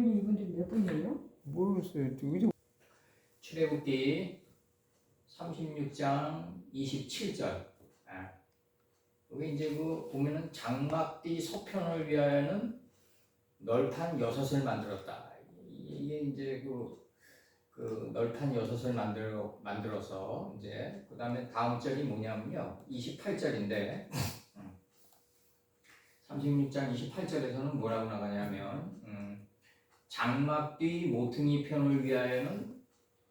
이분이 이분들이 몇 분이에요? 모르겠어요. 여기서 출애굽기 36장 27절. 여기 이제 그 보면은 장막뒤 서편을 위하여는 널판 6을 만들었다. 이게 이제 그 널판 6을 만들어서 이제 그 다음에 다음 절이 뭐냐면요 28절인데 36장 28절에서는 뭐라고 나가냐면 장막뒤 모퉁이 편을 위하여는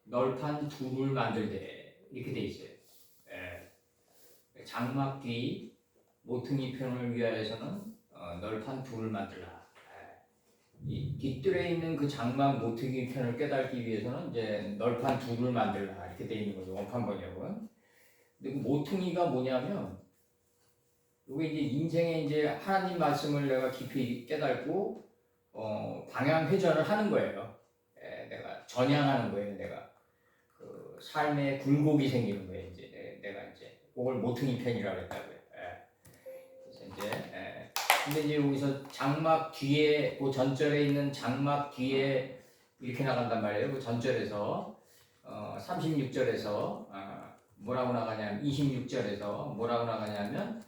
널판 2를 만들되 이렇게 돼 있어요. 장막뒤 모퉁이 편을 위하여서는 널판 2를 만들라. 이 뒷뜰에 있는 그 장막 모퉁이 편을 깨닫기 위해서는 이제 널판 2를 만들라 이렇게 돼 있는 거죠. 원판 번역은. 근데 그 모퉁이가 뭐냐면 이게 이제 인생에 이제 하나님 말씀을 내가 깊이 깨닫고 방향 회전을 하는 거예요. 내가 전향하는 거예요. 내가 그 삶에 굴곡이 생기는 거예요. 이제 내가 이제 그걸 모퉁이 편이라고 했다고요. 그래서 이제 근데 이제 여기서 장막 뒤에 그 전절에 있는 장막 뒤에 이렇게 나간단 말이에요. 그 전절에서 36절에서 뭐라고 나가냐면 26절에서 뭐라고 나가냐면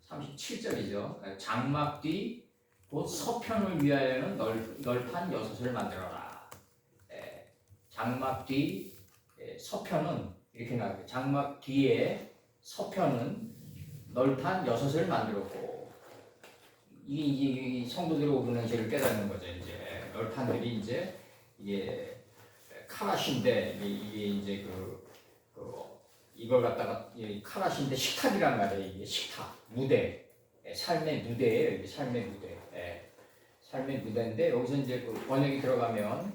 37절이죠. 장막 뒤 곧 서편을 위하여는 널판 6을 만들어라. 장막 뒤 서편은 이렇게 나와요. 장막 뒤에 서편은 널판 6을 만들었고 이 성도들이 오르는 길을 깨닫는 거죠. 이제 널판들이 이제 이게 카라신데 이게 이제 이걸 갖다가 카라신데 식탁이란 말이에요. 이게 식탁 무대 삶의 무대예요. 이게 삶의 무대. 삶의 무대인데 여기서 이제 그 번역이 들어가면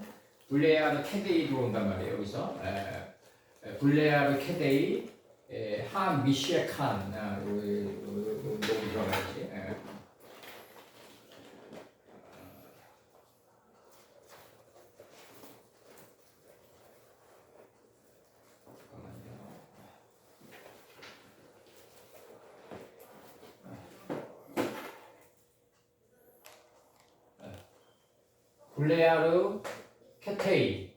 블레아르 케데이 들어온단 말이에요. 여기서 블레아르 케데이 하 미시에칸 여기 들어가야지. 블레아르 케테이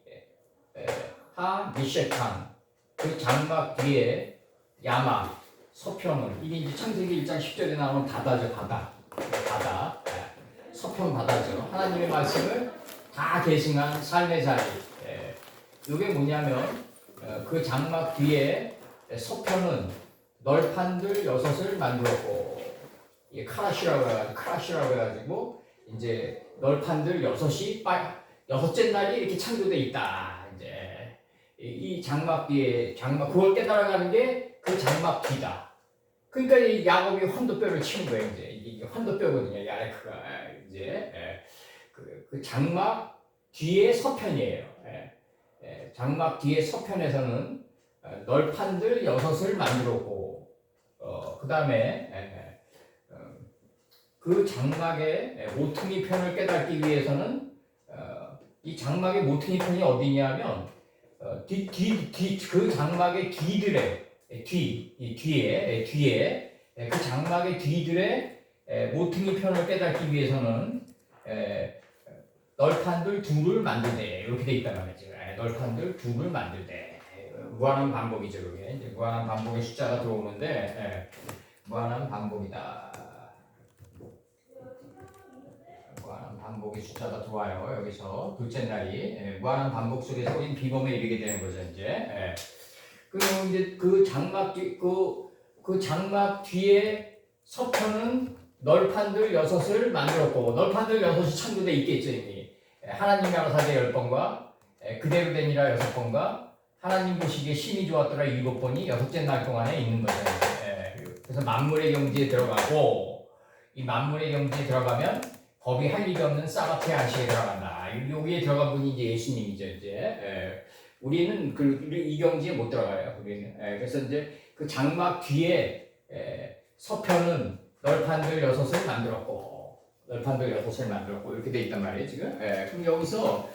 하 미셰칸 그 장막 뒤에 야마 서편은 이게 이제 창세기 1장 10절에 나오는 바다죠. 바다 서편 바다죠. 하나님의 말씀을 다 계승한 삶의 자리. 이게 뭐냐면 그 장막 뒤에 서편은 널판들 6을 만들었고 이게 카라시라고 해가지고 이제 널판들 6이 여섯째 날이 이렇게 창조돼 있다. 이제 이 장막 뒤에 그걸 깨달아가는 게 그 장막 뒤다. 그러니까 이 야곱이 환도뼈를 치는 거예요. 이제 이게 환도뼈거든요. 야레크가 이제 그 장막 뒤에 서편이에요. 장막 뒤에 서편에서는 널판들 6을 만들었고 그 다음에 그 장막의 모퉁이 편을 깨닫기 위해서는 이 장막의 모퉁이 편이 어디냐면 그 장막의 뒤에 그 장막의 뒤들의 모퉁이 편을 깨닫기 위해서는 널판들 2를 만들되 이렇게 돼 있단 말이죠. 널판들 2를 만들되 무한한 반복이죠. 그게 이제 무한한 반복의 숫자가 들어오는데 무한한 반복이다. 무한한 반복의 숫자가 들어와요. 여기서 둘째 날이 무한한 반복 속에서 우린 비범에 이르게 되는 거죠. 이제 그럼 이제 그 장막 뒤에 서편은 널판들 6을 만들었고 널판들 6이 창조돼 있겠죠. 이미 하나님 나라 사제 10번과 그대로 되니라 6번과 하나님 보시기에 심히 좋았더라 7번이 6째 날 동안에 있는 거죠. 그래서 만물의 경지에 들어가고 이 만물의 경지에 들어가면 법이 할 일이 없는 사바트의 안식에 들어간다. 여기에 들어간 분이 이제 예수님이죠. 이제 우리는 이 경지에 못 들어가요. 우리는 그래서 이제 그 장막 뒤에 서편은 널판들 6을 만들었고 이렇게 돼 있단 말이에요. 지금 그럼 여기서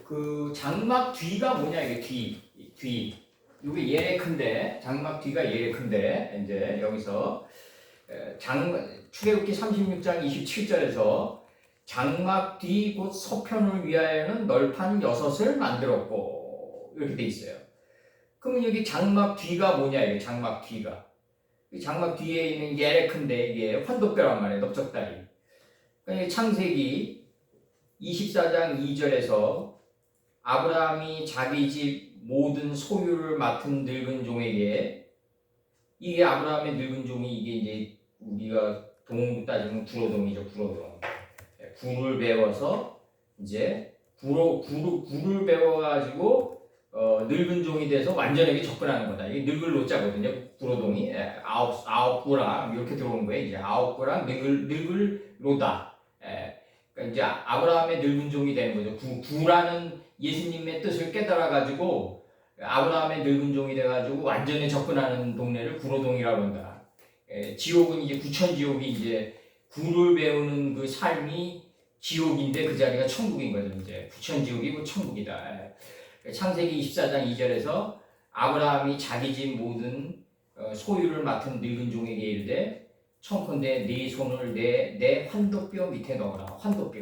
그 장막 뒤가 뭐냐 이게 뒤 이게 예레큰데 장막 뒤가 예레큰데 이제 여기서 출애굽기 36장 27절에서 장막 뒤 곧 서편을 위하여는 널판 6을 만들었고 이렇게 돼 있어요. 그러면 여기 장막 뒤가 뭐냐 이게 장막 뒤가. 장막 뒤에 있는 예레큰데 이게 환도뼈란 말이에요. 넓적다리. 그러니까 창세기 24장 2절에서 아브라함이 자기 집 모든 소유를 맡은 늙은 종에게 이게 아브라함의 늙은 종이 이게 이제 우리가 동으로 따지면 구로동이죠. 구로동. 굴을 배워서 이제 굴을 배워가지고 늙은 종이 돼서 완전하게 접근하는 거다. 이게 늙을 노자거든요. 구로동이 아홉 구랑 이렇게 들어오는 거예요. 이제 아홉 구랑 늙을 노다. 그러니까 이제 아브라함의 늙은 종이 되는 거죠. 구라는 예수님의 뜻을 깨달아가지고 아브라함의 늙은 종이 돼가지고 완전히 접근하는 동네를 구로동이라고 한다. 지옥은 이제 구천지옥이 이제 구를 배우는 그 삶이 지옥인데 그 자리가 천국인 거죠. 이제 구천지옥이고 천국이다. 창세기 24장 2절에서 아브라함이 자기 집 모든 소유를 맡은 늙은 종에게 이르되 청컨대 네 손을 내 환도뼈 밑에 넣어라. 환도뼈.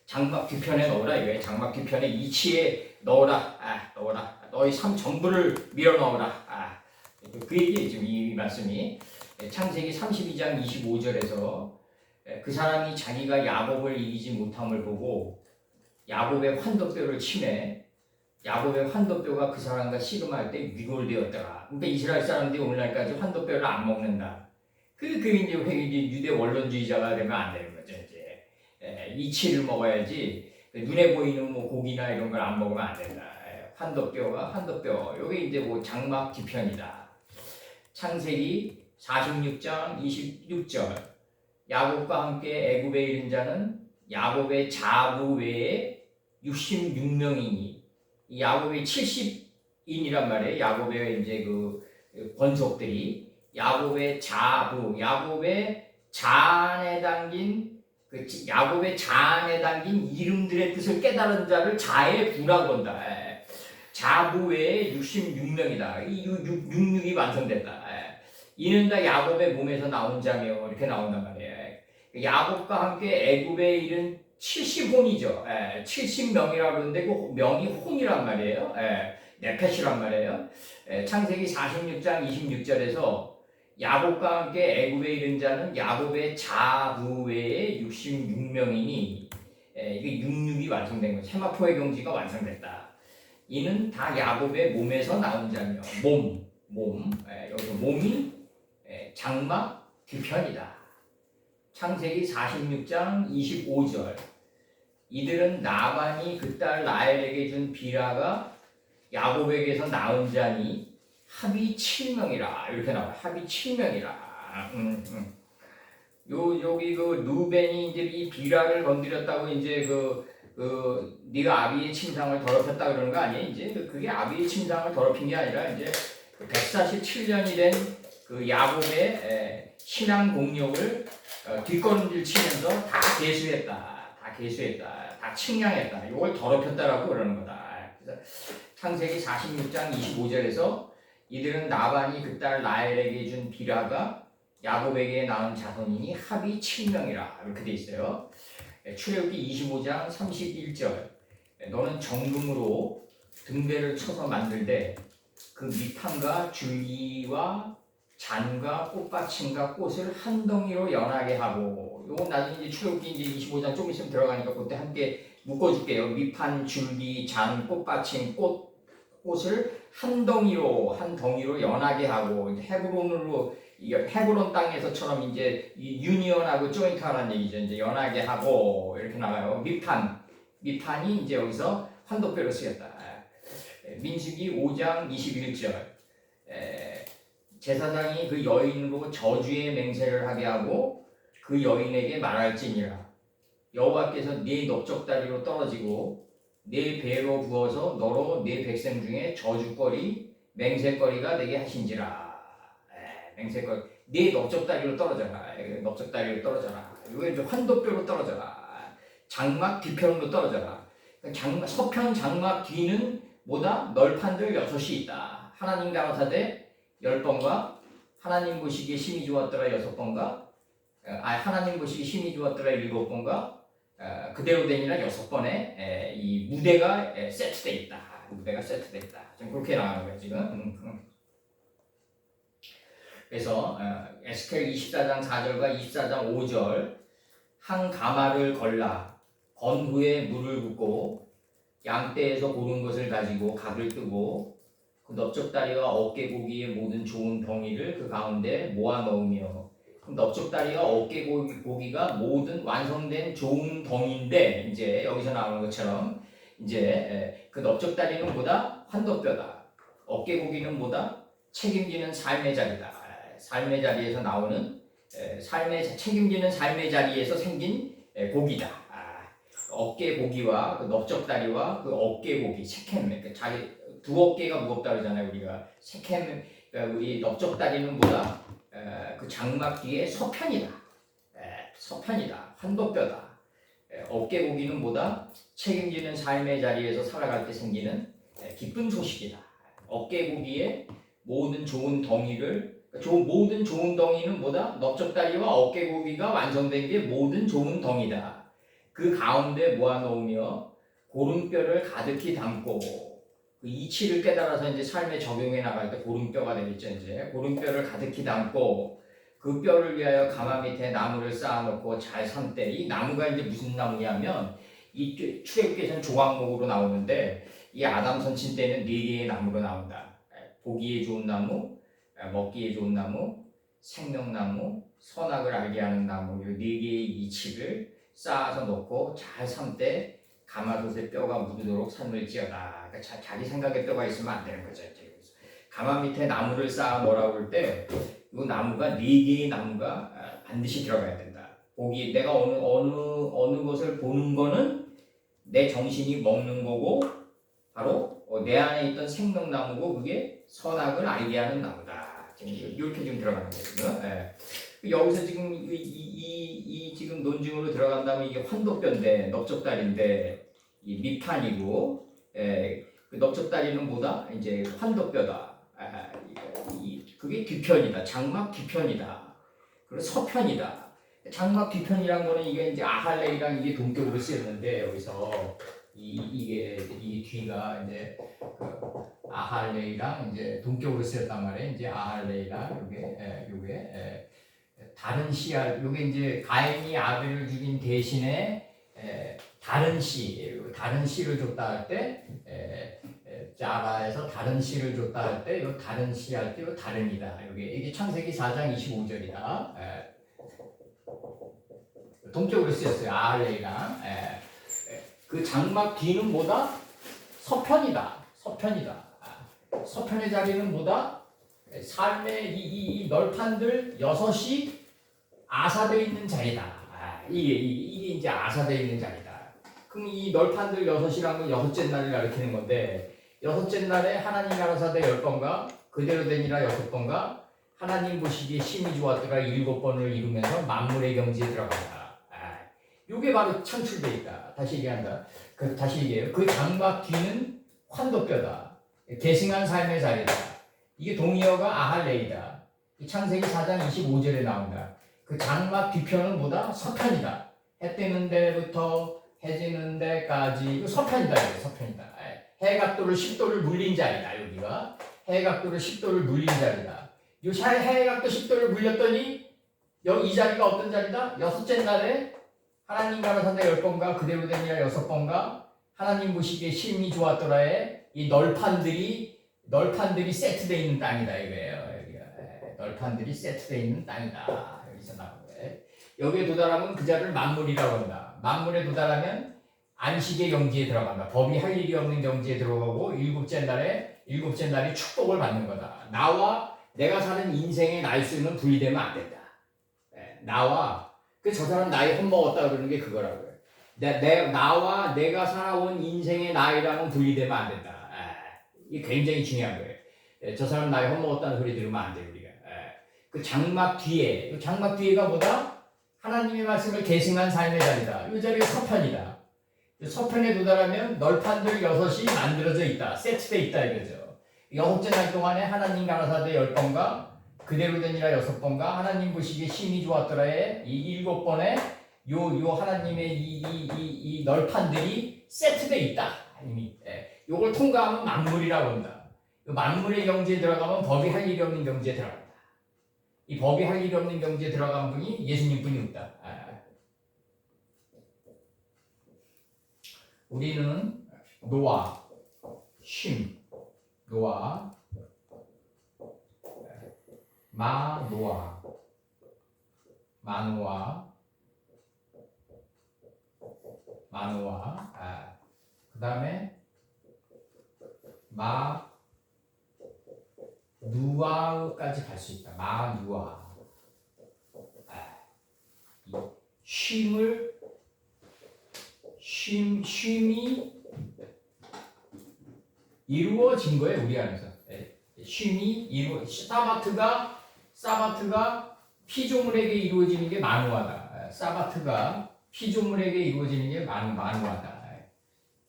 장막 뒤편에 넣어라. 이거예요. 장막 뒤편에 이치에 넣어라. 넣어라. 너희 삶 전부를 밀어 넣어라. 그 얘기예요. 지금 이 말씀이. 창세기 32장 25절에서 그 사람이 자기가 야곱을 이기지 못함을 보고 야곱의 환도뼈를 치매 야곱의 환도뼈가 그 사람과 씨름할 때 위골되었더라. 그러니까 이스라엘 사람들이 오늘날까지 환도뼈를 안 먹는다. 이제 유대 원론주의자가 되면 안 되는 거죠. 이제 이치를 먹어야지 눈에 보이는 뭐 고기나 이런 걸 안 먹으면 안 된다. 환도뼈. 요게 이제 뭐 장막 뒤편이다. 창세기 46장 26절 야곱과 함께 애굽에 이른 자는 야곱의 자부 외에 66명이니 이 야곱이 70인이란 말이에요. 야곱의 이제 그 권속들이 야곱의 자부, 야곱의 자안에 담긴 야곱의 자안에 담긴 이름들의 뜻을 깨달은 자를 자의 부라고 한다. 자부 외에 66명이다. 이 66이 완성됐다. 이는 다 야곱의 몸에서 나온 자며 이렇게 나온단 말이에요. 야곱과 함께 애굽에 이른 70혼이죠. 70명이라고 그러는데 그 명이 혼이란 말이에요. 네펫이란 말이에요. 창세기 46장 26절에서 야곱과 함께 애굽에 이른 자는 야곱의 자부 외에 66명이니 이게 66이 완성된 거죠. 세마포의 경지가 완성됐다. 이는 다 야곱의 몸에서 나온 자며 여기서 몸이 장막 뒤편이다. 창세기 46장 25절 이들은 나반이 그 딸 라헬에게 준 비라가 야곱에게서 낳은 자니 합이 7명이라 이렇게 나와요. 합이 7명이라. 여기 그 루벤이 이제 이 비라를 건드렸다고 이제 네가 아비의 침상을 더럽혔다 그러는 거 아니에요? 이제 그게 아비의 침상을 더럽힌 게 아니라 이제 147년이 된 그 야곱의 신앙 공력을 뒷걸음질 치면서 다 개수했다. 다 측량했다. 이걸 더럽혔다라고 그러는 거다. 그래서 창세기 46장 25절에서 이들은 나반이 그 딸 라헬에게 준 비라가 야곱에게 낳은 자손이니 합이 7명이라 이렇게 돼 있어요. 출애굽기 25장 31절 너는 정금으로 등대를 쳐서 만들되 그 밑판과 줄기와 잔과 꽃받침과 꽃을 한 덩이로 연하게 하고 요건 나중에 이제 출애굽기 이제 25장 좀 있으면 들어가니까 그때 함께 묶어줄게요. 밑판, 줄기, 잔, 꽃받침, 꽃을 한 덩이로 연하게 하고 헤브론 땅에서처럼 이제 유니언하고 조인트하라는 얘기죠. 이제 연하게 하고 이렇게 나가요. 밑판이 이제 여기서 환도뼈로 쓰였다. 민수기 5장 21절 제사장이 그 여인으로 저주의 맹세를 하게 하고 그 여인에게 말할지니라 여호와께서 네 넓적다리로 떨어지고 네 배로 부어서 너로 네 백성 중에 저주거리 맹세거리가 되게 하신지라. 맹세거리 네 넓적다리로 떨어져라. 이거 이제 환도뼈로 떨어져라. 장막 뒤편으로 떨어져라. 서편 장막 뒤는 뭐다? 널판들 6이 있다. 하나님 가로사대 10번과 하나님 보시기에 힘이 좋았더라 6번과 하나님 보시기에 힘이 좋았더라 7번과 그대로 되니라 6번에 이 무대가 세트돼 있다. 무대가 세트돼 있다. 지금 그렇게 나가는 거예요 지금. 그래서 에스겔 24장 4절과 24장 5절 한 가마를 걸라 건 후에 물을 붓고 양떼에서 고른 것을 가지고 각을 뜨고 그 넓적다리와 어깨고기의 모든 좋은 덩이를 그 가운데 모아 넣으며 넓적다리와 어깨고기가 모든 완성된 좋은 덩이인데 이제 여기서 나오는 것처럼 이제 그 넓적다리는 뭐다? 환도뼈다. 어깨고기는 뭐다? 책임지는 삶의 자리다. 삶의 자리에서 나오는 책임지는 삶의 자리에서 생긴 고기다. 어깨 고기와 그 넓적다리와 그 어깨 고기 세켐 자기 두 어깨가 무겁다 그러잖아요 우리가 세켐 그러니까 우리 넓적다리는 뭐다? 그 장막 뒤에 서편이다. 서편이다. 환도뼈다. 어깨 고기는 뭐다? 책임지는 삶의 자리에서 살아갈 때 생기는 기쁜 소식이다. 어깨 고기의 모든 좋은 덩이를 모든 좋은 덩이는 뭐다? 넓적다리와 어깨 고기가 완성된 게 모든 좋은 덩이다. 그 가운데 모아놓으며 고름뼈를 가득히 담고 그 이치를 깨달아서 이제 삶에 적용해 나갈 때 고름뼈가 되겠죠. 이제 고름뼈를 가득히 담고 그 뼈를 위하여 가마 밑에 나무를 쌓아놓고 잘 삶되 이 나무가 이제 무슨 나무냐면 이 출애굽기에서는 조각목으로 나오는데 이 아담 선친 때는 4개의 나무로 나온다. 보기에 좋은 나무, 먹기에 좋은 나무, 생명나무, 선악을 알게 하는 나무 이 4개의 이치를 쌓아서 놓고 잘 삶되 가마솥에 뼈가 묻도록 삶을지어다. 그러니까 자기 생각에 뼈가 있으면 안 되는 거죠. 가마 밑에 나무를 쌓아 놓으라고 할 때 이 나무가 4개의 나무가 반드시 들어가야 된다. 보기 내가 어느 것을 보는 거는 내 정신이 먹는 거고 바로 내 안에 있던 생명나무고 그게 선악을 알게 하는 나무다. 지금 이렇게 지금 들어가는 거거든요. 여기서 지금 이 지금 논증으로 들어간다면 이게 환도뼈인데 넓적다리인데 이 밑판이고 그 넓적다리는 뭐다? 이제 환도뼈다. 그게 뒤편이다. 장막 뒤편이다. 그리고 서편이다. 장막 뒤편이란 거는 이게 이제 아할레이랑 이게 동격으로 쓰였는데 여기서 이게 뒤가 이제 아할레이랑 이제 동격으로 쓰였단 말이에요. 이제 아할레이랑 요게 다른 씨알 요게 이제 가인이 아벨을 죽인 대신에 다른 씨를 줬다 할 때 자라에서 다른 씨를 줬다 할 때 요 다른 씨 할 때 요 다른이다. 이게 창세기 4장 25절이다. 동격으로 쓰였어요. 아할레이랑 그 장막 뒤는 뭐다? 서편이다. 서편의 자리는 뭐다? 삶의 이 널판들 6이 아사되어 있는 자리다. 이게 이제 아사되어 있는 자리다. 그럼 이 널판들 6이란 건 6째 날을 가리키는 건데 6째 날에 하나님 가라사대 10번과 그대로 되니라 6번과 하나님 보시기에 심히 좋았더라 7번을 이루면서 만물의 경지에 들어간다. 이게 바로 창출되어 있다. 다시 얘기한다. 다시 얘기해요. 그 장막 뒤는 환도뼈다. 계승한 삶의 자리다. 이게 동의어가 아할레이다. 창세기 4장 25절에 나온다. 그 장막 뒤편은 뭐다? 서편이다. 해 뜨는 데부터 해 지는 데까지 서편이다. 서편이다. 해각도를 10도를 물린 자리다. 여기가 해각도를 10도를 물린 자리다. 이 해각도 10도를 물렸더니 여기 이 자리가 어떤 자리다? 6째 날에 하나님 가라사대 10번과 그대로 되니라 6번과 하나님 보시기에 심히 좋았더라에 이 널판들이 세트되어 있는 땅이다 이거예요. 여기가 널판들이 세트되어 있는 땅이다. 여기서 나온 거예요. 여기에 도달하면 그 자를 만물이라고 한다. 만물에 도달하면 안식의 경지에 들어간다. 법이 할 일이 없는 경지에 들어가고 일곱째 날이 축복을 받는 거다. 나와 내가 사는 인생의 날수는 분리되면 안 된다. 나와 저 사람 나이 헛먹었다 그러는 게 그거라고요. 나와 내가 살아온 인생의 나이랑은 분리되면 안 된다. 이게 굉장히 중요한 거예요. 저 사람 나이 헛먹었다는 소리 들으면 안 돼요, 우리가. 그 장막 뒤에가 뭐다? 하나님의 말씀을 계승한 삶의 자리다. 이 자리가 서편이다. 서편에 도달하면 널판들 6이 만들어져 있다. 세트돼 있다 이거죠. 6째 날 동안에 하나님 가라사대 10번과 그대로 되니라 6번과 하나님 보시기에 심히 좋았더라에 이 7번에 요 하나님의 이 널판들이 세트돼 있다. 이미 요걸 통과하면 만물이라고 한다. 만물의 경지에 들어가면 법이 할 일이 없는 경지에 들어간다. 이 법이 할 일이 없는 경지에 들어간 분이 예수님 뿐이 없다. 우리는 노아, 쉼, 노아, 마노아, 그 다음에 마누아까지 갈 수 있다. 마누아. 쉼이 이루어진 거예요, 우리 안에서. 쉼이 사바트가 피조물에게 이루어지는 게 마누아다. 사바트가 피조물에게 이루어지는 게 마누아다.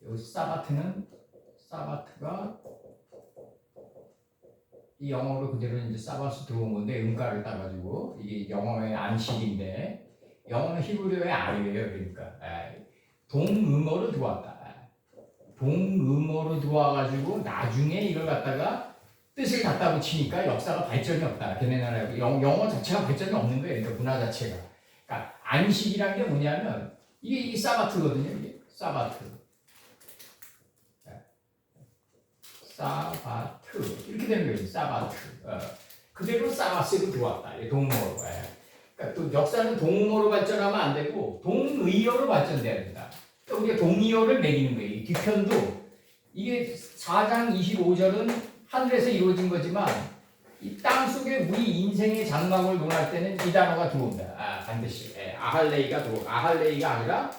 여기 사바트가 이 영어로 그대로 이제 사바스 들어온 건데 음가를 따가지고 이게 영어의 안식인데 영어는 히브리어의 아이예요. 그러니까 동음어로 들어왔다. 동음어로 들어와가지고 나중에 이걸 갖다가 뜻을 갖다 붙이니까 역사가 발전이 없다. 걔네 나라에 영어 자체가 발전이 없는 거예요. 그러니까 문화 자체가. 그러니까 안식이란 게 뭐냐면 이게 사바트거든요. 이게 사바트 이렇게 되는 거예요. 사바트. 그대로 사바스로 들어왔다. 동음어로. 그러니까 또 역사는 동음어로 발전하면 안 되고 동의어로 발전돼야 된다. 그러니까 우리가 동의어를 매기는 거예요. 이 뒤편도 이게 4장 25절은 하늘에서 이루어진 거지만 이 땅 속에 우리 인생의 장막을 논할 때는 이 단어가 들어온다. 반드시 아할레이가 들어오고 아할레이가 아니라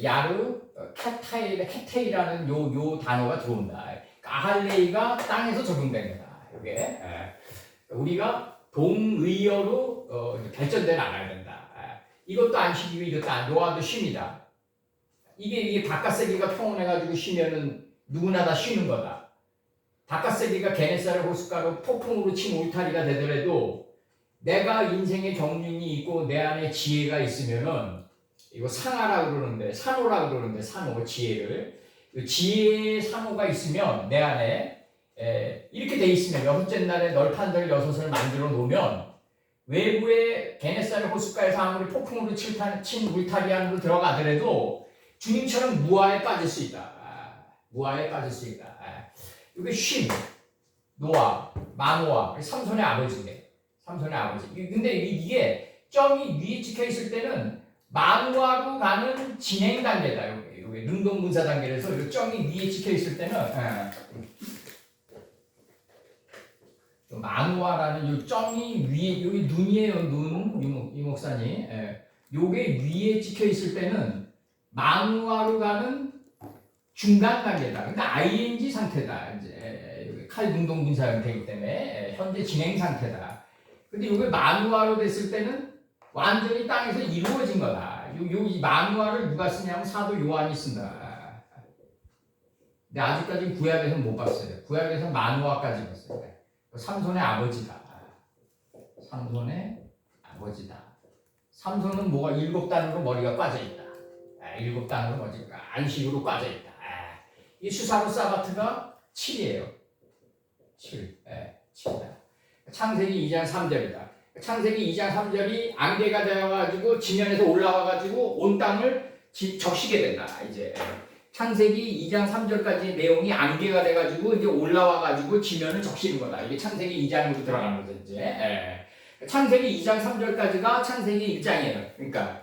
야르 케테이라는 요 단어가 들어온다. 아할레이가 땅에서 적용된 거다. 이게 우리가 동의어로 발전돼 나가야 된다. 이것도 안식이고 이것도 노아도 쉼이다. 이게 바깥세계가 평온해가지고 쉬면은 누구나 다 쉬는 거다. 바깥세계가 게네사렛 호숫가로 폭풍으로 친 울타리가 되더라도 내가 인생의 경륜이 있고 내 안에 지혜가 있으면은 이거 상하라고 그러는데 산호라고 그러는데 산호 지혜를 지혜의 산호가 있으면 내 안에 이렇게 돼 있으면 여섯째 날에 널판들 6을 만들어 놓으면 외부의 게네사렛 호숫가에서 아무리 폭풍으로 친 울타리 안으로 들어가더라도 주님처럼 무아에 빠질 수 있다. 무아에 빠질 수 있다. 이게 쉼, 노아, 마노아, 삼손의 아버지인데 삼손의 아버지. 근데 이게 점이 위에 찍혀 있을 때는 마누아로 가는 진행 단계다. 여기 능동분사 단계에서 이 점이 위에 찍혀 있을 때는 마누아라는 이 점이 위에 여기 눈이에요. 눈 이 목사님. 요게 위에 찍혀 있을 때는 마누아로 가는 중간 단계다. 그러니까 ing 상태다. 이제 여기 칼 능동분사 형태이기 때문에 현재 진행 상태다. 근데 이게 마누아로 됐을 때는 완전히 땅에서 이루어진 거다. 이 마누아를 누가 쓰냐면 사도 요한이 쓴다. 근데 아직까지 구약에서는 못 봤어요. 구약에서 마누아까지 봤어요. 삼손의 아버지다. 삼손의 아버지다. 삼손은 뭐가 7단으로 머리가 빠져 있다. 7단으로 머리가 안식으로 빠져 있다. 이 수사로 사바트가 7이에요. 7이다. 창세기 2장 3절이다. 창세기 2장 3절이 안개가 되어가지고 지면에서 올라와가지고 온 땅을 적시게 된다. 이제 창세기 2장 3절까지 내용이 안개가 돼가지고 이제 올라와가지고 지면을 적시는 거다. 이게 창세기 2장으로 들어가는 거죠. 이제 창세기 2장 3절까지가 창세기 1장이에요. 그러니까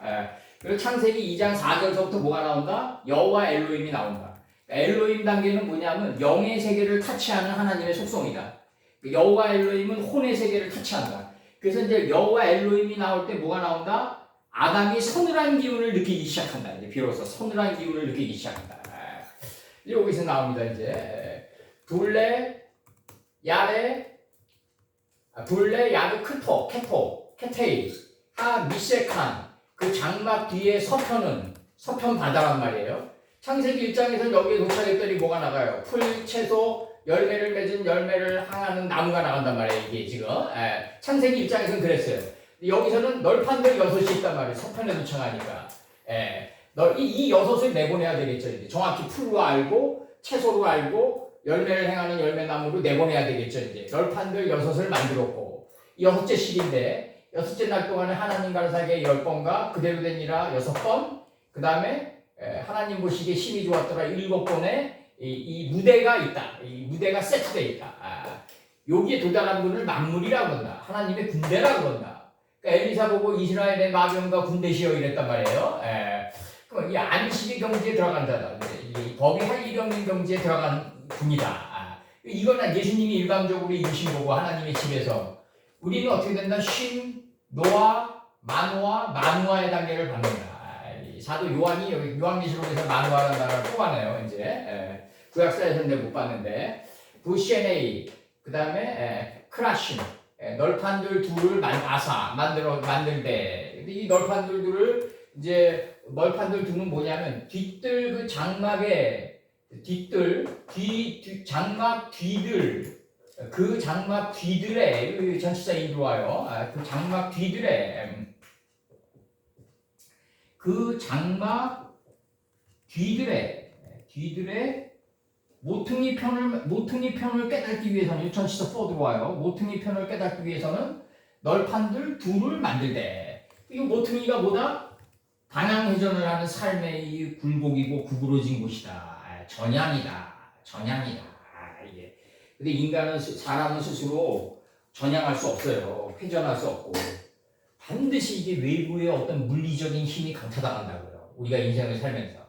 그리고 창세기 2장 4절서부터 뭐가 나온다? 여호와 엘로힘이 나온다. 엘로힘 단계는 뭐냐면 영의 세계를 타치하는 하나님의 속성이다. 여호와 엘로힘은 혼의 세계를 타치한다. 그래서 이제 여호와 엘로힘이 나올 때 뭐가 나온다? 아담이 서늘한 기운을 느끼기 시작한다. 이제 비로소 서늘한 기운을 느끼기 시작한다. 여기서 나옵니다. 이제 둘레, 야르, 케테이, 미세칸. 그 장막 뒤에 서편은 서편 바다란 말이에요. 창세기 1장에서 여기에 도착했더니 뭐가 나가요? 풀, 채소, 열매를 맺은 열매를 향하는 나무가 나간단 말이에요. 이게 지금 창세기 1장에서는 그랬어요. 여기서는 널판들 6이 있단 말이에요. 서편에도 청하니까. 이 6을 내보내야 되겠죠. 이제 정확히 풀로 알고 채소로 알고 열매를 행하는 열매나무로 내보내야 되겠죠. 이제 널판들 6을 만들었고 6째 시기인데 6째 날 동안에 하나님과의 사이에 10번과 그대로 되니라 6번, 그 다음에 하나님 보시기에 힘이 좋았더라 7번의 이 무대가 있다. 이 무대가 세트되어 있다. 여기에 도달한 분을 만물이라고 한다. 하나님의 군대라고 한다. 그러니까 엘리사 보고 이스라엘의 마병과 군대시여 이랬단 말이에요. 그럼 이 안식의 경지에 들어간 자다. 이 법이 할 일 없는 경지에 들어간 분이다. 이거는 예수님이 일방적으로 이루신 거고 하나님의 집에서 우리는 어떻게 된다? 쉼, 노아, 만우아의 단계를 받는다. 사도 요한이 여기 요한계시록에서 만우아라는 단어를 뽑아내요. 이제 구약사에서는 내가 못 봤는데 부시에네이, 그 다음에 크라신, 널판들 둘을 만들 때, 근데 이 널판들 둘을 이제 널판들 둘은 뭐냐면 뒷뜰 그 장막의 장막 뒤들, 그 장막 뒤들에 전치사 인도와요. 그 장막 뒤들에 모퉁이 편을 깨닫기 위해서는 전치사 4 들어와요. 모퉁이 편을 깨닫기 위해서는 널판들 둘을 만들되, 이 모퉁이가 뭐다? 방향회전을 하는 삶의 이 굴곡이고 구부러진 곳이다. 전향이다. 이게. 근데 사람은 스스로 전향할 수 없어요. 회전할 수 없고. 반드시 이게 외부의 어떤 물리적인 힘이 강타당한다고요. 우리가 인생을 살면서.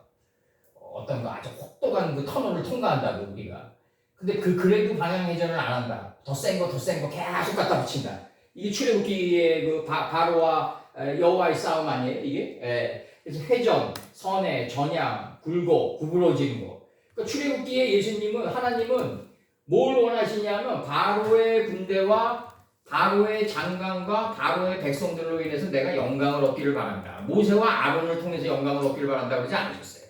어떤 거 아주 혹독한 그 터널을 통과한다고 우리가. 근데 그래도 방향회전을 안 한다. 더 센 거 계속 갖다 붙인다. 이게 출애굽기의 그 바로와 여호와의 싸움 아니에요, 이게? 그래서 회전, 선회, 전향, 굴곡, 구부러지는 거. 그러니까 출애굽기에 하나님은 뭘 원하시냐면 바로의 군대와 바로의 장관과 바로의 백성들로 인해서 내가 영광을 얻기를 바란다. 모세와 아론을 통해서 영광을 얻기를 바란다 그러지 않으셨어요.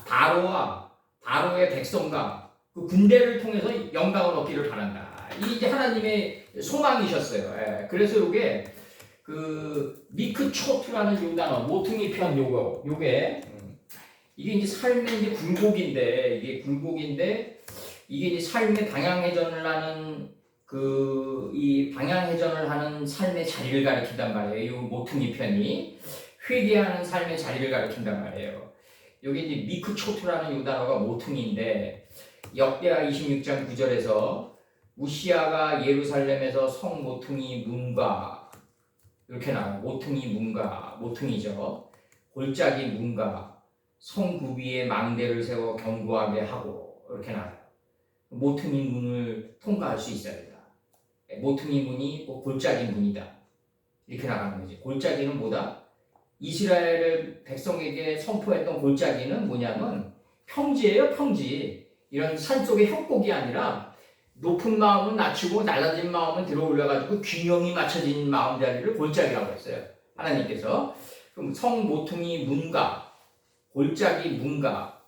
바로와 바로의 백성과 그 군대를 통해서 영광을 얻기를 바란다. 이게 이제 하나님의 소망이셨어요. 그래서 이게 그 미크초트라는 요 단어, 모퉁이 편 요게 이게 이제 삶의 이제 굴곡인데 이게 이제 삶의 방향회전을 하는 이 방향회전을 하는 삶의 자리를 가리킨단 말이에요. 이 모퉁이 편이 회개하는 삶의 자리를 가리킨단 말이에요. 여기 이제 미크초트라는 요 단어가 모퉁이인데 역대하 26장 9절에서 우시아가 예루살렘에서 성 모퉁이 문과 이렇게 나와요. 모퉁이 문과, 모퉁이죠. 골짜기 문과 성 구비에 망대를 세워 견고하게 하고 이렇게 나와요. 모퉁이 문을 통과할 수 있어야 된다. 모퉁이 문이 꼭 골짜기 문이다. 이렇게 나가는 거지. 골짜기는 뭐다? 이스라엘 백성에게 선포했던 골짜기는 뭐냐면 평지예요, 평지. 이런 산속의 협곡이 아니라 높은 마음은 낮추고 낮아진 마음은 들어 올려가지고 균형이 맞춰진 마음자리를 골짜기라고 했어요. 하나님께서. 그럼 성 모퉁이 문과 골짜기 문과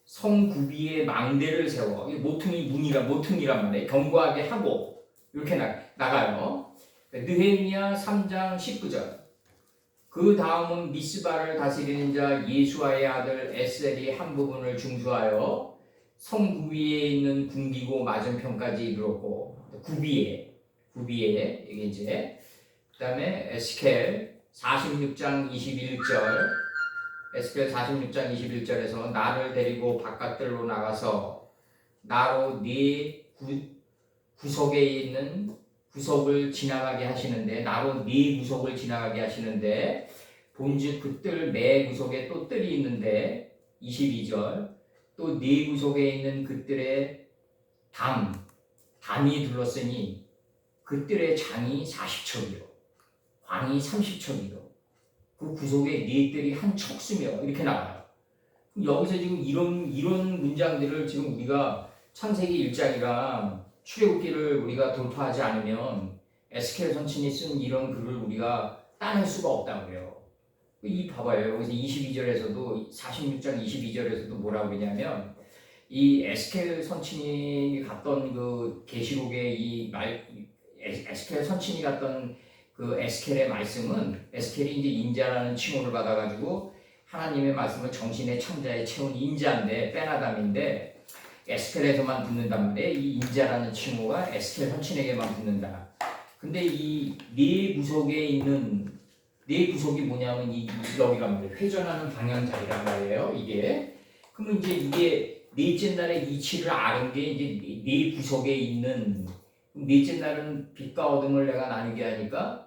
성 구비에 망대를 세워. 모퉁이란 말이에요. 견고하게 하고 이렇게 나가요. 느헤미야 3장 19절. 그 다음은 미스바를 다스리는 자 예수아의 아들 에셀이 한 부분을 중수하여 성 구비에 있는 궁기고 맞은편까지 이르렀고, 구비에 이게 이제 그 다음에 에스겔 46장 21절에서 나를 데리고 바깥들로 나가서 나로 네 구석에 있는 구석을 지나가게 하시는데 본즉 그 뜰 매 구석에 또 뜰이 있는데 22절 또 네 구석에 있는 그 뜰에 담이 둘렀으니 그 뜰의 장이 40척이요 광이 30척이요 그 구석에 네 뜰이 한 척수며 이렇게 나와요. 여기서 지금 이런 문장들을 지금 우리가 창세기 1장이랑 출애굽기를 우리가 돌파하지 않으면 에스겔 선친이 쓴 이런 글을 우리가 따낼 수가 없다고요. 이 봐봐요. 여기서 46장 22절에서도 뭐라고 그러냐면 이 에스켈 선친이 갔던 그 계시록의 에스켈 선친이 갔던 그 에스켈의 말씀은 에스켈이 이제 인자라는 칭호를 받아가지고 하나님의 말씀을 정신의 창자에 채운 인자인데 뺀아담인데 에스켈에서만 붙는단 말이에요. 이 인자라는 칭호가 에스켈 선친에게만 붙는다. 근데 이 네 구석에 있는 네 구석이 뭐냐면 여기란 말이에요. 회전하는 방향자리란 말이에요. 이게 그러면 이제 이게 넷째 날의 이치를 아는 게 이제 네 구석에 있는 넷째 날은 빛과 어둠을 내가 나누게 하니까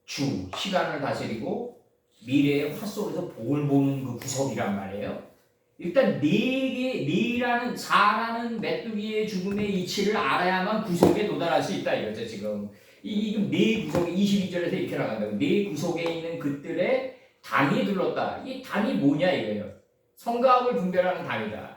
시간을 다스리고 미래의 화 속에서 복을 보는 그 구석이란 말이에요. 일단 네라는 4라는 메뚜기의 죽음의 이치를 알아야만 구속에 도달할 수 있다 이거죠 지금. 네 구석에 22절에서 이렇게 나간다. 네 구석에 있는 것들의 담이 둘렀다. 이 담이 뭐냐 이거예요. 성과 악을 분별하는 담이다.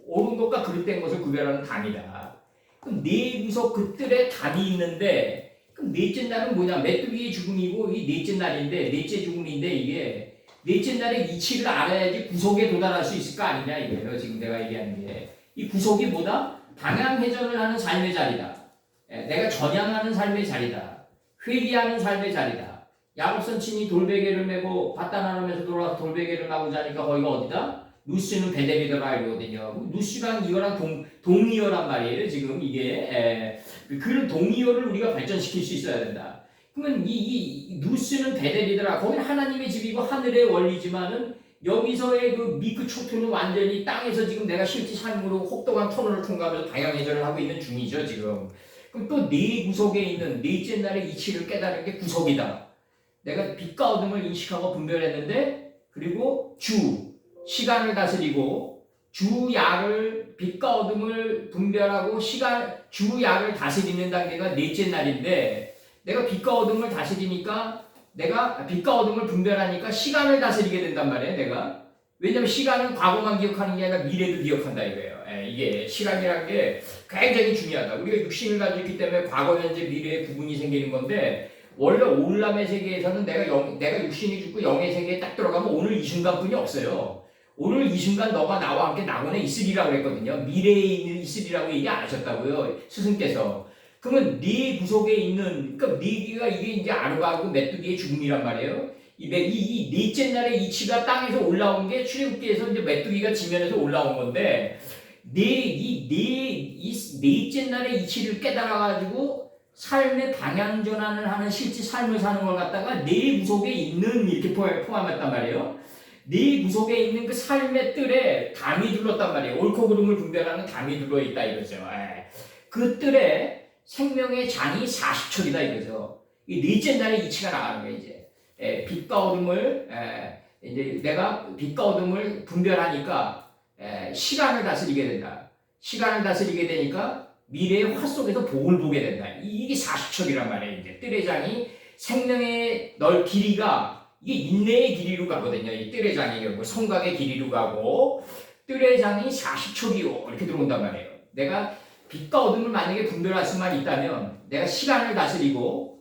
옳은 것과 그릇된 것을 구별하는 담이다. 그럼 네 구석 것들의 담이 있는데 그럼 넷째 날은 뭐냐? 메뚜기의 죽음이고 이 넷째 날인데 넷째 죽음인데 이게 넷째 날의 이치를 알아야지 구속에 도달할 수 있을 거 아니냐 이거예요. 지금 내가 얘기하는 게. 이 구속이 뭐다? 방향 회전을 하는 삶의 자리다. 내가 전향하는 삶의 자리다. 회귀하는 삶의 자리다. 야곱 선친이 돌베개를 메고 바다 나누면서 돌아와서 돌베개를 마고 자니까 거기가 어디다? 누스는 베델이더라 이러거든요. 누스랑 이거랑 동의어란 말이에요. 지금 이게 그런 동의어를 우리가 발전시킬 수 있어야 된다. 그러면 이 누스는 베델이더라. 거기는 하나님의 집이고 하늘의 원리지만은 여기서의 그 미크 초토는 완전히 땅에서 지금 내가 실제 삶으로 혹독한 터널을 통과하면서 방향 회전을 하고 있는 중이죠 지금. 그럼 또 네 구석에 있는 넷째 날의 이치를 깨달은 게 구석이다. 내가 빛과 어둠을 인식하고 분별했는데 그리고 시간을 다스리고 주야를 빛과 어둠을 분별하고 주야를 다스리는 단계가 넷째 날인데 내가 빛과 어둠을 다스리니까 내가 빛과 어둠을 분별하니까 시간을 다스리게 된단 말이에요. 내가 왜냐면 시간은 과거만 기억하는 게 아니라 미래도 기억한다 이거예요. 이게 시간이라는 게 굉장히 중요하다. 우리가 육신을 가지고 있기 때문에 과거, 현재, 미래의 구분이 생기는 건데 원래 올람의 세계에서는 내가 육신이 죽고 영의 세계에 딱 들어가면 오늘 이 순간뿐이 없어요. 오늘 이 순간 너가 나와 함께 낙원에 있으리라고 그랬거든요. 미래에 있으리라고 얘기 안 하셨다고요. 스승께서. 그러면 네 구석에 있는 그러니까 네가 이게 이제 아르바하고 메뚜기의 죽음이란 말이에요. 이 넷째 날의 이치가 땅에서 올라온 게 출애굽기에서 이제 메뚜기가 지면에서 올라온 건데 넷째 날의 이치를 깨달아가지고 삶의 방향 전환을 하는 실제 삶을 사는 걸 갖다가 네 구석에 있는 이렇게 포함했단 말이에요. 네 구석에 있는 그 삶의 뜰에 담이 둘렀단 말이에요. 옳고 그름을 분별하는 담이 둘러있다 이거죠. 그 뜰에 생명의 장이 40척이다 이거죠. 이 넷째 날의 이치가 나가는 거예요 이제. 빛과 어둠을 이제 내가 빛과 어둠을 분별하니까 시간을 다스리게 된다. 시간을 다스리게 되니까 미래의 화 속에서 복을 보게 된다. 이게 40척이란 말이에요. 이제 뜰의 장이 생명의 길이가 이게 인내의 길이로 가거든요. 이 뜰의 장이 성곽의 길이로 가고 뜰의 장이 40척이요 이렇게 들어온단 말이에요. 내가 빛과 어둠을 만약에 분별할 수만 있다면 내가 시간을 다스리고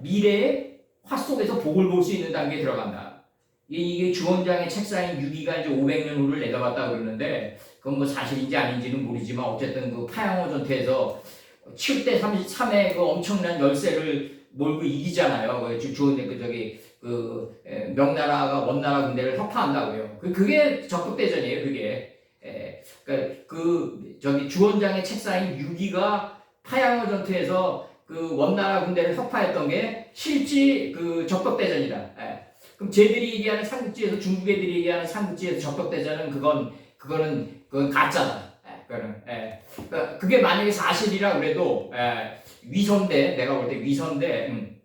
미래의 화 속에서 복을 볼 수 있는 단계에 들어간다. 이게 주원장의 책상인 6기가 이제 500년 후를 내다봤다고 그러는데 그건 뭐 사실인지 아닌지는 모르지만 어쨌든 그 파양호 전투에서 7대 33의 그 엄청난 열세를 몰고 이기잖아요. 명나라가 원나라 군대를 혁파한다고요. 그게 적극대전이에요. 그게. 주원장의 책상인 6기가 파양호 전투에서 그 원나라 군대를 혁파했던 게 실제 그 적극대전이다. 그럼 쟤들이 얘기하는 삼국지에서 중국 애들이 얘기하는 삼국지에서 적극대전은 그건 가짜다. 그게 만약에 사실이라 그래도 위선대 내가 볼 때 위선대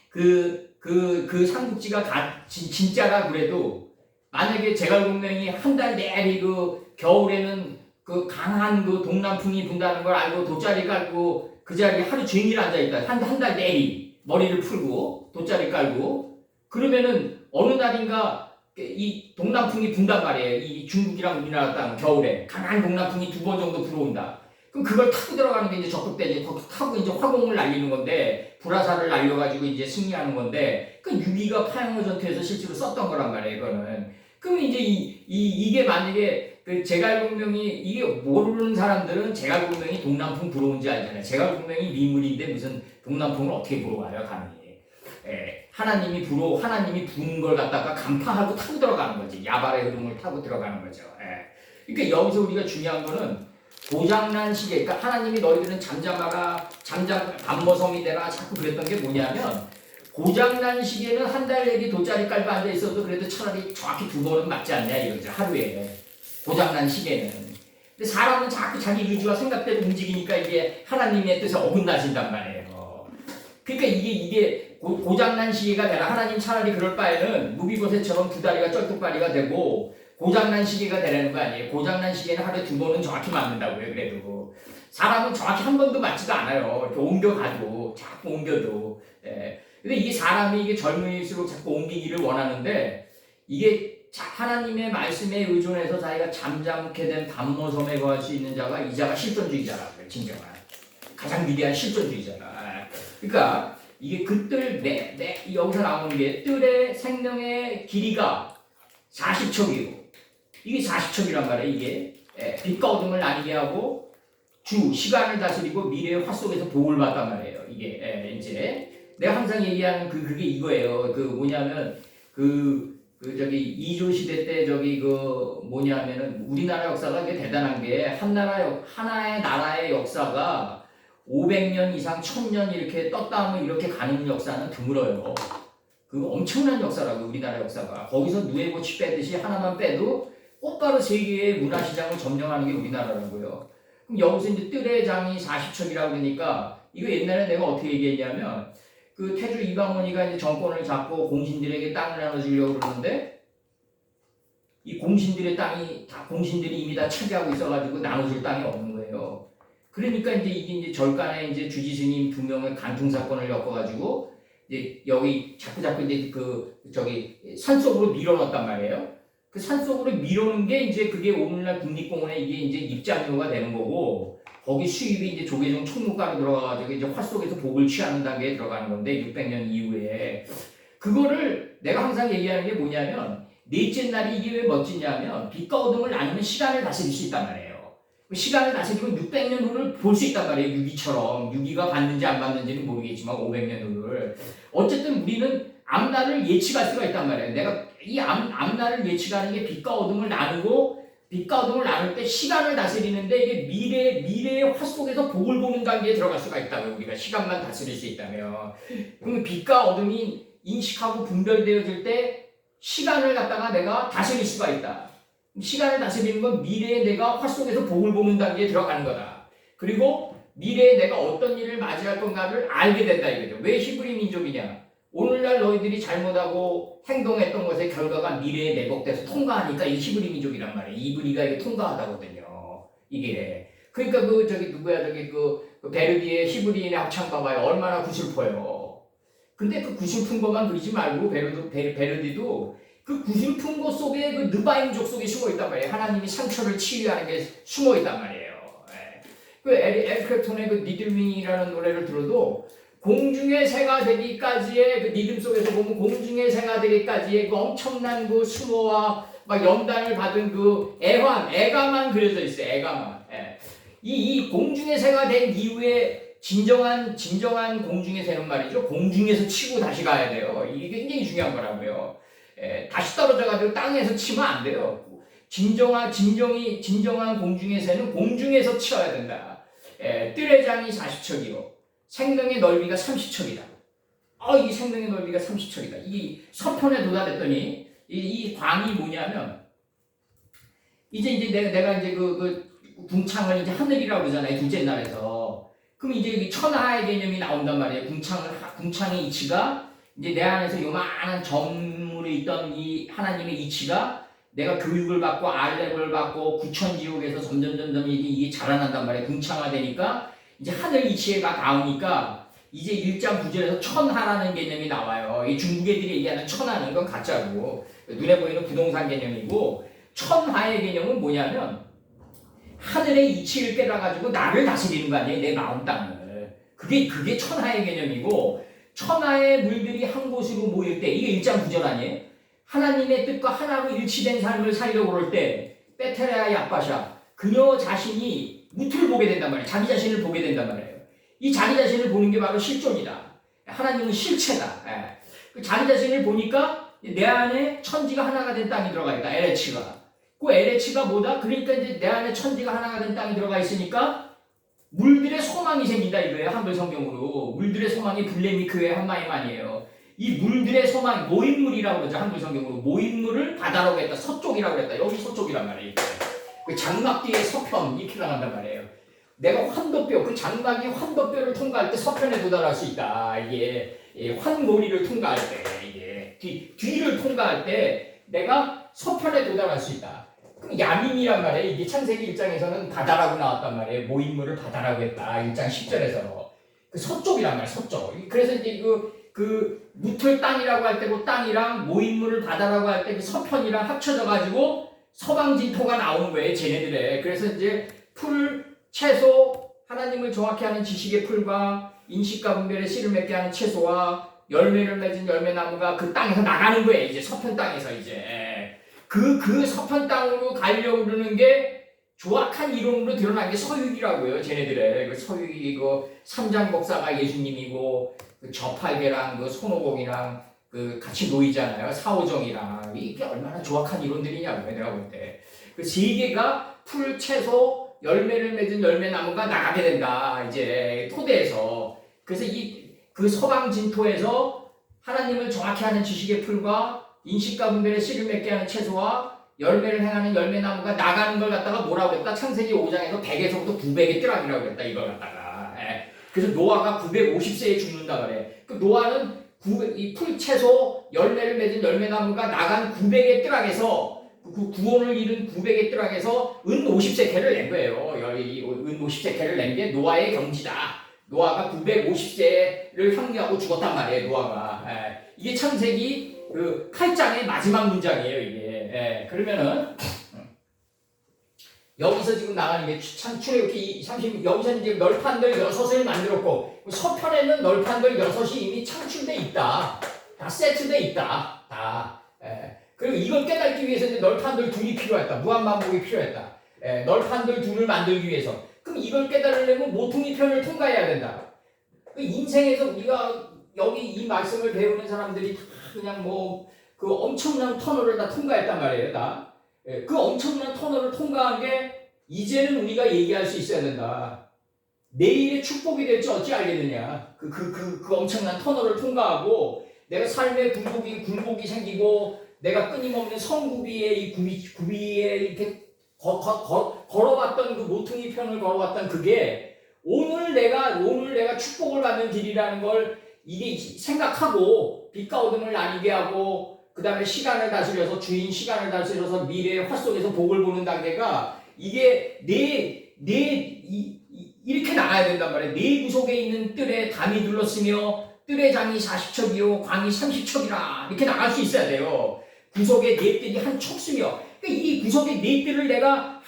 그 삼국지가 진짜가 그래도 만약에 제갈공명이 한 달 내리 그 겨울에는 그 강한 그 동남풍이 분다는 걸 알고 돗자리 깔고 그 자리에 하루 종일 앉아있다. 한 달 내리 머리를 풀고 돗자리 깔고 그러면은 어느 날인가 이 동남풍이 분단 말이에요. 이 중국이랑 우리나라 땅 겨울에 강한 동남풍이 2번 정도 불어온다. 그럼 그걸 타고 들어가는 게 이제 적극대전, 거기 타고 이제 화공을 날리는 건데 불화살을 날려가지고 이제 승리하는 건데 그 6.25 파양호 전투에서 실제로 썼던 거란 말이에요. 이거는. 그럼 이제 이게 만약에 그 제갈공명이 이게 모르는 사람들은 제갈공명이 동남풍 불어온지 알잖아요. 제갈공명이 미물인데 무슨 동남풍을 어떻게 불어와요, 감히. 예, 하나님이 부는 걸 갖다가 간파하고 타고 들어가는 거지. 야발의 흐름을 타고 들어가는 거죠. 예. 그러니까 여기서 우리가 중요한 거는 고장난 시계, 그러니까 하나님이 너희들은 잠잠하라, 밤머섬이 되라 자꾸 그랬던 게 뭐냐면 고장난 시계는 한 달 내리 돗자리 깔고 앉아 있어도 그래도 차라리 정확히 2번은 맞지 않냐 이거죠. 하루에 고장난 시계는. 근데 사람은 자꾸 자기 의지와 생각대로 움직이니까 이게 하나님의 뜻에 어긋나신단 말이에요. 그러니까 이게 고장난 시계가 되라. 하나님 차라리 그럴 바에는 무비보셋처럼 2다리가 쩔뚝발이가 되고 고장난 시계가 되라는 거 아니에요. 고장난 시계는 하루에 2번은 정확히 맞는다고요. 그래도 사람은 정확히 한 번도 맞지도 않아요. 이렇게 옮겨가도 자꾸 옮겨도. 예. 근데 이게 사람이 이게 젊을수록 자꾸 옮기기를 원하는데 이게 하나님의 말씀에 의존해서 자기가 잠잠케 된 밤머섬에 거할 수 있는 자가 이 자가 실존주의자라고요. 진정한 가장 위대한 실존주의자다. 그러니까 이게 그 뜰 여기서 나오는 게 뜰의 생명의 길이가 40척이고 이게 40척이란 말이에요. 이게 빛과 어둠을 나뉘게 하고 시간을 다스리고 미래의 화 속에서 복을 받단 말이에요. 이게 이제 내가 항상 얘기하는 그게 이거예요. 그 뭐냐면 저기 이조 시대 때 저기 뭐냐면은 우리나라 역사가 되게 대단한 게 하나의 나라의 역사가 500년 이상 1000년 이렇게 떴다 하면 이렇게 가는 역사는 드물어요. 그 엄청난 역사라고 우리나라 역사가. 거기서 누에고치 빼듯이 하나만 빼도 곧바로 세계의 문화시장을 점령하는 게 우리나라라고요. 그럼 여기서 이제 뜰의 장이 40척이라고 그러니까 이거 옛날에 내가 어떻게 얘기했냐면 그 태조 이방원이가 이제 정권을 잡고 공신들에게 땅을 나눠주려고 그러는데 이 공신들의 땅이 다 공신들이 이미 다 차지하고 있어가지고 나눠줄 땅이 없는 거예요. 그러니까 이게 이제 절간에 이제 주지스님 2명의 간통 사건을 엮어가지고 이제 여기 자꾸 이제 저기 산속으로 밀어넣었단 말이에요. 그 산속으로 밀어넣은 게 이제 그게 오늘날 국립공원에 이게 이제 입장료가 되는 거고 거기 수입이 이제 조계종 총무과로 들어가가지고 이제 화 속에서 복을 취하는 단계에 들어가는 건데 600년 이후에 그거를 내가 항상 얘기하는 게 뭐냐면 넷째 날이 이게 왜 멋지냐면 빛과 어둠을 나누면 시간을 다스릴 수 있단 말이에요. 시간을 다스리고 600년 후를 볼 수 있단 말이에요. 유기처럼. 유기가 받는지 안 받는지는 모르겠지만 500년 후를. 어쨌든 우리는 앞날을 예측할 수가 있단 말이에요. 내가 이 앞날을 예측하는 게 빛과 어둠을 나누고 빛과 어둠을 나눌 때 시간을 다스리는데 이게 미래의 화 속에서 복을 보는 단계에 들어갈 수가 있다고요. 우리가 시간만 다스릴 수 있다면. 그럼 빛과 어둠이 인식하고 분별되어질 때 시간을 갖다가 내가 다스릴 수가 있다. 시간을 다스리는 건 미래에 내가 화 속에서 복을 보는 단계에 들어가는 거다. 그리고 미래에 내가 어떤 일을 맞이할 건가를 알게 된다 이거죠. 왜 히브리 민족이냐? 오늘날 너희들이 잘못하고 행동했던 것의 결과가 미래에 내복돼서 통과하니까 이 히브리 민족이란 말이에요. 이브리가 이게 통과하다거든요. 이게 그러니까 그 베르디의 히브리인의 합창 봐봐요. 얼마나 구슬퍼요. 근데 그 구슬픈 것만 그리지 말고 베르디도 그 구슬픈 것 속에 그 느바인족 속에 숨어 있단 말이에요. 하나님이 상처를 치유하는 게 숨어 있단 말이에요. 그 에릭 클랩톤의 그 니들윙이라는 노래를 들어도 공중의 새가 되기까지의 그 리듬 속에서 보면 공중의 새가 되기까지의 그 엄청난 그 수모와 막 연단을 받은 그 애가만 그려져 있어요. 애가만. 이 공중의 새가 된 이후에 진정한 공중의 새는 말이죠. 공중에서 치고 다시 가야 돼요. 이게 굉장히 중요한 거라고요. 다시 떨어져가지고 땅에서 치면 안 돼요. 진정한 공중의 새는 공중에서 치어야 된다. 뜰의 장이 40척이요. 생명의 넓이가 30척이다. 이 생명의 넓이가 30척이다. 이 서편에 도달했더니 이 광이 뭐냐면 이제 내가 이제 그 궁창을 이제 하늘이라고 그러잖아요. 둘째 날에서. 그럼 이제 여기 천하의 개념이 나온단 말이에요. 궁창의 이치가 이제 내 안에서 요만한 점물에 있던 이 하나님의 이치가 내가 교육을 받고 알렙을 받고 구천지옥에서 점점 이게 자라난단 말이에요. 궁창화되니까 이제 하늘 이치가 닿으니까 이제 1장 9절에서 천하라는 개념이 나와요. 이 중국 애들이 얘기하는 천하는 건 가짜고 눈에 보이는 부동산 개념이고 천하의 개념은 뭐냐면 하늘의 이치를 깨달아가지고 나를 다스리는 거 아니에요. 내 마음 땅을. 그게 천하의 개념이고 천하의 물들이 한 곳으로 모일 때 이게 1장 9절 아니에요? 하나님의 뜻과 하나로 일치된 삶을 살려고 그럴 때 베테레아 야빠샤. 그녀 자신이 무트를 보게 된단 말이에요. 자기 자신을 보게 된단 말이에요. 이 자기 자신을 보는 게 바로 실존이다. 하나님은 실체다. 그 자기 자신을 보니까 내 안에 천지가 하나가 된 땅이 들어가 있다. LH가. 그 LH가 뭐다? 그러니까 이제 내 안에 천지가 하나가 된 땅이 들어가 있으니까 물들의 소망이 생긴다 이거예요. 한글 성경으로. 물들의 소망이 블레미크의 한마디만이에요. 이 물들의 소망, 모인물이라고 그러죠. 한글 성경으로. 모인물을 바다라고 했다. 서쪽이라고 했다. 여기 서쪽이란 말이에요. 그 장막 뒤에 서편 이렇게 나간단 말이에요. 내가 환도뼈, 그 장막이 환도뼈를 통과할 때 서편에 도달할 수 있다. 이게 환고리를 통과할 때, 이게 뒤를 통과할 때 내가 서편에 도달할 수 있다. 그럼 야민이란 말이에요. 이게 창세기 1장에서는 바다라고 나왔단 말이에요. 모인물을 바다라고 했다. 1장 10절에서. 그 서쪽이란 말이에요. 서쪽. 그래서 이제 그 무틀 땅이라고 할 때 그 땅이랑 모인물을 바다라고 할 때 그 서편이랑 합쳐져 가지고 서방진토가 나오는 거예요. 쟤네들의. 그래서 이제 풀, 채소, 하나님을 정확히 하는 지식의 풀과 인식과 분별의 씨를 맺게 하는 채소와 열매를 맺은 열매나무가 그 땅에서 나가는 거예요. 이제 서편 땅에서 이제. 그 서편 땅으로 가려고 그러는 게 조악한 이론으로 드러난 게 서유기라고요. 쟤네들의. 그 서유기 그 삼장 목사가 예수님이고 그 저팔계랑 그 손오공이랑 그 같이 놓이잖아요. 사오정이랑. 이게 얼마나 조악한 이론들이냐고요. 내가 볼 때. 그 세 개가 풀, 채소, 열매를 맺은 열매나무가 나가게 된다. 이제 토대에서. 그래서 그 서방 진토에서 하나님을 정확히 하는 지식의 풀과 인식과 분별의 씨를 맺게 하는 채소와 열매를 행하는 열매나무가 나가는 걸 갖다가 뭐라고 했다? 창세기 5장에서 100에서부터 900의 뜰압이라고 했다. 이걸 갖다가. 그래서 노아가 950세에 죽는다 그래. 그 노아는 이 풀, 채소, 열매를 맺은 열매나무가 나간 900의 뜰압에서 그 구원을 이룬 900의 뜰압에서 은 50세케를 낸 거예요. 은 50세케를 낸 게 노아의 경지다. 노아가 950세를 향유하고 죽었단 말이에요. 노아가. 이게 창세기 그 8장의 마지막 문장이에요. 이게. 그러면은 여기서 지금 나가는 게 출애굽기 30 여기서 이제 널판들 6을 만들었고 서편에는 널판들 6이 이미 창출돼 있다. 다 세트돼 있다. 다. 그리고 이걸 깨닫기 위해서 이제 널판들 둘이 필요했다. 무한반복이 필요했다. 널판들 둘을 만들기 위해서. 그럼 이걸 깨달으려면 모퉁이 편을 통과해야 된다. 그 인생에서 우리가 여기 이 말씀을 배우는 사람들이 다 그냥 그 엄청난 터널을 다 통과했단 말이에요. 다. 그 엄청난 터널을 통과한 게 이제는 우리가 얘기할 수 있어야 된다. 내일의 축복이 될지 어찌 알겠느냐. 그 엄청난 터널을 통과하고 내가 삶의 굴곡이 생기고 내가 끊임없는 성구비에 이 구비에 이렇게 걸어왔던 그 모퉁이 편을 걸어왔던 그게 오늘 내가 축복을 받는 길이라는 걸 이게 생각하고 빛과 어둠을 나뉘게 하고 그 다음에 시간을 다스려서 주인 시간을 다스려서 미래의 화 속에서 복을 보는 단계가 이게 이렇게 나가야 된단 말이에요. 내 구속에 있는 뜰에 담이 둘렀으며 뜰의 장이 40척이요 광이 30척이라 이렇게 나갈 수 있어야 돼요. 구속의 네 뜰이 한 척수며 그러니까 이 구속의 네 뜰을 내가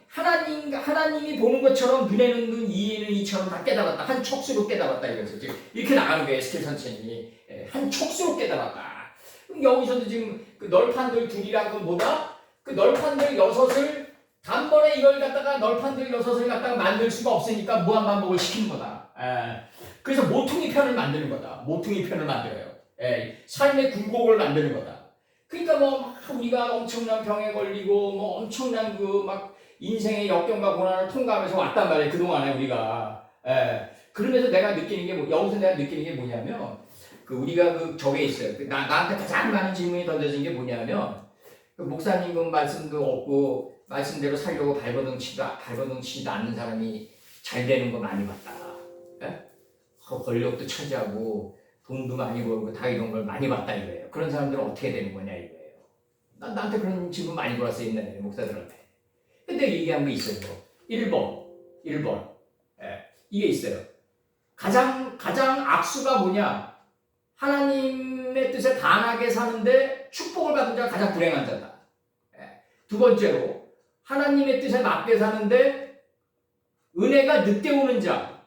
하나님이 보는 것처럼 눈에는 눈, 이에는 이처럼 다 깨달았다. 한 척수로 깨달았다. 이거죠. 지금 이렇게 나가는 거예요. 에스겔 선생님이. 한 척수로 깨달았다. 그럼 여기서도 지금 그 널판들 둘이란 건 뭐다? 그 널판들 6을 단번에 이걸 갖다가 널판들 6을 갖다가 만들 수가 없으니까 무한반복을 시키는 거다. 그래서 모퉁이 편을 만드는 거다. 모퉁이 편을 만들어요. 삶의 굴곡을 만드는 거다. 그러니까 우리가 엄청난 병에 걸리고 엄청난 인생의 역경과 고난을 통과하면서 왔단 말이에요. 그동안에 우리가. 그러면서 내가 느끼는 게 여기서 내가 느끼는 게 뭐냐면 우리가 저게 있어요. 나한테 가장 많은 질문이 던져진 게 뭐냐면 목사님 말씀도 없고 말씀대로 살려고 발버둥치지도 않는 사람이 잘 되는 거 많이 봤다. 권력도 차지하고 돈도 많이 벌고 다 이런 걸 많이 봤다 이거예요. 그런 사람들은 어떻게 되는 거냐 이거예요. 나한테 그런 질문 많이 받았어요. 옛날에 목사들한테. 근데 얘기한 게 있어요. 1번. 이게 있어요. 가장 악수가 뭐냐? 하나님의 뜻에 반하게 사는데 축복을 받은 자가 가장 불행한 자다. 두 번째로 하나님의 뜻에 맞게 사는데 은혜가 늦게 오는 자.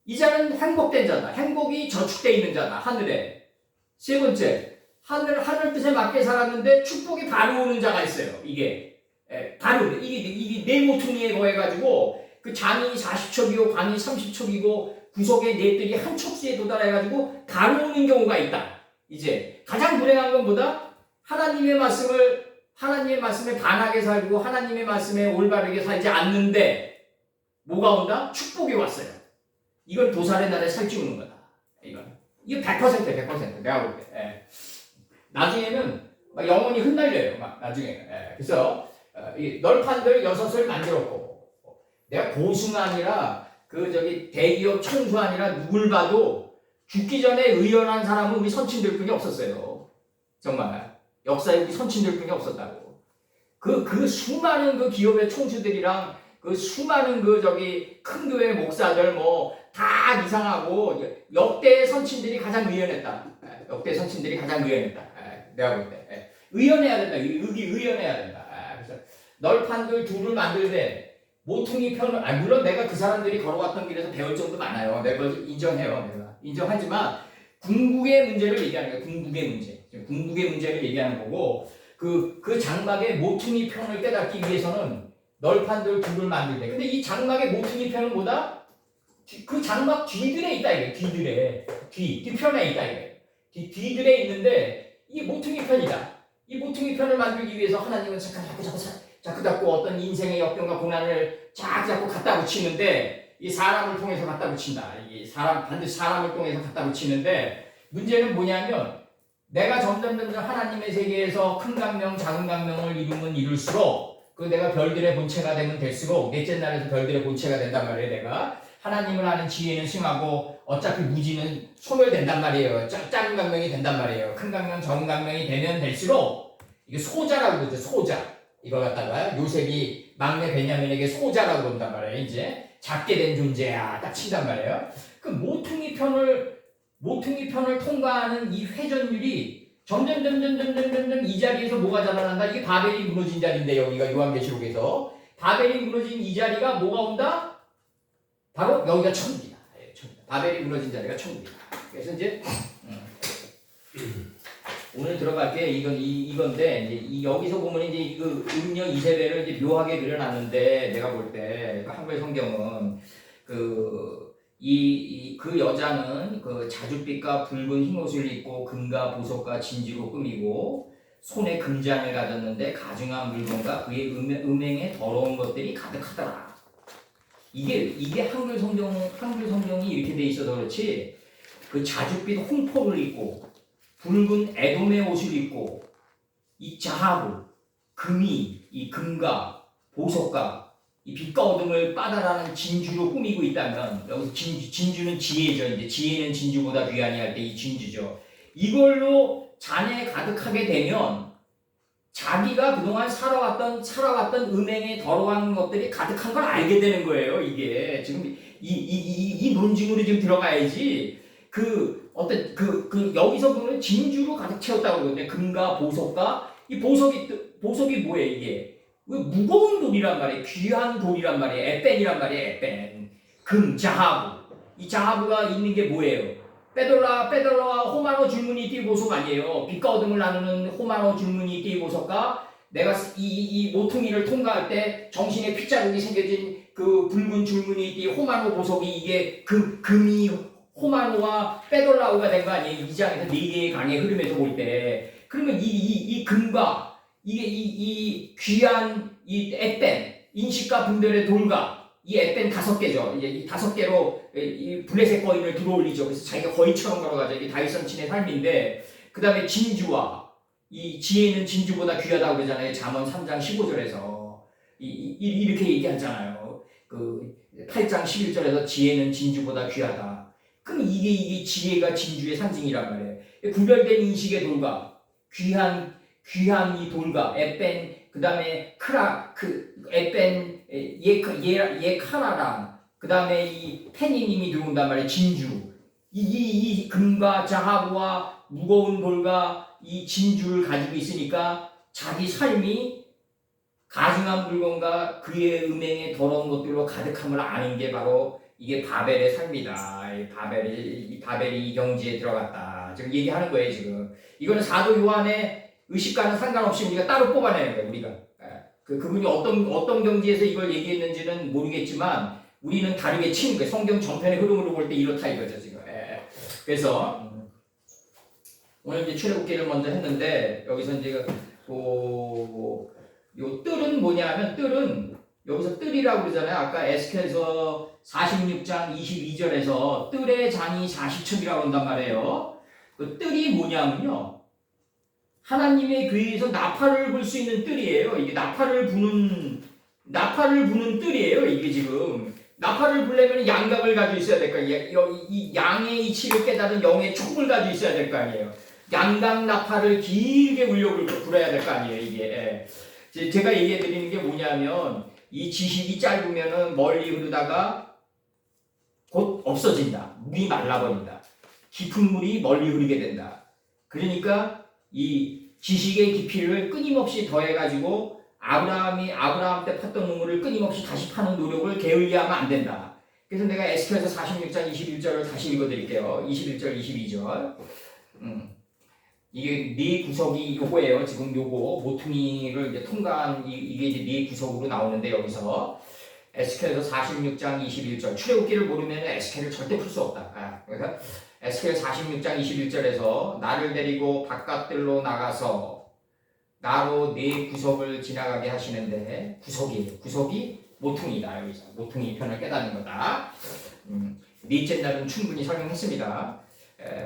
이 자는 행복된 자다. 행복이 저축되어 있는 자다. 하늘에. 세 번째, 하늘 뜻에 맞게 살았는데 축복이 바로 오는 자가 있어요. 이게. 바로 이게 네 모퉁이에 거해가지고 그 장이 40척이고 광이 30척이고 구석의 넷들이 한 척수에 도달해가지고 가로오는 경우가 있다. 이제 가장 불행한 건 뭐다? 하나님의 말씀에 반하게 살고 하나님의 말씀에 올바르게 살지 않는데 뭐가 온다? 축복이 왔어요. 이건 도살의 날에 살찌 우는 거다. 이거 100%야, 100%. 내가 볼 때. 나중에는 막 영혼이 흩날려요. 막 나중에. 그래서 이 널판들 6을 만들었고 내가 고승아니라 대기업 총수아니라 누굴 봐도 죽기 전에 의연한 사람은 우리 선친들 뿐이 없었어요. 정말 역사에 우리 선친들 뿐이 없었다고. 그 수많은 그 기업의 총수들이랑 그 수많은 큰 교회 목사들 다 이상하고 역대 선친들이 가장 의연했다. 역대 선친들이 가장 의연했다. 내가 볼 때. 의연해야 된다. 의연해야 된다. 그래서 널판들 둘을 만들되 모퉁이 편을, 물론 내가 그 사람들이 걸어왔던 길에서 배울 점도 많아요. 내가 인정해요. 내가 인정하지만 궁극의 문제를 얘기하는 거예요. 궁극의 문제. 궁극의 문제를 얘기하는 거고 그 장막의 모퉁이 편을 깨닫기 위해서는 널판들 둘을 만들되. 근데 이 장막의 모퉁이 편은 뭐다? 그 장막 뒤들에 있다 이게. 뒤편에 있다 이게. 뒤들에 있는데 이게 모퉁이 편이다. 이 모퉁이 편을 만들기 위해서 하나님은 자꾸 어떤 인생의 역경과 고난을 자꾸 갖다 붙이는데 이 사람을 통해서 갖다 붙인다. 반드시 사람을 통해서 갖다 붙이는데 문제는 뭐냐면 내가 점점 하나님의 세계에서 큰 강명, 작은 강명을 이루면 이룰수록 내가 별들의 본체가 되면 될수록 넷째 날에서 별들의 본체가 된단 말이에요. 내가 하나님을 아는 지혜는 승하고 어차피 무지는 소멸된단 말이에요. 작은 강명이 된단 말이에요. 큰 강명, 작은 강명이 되면 될수록 이게 소자라고 그러죠. 소자. 이걸 갖다가 요셉이 막내 베냐민에게 소자라고 그런단 말이에요. 이제 작게 된 존재야. 딱 친단 말이에요. 그 모퉁이 편을 통과하는 이 회전율이 점점 이 자리에서 뭐가 자라난다? 이게 바벨이 무너진 자리인데 여기가 요한계시록에서 바벨이 무너진 이 자리가 뭐가 온다? 바로 여기가 천국이다. 바벨이 무너진 자리가 천국이다. 그래서 이제 오늘 들어갈 게 이건데 이제 여기서 보면 이제 이거 음녀 이세벨을 이제 묘하게 그려놨는데 내가 볼 때 한글 성경은 그 여자는 그 자줏빛과 붉은 흰옷을 입고 금과 보석과 진주로 꾸미고 손에 금잔을 가졌는데 가증한 물건과 그의 음행에 더러운 것들이 가득하더라. 이게 한글 성경이 이렇게 돼 있어서 그렇지 그 자줏빛 홍포를 입고 붉은 에돔의 옷을 입고 이 자하부 금이 이 금과 보석과 이 빛과 어둠을 빠다라는 진주로 꾸미고 있다면 여기서 진주는 지혜죠. 이제 지혜는 진주보다 귀하니 할 때 이 진주죠. 이걸로 잔에 가득하게 되면 자기가 그동안 살아왔던 음행에 더러운 것들이 가득한 걸 알게 되는 거예요. 이게 지금 이 논증으로 지금 들어가야지. 여기서 보면 진주로 가득 채웠다고 그러거든요. 금과 보석과 이 보석이 뭐예요, 이게? 무거운 돌이란 말이에요. 귀한 돌이란 말이에요. 에펜이란 말이에요, 에펜. 금, 자하부. 이 자하부가 있는 게 뭐예요? 빼돌라와 호마노 줄무니띠 보석 아니에요. 빛과 어둠을 나누는 호마노 줄무니띠 보석과 내가 이 모퉁이를 통과할 때 정신에 핏자국이 생겨진 그 붉은 줄무니띠 호마노 보석이 이게 금이 호마노와 빼돌라오가 된 거 아니에요? 이 장에서 4개의 강의 흐름에서 볼 때. 그러면 이 금과 이 귀한 이 에펜, 인식과 분별의 돌과 이 에펜 5개죠. 이제 이 5개로 이 블레셋 거인을 들어올리죠. 그래서 자기가 거인처럼 걸어가죠. 이게 다윗 선친의 삶인데, 그 다음에 진주와 이 지혜는 진주보다 귀하다고 그러잖아요. 잠언 3장 15절에서 이렇게 얘기하잖아요. 그 8장 11절에서 지혜는 진주보다 귀하다. 그럼 이게 지혜가 진주의 상징이란 말이에요. 구별된 인식의 돌과 귀한 이 돌과 에펜, 그 다음에 에펜 얘 카라랑, 그 다음에 이 페니님이 들어온단 말이에요. 진주. 이 금과 자하부와 무거운 돌과 이 진주를 가지고 있으니까 자기 삶이 가증한 물건과 그의 음행에 더러운 것들로 가득함을 아는 게 바로 이게 바벨의 삶이다. 바벨이 이 경지에 들어갔다. 지금 얘기하는 거예요, 지금. 이거는 사도 요한의 의식과는 상관없이 우리가 따로 뽑아내는 거예요, 우리가. 그분이 어떤 경지에서 이걸 얘기했는지는 모르겠지만 우리는 다르게 치는 거예요. 성경 전편의 흐름으로 볼 때 이렇다 이거죠 지금. 그래서 오늘 이제 출애굽기를 먼저 했는데 여기서 이제 요 뜰은 뭐냐면 뜰은 여기서 뜰이라고 그러잖아요. 아까 에스겔서 46장 22절에서 뜰의 장이 40척이라고 한단 말이에요. 그 뜰이 뭐냐면요. 하나님의 교회에서 나팔을 불 수 있는 뜰이에요. 이게 나팔을 부는 뜰이에요. 이게 지금 나팔을 불려면 양각을 가지고 있어야 될 거 아니에요. 이 양의 이치를 깨달은 영의 촉을 가지고 있어야 될 거 아니에요. 양각 나팔을 길게 불어야 될 거 아니에요. 이게 제가 얘기해 드리는 게 뭐냐면 이 지식이 짧으면은 멀리 흐르다가 곧 없어진다. 물이 말라버린다. 깊은 물이 멀리 흐르게 된다. 그러니까 이 지식의 깊이를 끊임없이 더해가지고 아브라함 때 팠던 눈물을 끊임없이 다시 파는 노력을 게을리하면 안 된다. 그래서 내가 에스겔서 46장 21절을 다시 읽어드릴게요. 21절, 22절. 이게 네 구석이 요거예요. 지금 요거 모퉁이를 이제 통과한 이게 이제 네 구석으로 나오는데 여기서 에스겔서 46장 21절 출애굽기를 모르면 에스겔을 절대 풀 수 없다. 그래서 에스겔 46장 21절에서 나를 데리고 바깥들로 나가서 나로 네 구석을 지나가게 하시는데 구석이 모퉁이다. 여기서 모퉁이 편을 깨닫는 거다. 넷째 날은 충분히 설명했습니다.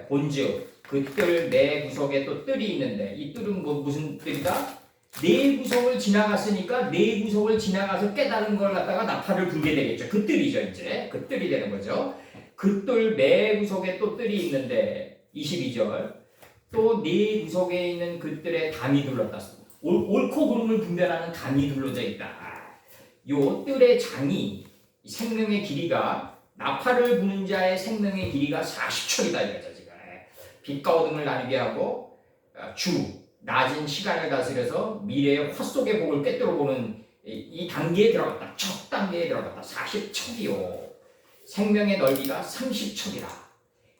본즉 그 뜰 네 구석에 또 뜰이 있는데 이 뜰은 무슨 뜰이다? 네 구석을 지나갔으니까 네 구석을 지나가서 깨달은 걸 갖다가 나팔을 불게 되겠죠. 그 뜰이죠. 이제 그 뜰이 되는 거죠. 그 뜰 네 구석에 또 뜰이 있는데 22절 또 네 구석에 있는 그 뜰에 담이 둘렀다. 옳고 그름을 분별하는 담이 둘러져 있다. 요 뜰의 장이 생명의 길이가 나팔을 부는 자의 생명의 길이가 40척이다 이거죠. 지금 빛과 어둠을 나누게 하고 낮은 시간을 다스려서 미래의 화 속의 복을 꿰뚫어 보는 이 단계에 들어갔다. 첫 단계에 들어갔다. 40척이요. 생명의 넓이가 30척이라.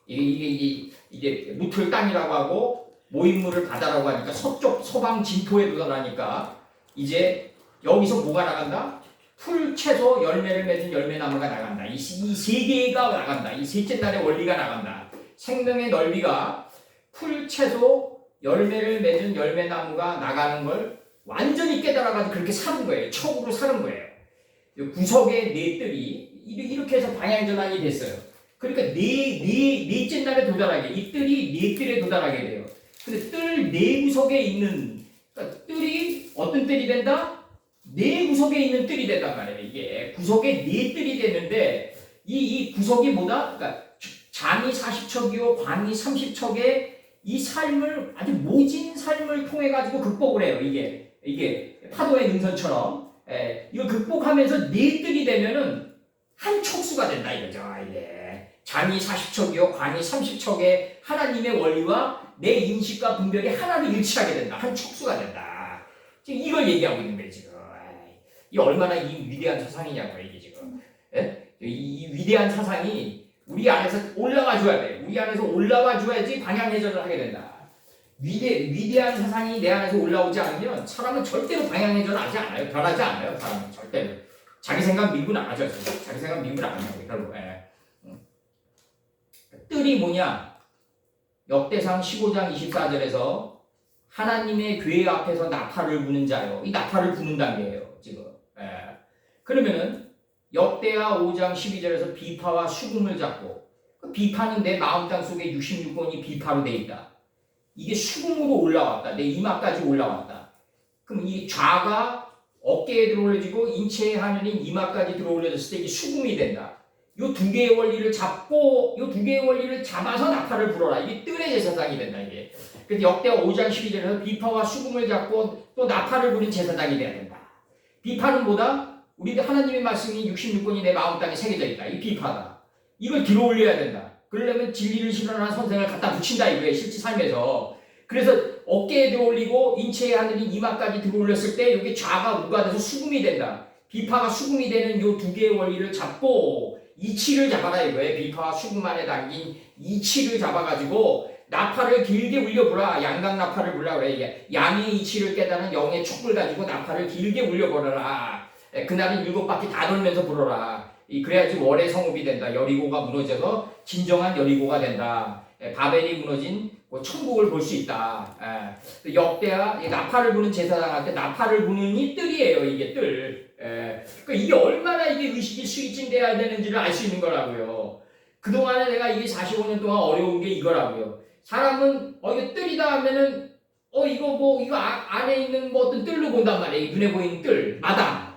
이게 무틀 땅이라고 하고 모임물을 바다라고 하니까 서쪽 서방 진토에 도달하니까 이제 여기서 뭐가 나간다? 풀 채소 열매를 맺은 열매나무가 나간다. 이 세 개가 나간다. 이 셋째 날의 원리가 나간다. 생명의 넓이가 풀 채소 열매를 맺은 열매나무가 나가는 걸 완전히 깨달아가지고 그렇게 사는 거예요. 척으로 사는 거예요. 구석의 네 뜰이 이렇게 해서 방향전환이 됐어요. 그러니까 넷째 날에 도달하게 이 뜰이 네 뜰에 도달하게 돼요. 근데 뜰 네 구석에 있는 그러니까 뜰이 어떤 뜰이 된다? 네 구석에 있는 뜰이 된단 말이에요. 이게 구석에 네 뜰이 되는데 이 구석이 뭐다? 그러니까 장이 40척이요 관이 30척의 이 삶을 아주 모진 삶을 통해 가지고 극복을 해요. 이게 파도의 능선처럼 이거 극복하면서 네 뜰이 되면은 한 척수가 된다 이거죠. 이게 장이 40척이요 관이 30척의 하나님의 원리와 내 인식과 분별이 하나로 일치하게 된다. 한 척수가 된다. 지금 이걸 얘기하고 있는 거예요. 지금 이 얼마나 이 위대한 사상이냐고요. 이게 지금 이 위대한 사상이 우리 안에서 올라와 줘야 돼. 우리 안에서 올라와 줘야지 방향 회전을 하게 된다. 위대한 사상이 내 안에서 올라오지 않으면 사람은 절대로 방향 회전을 하지 않아요. 변하지 않아요. 사람은 절대로. 자기 생각 미분 안 하죠. 자기 생각 미분 안 하고 결국. 뜰이 뭐냐? 역대상 15장 24절에서 하나님의 교회 앞에서 나팔을 부는 자요. 이 나팔을 부는 단계예요. 지금. 그러면은 역대하 5장 12절에서 비파와 수금을 잡고 비파는 내 마음 땅 속에 66권이 비파로 돼 있다. 이게 수금으로 올라왔다. 내 이마까지 올라왔다. 그럼 이 좌가 어깨에 들어올려지고 인체의 하늘인 이마까지 들어올려졌을 때 이게 수금이 된다. 요 두 개의 원리를 잡고 요 두 개의 원리를 잡아서 나팔을 불어라. 이게 뜰의 제사장이 된다. 이게. 그래서 역대하 5장 12절에서 비파와 수금을 잡고 또 나팔을 부는 제사장이 돼야 된다. 비파는 뭐다? 우리 하나님의 말씀이 66권이 내 마음 땅에 새겨져 있다. 이 비파다. 이걸 들어올려야 된다. 그러려면 진리를 실현하는 선생을 갖다 붙인다 이거예요. 실제 삶에서. 그래서 어깨에 들어올리고 인체의 하늘인 이마까지 들어올렸을 때 여기 좌가 우가 돼서 수금이 된다. 비파가 수금이 되는 요 두 개의 원리를 잡고 이치를 잡아라 이거예요. 비파와 수금 안에 담긴 이치를 잡아가지고 나팔을 길게 울려보라. 양각 나팔을 불라 그래. 이게 양의 이치를 깨닫는 영의 촉을 가지고 나팔을 길게 울려보라. 그날은 7바퀴 다 돌면서 불어라. 그래야지 월의 성읍이 된다. 여리고가 무너져서 진정한 여리고가 된다. 바벨이 무너진 천국을 볼 수 있다. 역대하 나팔을 부는 제사장한테 나팔을 부는 이 뜰이에요. 이게 뜰. 그러니까 이게 얼마나 이게 의식이 스위칭돼야 되는지를 알 수 있는 거라고요. 그동안에 내가 이게 45년 동안 어려운 게 이거라고요. 사람은 이거 뜰이다 하면은 이거 안에 있는 뭐 어떤 뜰로 본단 말이에요. 눈에 보이는 뜰, 마당.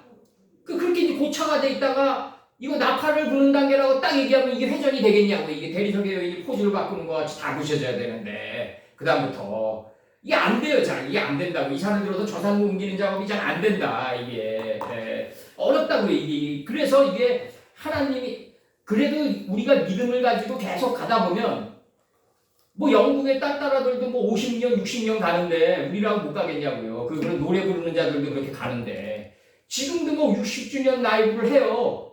그렇게 이제 고차가 돼 있다가 이거 나팔을 부는 단계라고 딱 얘기하면 이게 회전이 되겠냐고. 이게 대리석에 포즈를 바꾸는 거 같이 다 부셔져야 되는데 그다음부터 이게 안 돼요. 잘 이게 안 된다고. 이 산을 들어서 저 산으로 옮기는 작업이 잘 안 된다. 이게 어렵다고요. 이게 그래서 이게 하나님이 그래도 우리가 믿음을 가지고 계속 가다 보면 뭐 영국의 딸딸아들도 뭐 50년, 60년 가는데 우리라고 못 가겠냐고요. 그런 노래 부르는 자들도 그렇게 가는데 지금도 뭐 60주년 라이브를 해요.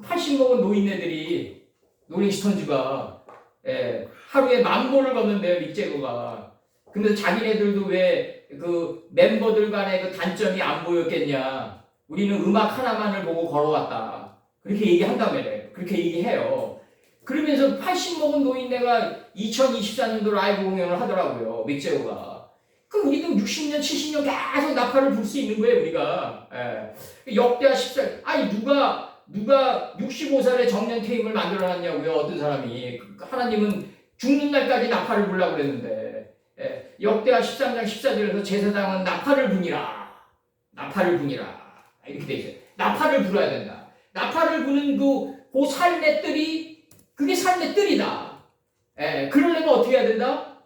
80 먹은 노인네들이 노링스톤즈가 하루에 10,000보를 걷는데요. 믹재거가. 근데 자기네들도 왜 그 멤버들 간의 그 단점이 안 보였겠냐. 우리는 음악 하나만을 보고 걸어왔다. 그렇게 얘기한다며. 그렇게 얘기해요. 그러면서 80 먹은 노인네가 2024년도 라이브 공연을 하더라고요. 믹재거가. 그럼 우리도 60년, 70년 계속 나팔을 불 수 있는 거예요. 우리가. 역대하 14. 아니 누가 65살에 정년 퇴임을 만들어놨냐고요. 어떤 사람이. 하나님은 죽는 날까지 나팔을 불라고 그랬는데 역대하 13장 14절에서 제사장은 나팔을 부니라. 나팔을 부니라. 이렇게 돼 있어요. 나팔을 불어야 된다. 나팔을 부는 그 삶의 뜰이 그게 삶의 뜰이다. 그러려면 어떻게 해야 된다?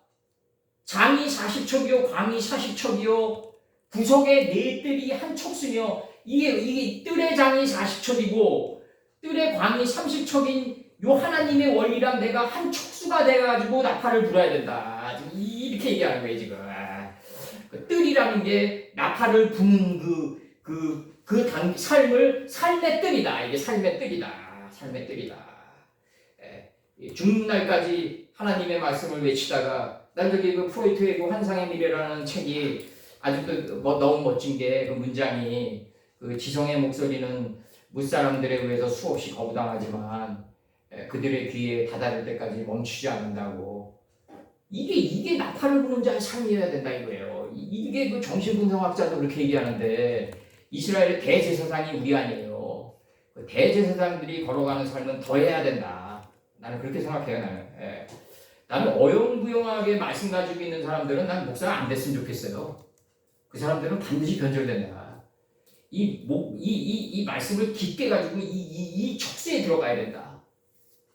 장이 40척이요 광이 40척이요 구석에 네 뜰이 한 척수며 이게 뜰의 장이 40척이고 뜰의 광이 30척인 요 하나님의 원리랑 내가 한 척수가 돼가지고 나팔을 불어야 된다. 이렇게 얘기하는 거예요 지금. 그 뜰이라는 게 나팔을 부는 삶의 뜰이다. 이게 삶의 뜰이다. 삶의 뜰이다. 죽는 날까지 하나님의 말씀을 외치다가 난 저기 그 프로이트의 그 환상의 미래라는 책이 아주 너무 멋진 게 그 문장이 그 지성의 목소리는 무사람들에 의해서 수없이 거부당하지만 그들의 귀에 다다를 때까지 멈추지 않는다고. 이게 나팔을 부는 자의 삶이어야 된다 이거예요. 이게 그 정신분석학자도 그렇게 얘기하는데 이스라엘의 대제사장이 우리 아니에요. 그 대제사장들이 걸어가는 삶은 더 해야 된다. 나는 그렇게 생각해요. 나는 어영부영하게 말씀 가지고 있는 사람들은 난 목사가 안 됐으면 좋겠어요. 그 사람들은 반드시 변절된다. 이 말씀을 깊게 가지고 이 척수에 들어가야 된다.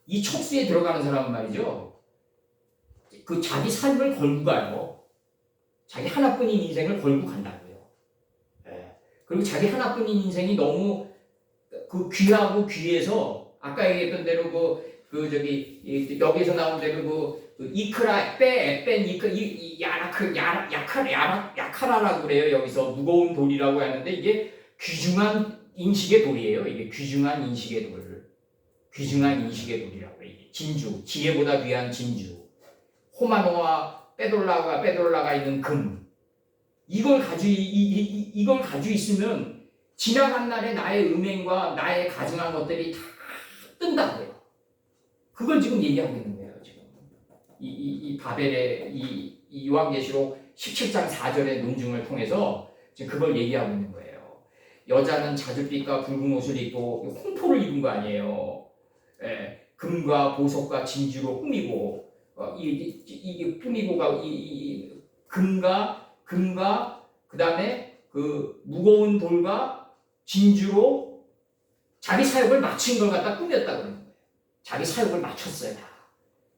이 척수에 들어가는 사람은 말이죠. 그 자기 삶을 걸고 가요. 자기 하나뿐인 인생을 걸고 간다고요. 그리고 자기 하나뿐인 인생이 너무 그 귀하고 귀해서 아까 얘기했던 대로 여기서 나온 대로 이크라 에뺀 야카라라고 그래요. 여기서 무거운 돌이라고 하는데 이게 귀중한 인식의 돌이에요. 이게 귀중한 인식의 돌. 귀중한 인식의 돌이라고 해요. 진주, 지혜보다 귀한 진주. 호마노와 빼돌라가 있는 금. 이걸 가지고 있으면 지나간 날에 나의 음행과 나의 가증한 것들이 다 뜬다고요. 그걸 지금 얘기하고 있는 거예요. 지금 이 바벨의 이 요한계시록 17장 4절의 논증을 통해서 지금 그걸 얘기하고 있는 거예요. 여자는 자줏빛과 붉은 옷을 입고 홍포를 입은 거 아니에요. 금과 보석과 진주로 꾸미고 이게 꾸미고가 이 금과 그다음에 그 무거운 돌과 진주로 자기 사역을 마친 걸 갖다 꾸몄다 그러는 거예요. 자기 사역을 마쳤어요.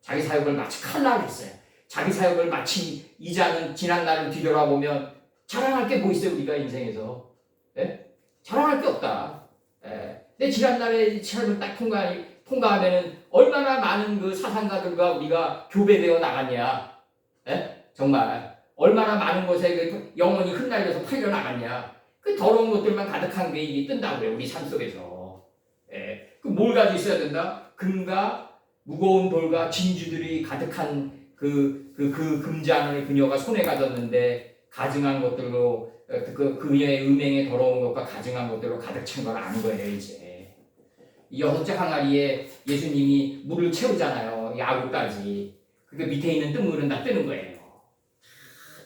자기 사역을 마치 칼날을 했어요. 자기 사역을 마친 이자는 지난 날을 뒤돌아보면 자랑할 게 뭐 있어요 우리가 인생에서. 자랑할 게 없다. 내 지난 날의 시험을 딱 통과하면은 얼마나 많은 그 사상가들과 우리가 교배되어 나갔냐. 정말 얼마나 많은 곳에 영혼이 흩날려서 팔려 나갔냐. 그 더러운 것들만 가득한 게 이게 뜬다고요 우리 삶 속에서. 그 뭘 가지고 있어야 된다? 금과 무거운 돌과 진주들이 가득한 그 금잔을 그녀가 손에 가졌는데 가증한 것들로 그녀의 음행에 더러운 것과 가증한 것들로 가득 찬 걸 아는 거예요. 이제 이 여섯째 항아리에 예수님이 물을 채우잖아요. 야구까지. 그 밑에 있는 뜬물은 다 뜨는 거예요.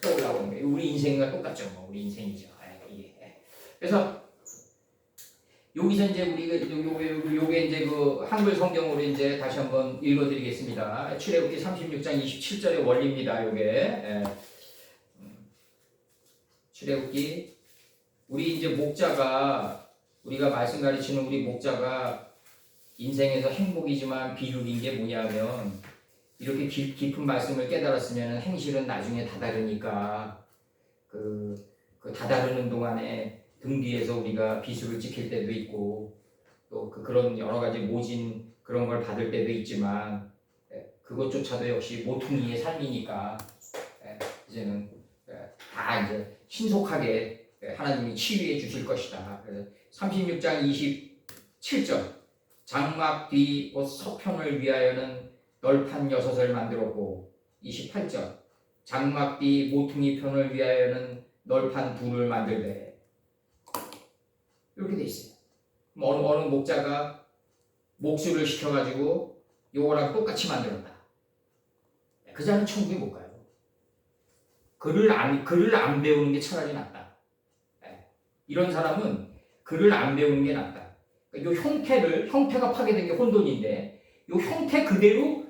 떠올라오는 거예요. 우리 인생과 똑같죠. 뭐 우리 인생이죠. 그래서 여기서 이제 요게 이제 그 한글 성경으로 이제 다시 한번 읽어드리겠습니다. 출애굽기 36장 27절의 원리입니다. 요게 출애굽기 우리 이제 목자가 우리가 말씀 가르치는 우리 목자가 인생에서 행복이지만 비극인 게 뭐냐면 이렇게 깊은 말씀을 깨달았으면 행실은 나중에 다다르니까 그 다다르는 동안에 등 뒤에서 우리가 비수를 지킬 때도 있고 또 그런 여러 가지 모진 그런 걸 받을 때도 있지만 그것조차도 역시 모퉁이의 삶이니까 이제는 다 이제 신속하게 하나님이 치유해 주실 것이다. 36장 27절 장막 뒤 서편을 위하여는 널판 6을 만들었고 28절 장막 뒤 모퉁이 편을 위하여는 널판 2를 만들되 이렇게 돼 있어요. 어느 목자가 목수를 시켜가지고 요거랑 똑같이 만들었다. 그 자는 천국에 못 가요. 글을 안 배우는 게 차라리 낫다. 이런 사람은 글을 안 배우는 게 낫다. 요 형태가 파괴된 게 혼돈인데 요 형태 그대로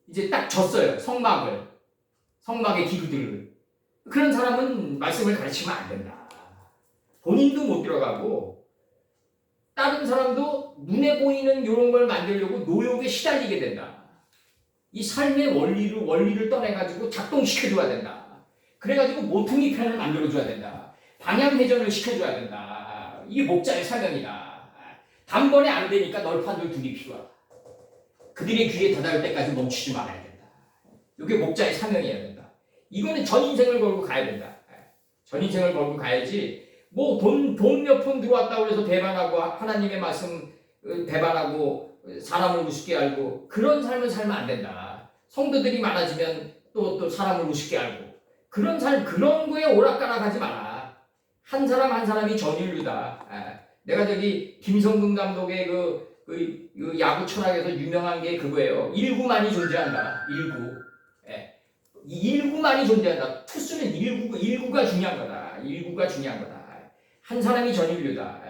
이제 딱 졌어요. 성막의 기구들을. 그런 사람은 말씀을 가르치면 안 된다. 본인도 못 들어가고 다른 사람도 눈에 보이는 이런 걸 만들려고 노역에 시달리게 된다. 이 삶의 원리를 떠내가지고 작동시켜줘야 된다. 그래가지고 모퉁이 편을 만들어줘야 된다. 방향회전을 시켜줘야 된다. 이게 목자의 사명이다. 단번에 안 되니까 널판들 2개 필요하다. 그들의 귀에 다다를 때까지 멈추지 말아야 된다. 이게 목자의 사명이어야 된다. 이거는 전 인생을 걸고 가야 된다. 전 인생을 걸고 가야지 뭐 돈 몇 푼 들어왔다고 해서 배반하고 하나님의 말씀 배반하고 사람을 우습게 알고 그런 삶을 살면 안 된다. 성도들이 많아지면 또 사람을 우습게 알고 그런 삶 그런 거에 오락가락하지 마라. 한 사람 한 사람이 전인류다. 내가 저기 김성근 감독의 그 야구 철학에서 유명한 게 그거예요. 1구만이 존재한다. 1구. 이 1구만이 존재한다. 투수는 1구가 중요한 거다. 1구가 중요한 거다. 한 사람이 전인류다.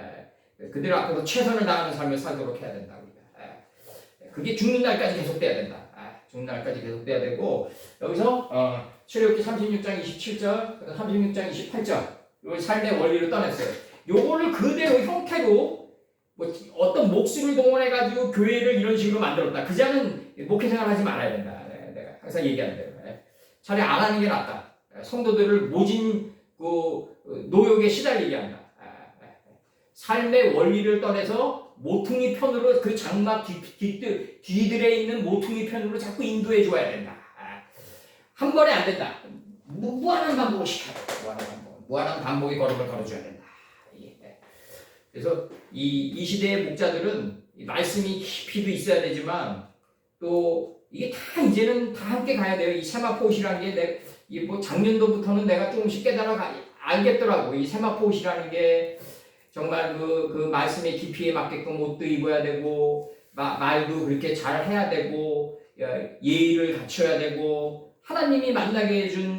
그들 앞에서 최선을 다하는 삶을 살도록 해야 된다. 우리가. 그게 죽는 날까지 계속돼야 된다. 죽는 날까지 계속돼야 되고 여기서 출애굽기 36장 27절, 36장 28절 요 삶의 원리를 떠냈어요. 요거를 그대로 형태로 뭐 어떤 목수를 동원해가지고 교회를 이런 식으로 만들었다. 그 자는 목회생활 하지 말아야 된다. 내가 항상 얘기하는 대로. 차라리 안 하는 게 낫다. 성도들을 모진 노역에 시달리게 한다. 삶의 원리를 떠내서 모퉁이 편으로 그 장막 뒤들에 있는 모퉁이 편으로 자꾸 인도해 줘야 된다. 한 번에 안 된다. 무한한 반복을 시켜야 된다. 무한한 반복의 걸음을 걸어줘야 된다. 그래서 이 시대의 목자들은 말씀이 깊이도 있어야 되지만 또 이게 다 이제는 다 함께 가야 돼요. 이 세마포시라는 게 뭐 작년도부터는 내가 조금씩 알겠더라고. 이 세마포시라는 게 정말 그 말씀의 깊이에 맞게끔 옷도 입어야 되고 말도 그렇게 잘 해야 되고 예의를 갖춰야 되고 하나님이 만나게 해준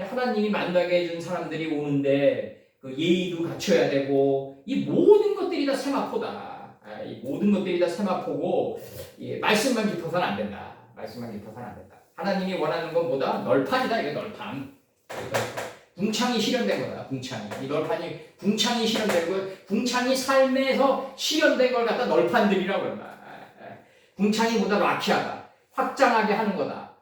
사람들이 오는데 그 예의도 갖춰야 되고 이 모든 것들이 다 세마포다. 이 모든 것들이 다 세마포고 말씀만 깊어서는 안 된다. 말씀만 깊어서는 안 된다. 하나님이 원하는 건 뭐다? 널판이다. 이게 널판. 궁창이 실현된 거다. 이 널판이 궁창이 실현된 거. 궁창이 삶에서 실현된 걸 갖다 널판들이라고 그런다. 궁창이 보다 라키하다. 확장하게 하는 거다.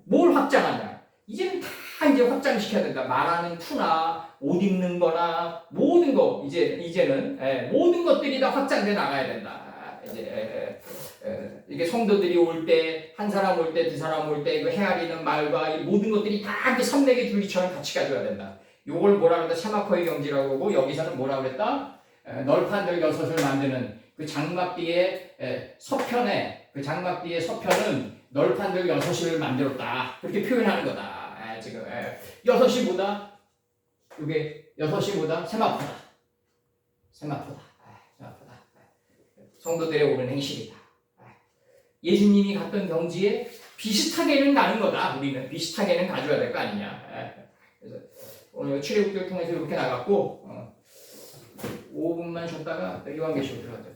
뭘 확장하냐? 이제는 다 이제 확장시켜야 된다. 말하는 투나 옷 입는 거나 모든 거 이제는 모든 것들이 다 확장돼 나가야 된다. 이게 성도들이 올 때 한 사람 올 때 두 사람 올 때 그 헤아리는 말과 이 모든 것들이 다 이렇게 산맥의 줄기처럼 같이 가져야 된다. 요걸 뭐라 그랬다? 세마포의 경지라고 하고 여기서는 뭐라 그랬다? 널판들 6을 만드는 그 장막 뒤에 서편에 그 장막 뒤에 서편은 널판들 6시를 만들었다. 그렇게 표현하는 거다. 지금 6시보다 이게 6시보다 세마포다. 세마포다. 세마포다. 성도들의 옳은 행실이다. 예수님이 갔던 경지에 비슷하게는 가는 거다. 우리는 비슷하게는 가져야 될 거 아니냐. 그래서 오늘 출애굽기를 통해서 이렇게 나갔고 5분만 쉬었다가 요한계시록 들어가자.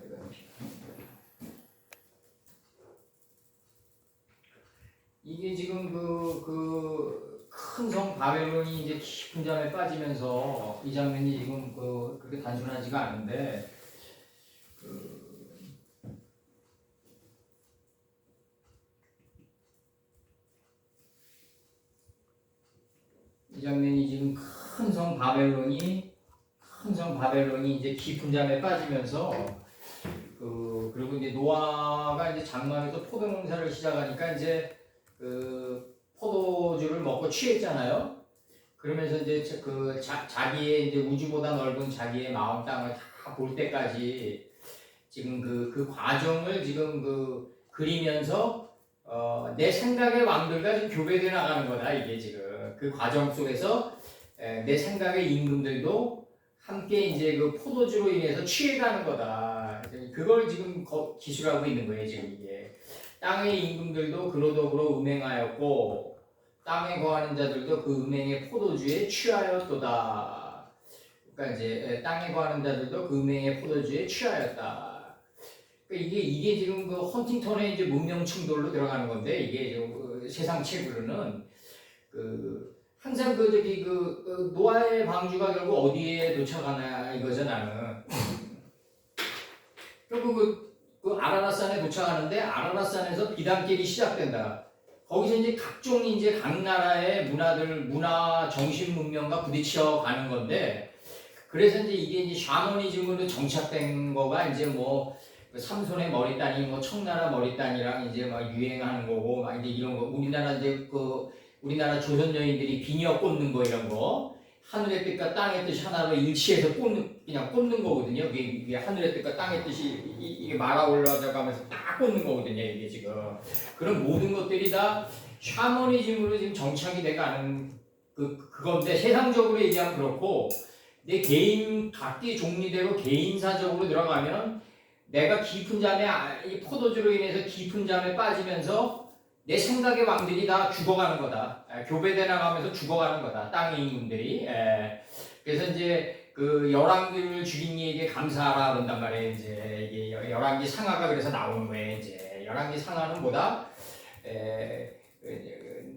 이게 지금 그 큰 성 바벨론이 이제 깊은 잠에 빠지면서 이 장면이 지금 그렇게 단순하지가 않은데 이 장면이 지금 큰 성 바벨론이 이제 깊은 잠에 빠지면서 그리고 이제 노아가 이제 장막에서 포도 농사를 시작하니까 이제 포도주를 먹고 취했잖아요. 그러면서 이제 자기의 이제 우주보다 넓은 자기의 마음 땅을 다 볼 때까지 지금 그 과정을 지금 그리면서 내 생각의 왕들과 지금 교배돼 나가는 거다. 이게 지금 그 과정 속에서 내 생각의 임금들도 함께 이제 그 포도주로 인해서 취해가는 거다. 그걸 지금 기술하고 있는 거예요. 지금 이게 땅의 임금들도 그러더그러 음행하였고 땅에 거하는 자들도 그 음행의 포도주에 취하였도다. 그러니까 이제 땅에 거하는 자들도 그 음행의 포도주에 취하였다. 그러니까 이게 지금 그 헌팅턴의 이제 문명 충돌로 들어가는 건데 이게 지금 세상 책으로는 항상 노아의 방주가 결국 어디에 도착하나 이거죠 나는. 결국 그 아라랏산에 도착하는데 아라랏산에서 비단길이 시작된다. 거기서 이제 각종 이제 각 나라의 문화 정신 문명과 부딪혀 가는 건데 그래서 이제 이게 이제 샤머니즘으로 정착된 거가 이제 뭐 삼손의 머리단이 뭐 청나라 머리단이랑 이제 막 유행하는 거고 막 이제 이런 거 우리나라 조선 여인들이 비녀 꽂는 거 이런 거 하늘의 뜻과 땅의 뜻이 하나로 일치해서 그냥 꽂는 거거든요. 이게 하늘의 뜻과 땅의 뜻이 이게 말아 올라가면서 딱 꽂는 거거든요. 이게 지금 그런 모든 것들이 다 샤머니즘으로 지금 정착이 돼가는 그건데 세상적으로 얘기하면 그렇고 내 개인 각기 종류대로 개인사적으로 들어가면 내가 깊은 잠에 이 포도주로 인해서 깊은 잠에 빠지면서 내 생각의 왕들이 다 죽어가는 거다. 교배돼 나가면서 죽어가는 거다. 땅의 임금들이. 그래서 이제 그 열왕들을 죽인 이에게 감사하라 그런단 말이에요. 이제 이게 열왕기 상하가 그래서 나오는 거예요. 이제 열왕기 상하는 뭐다?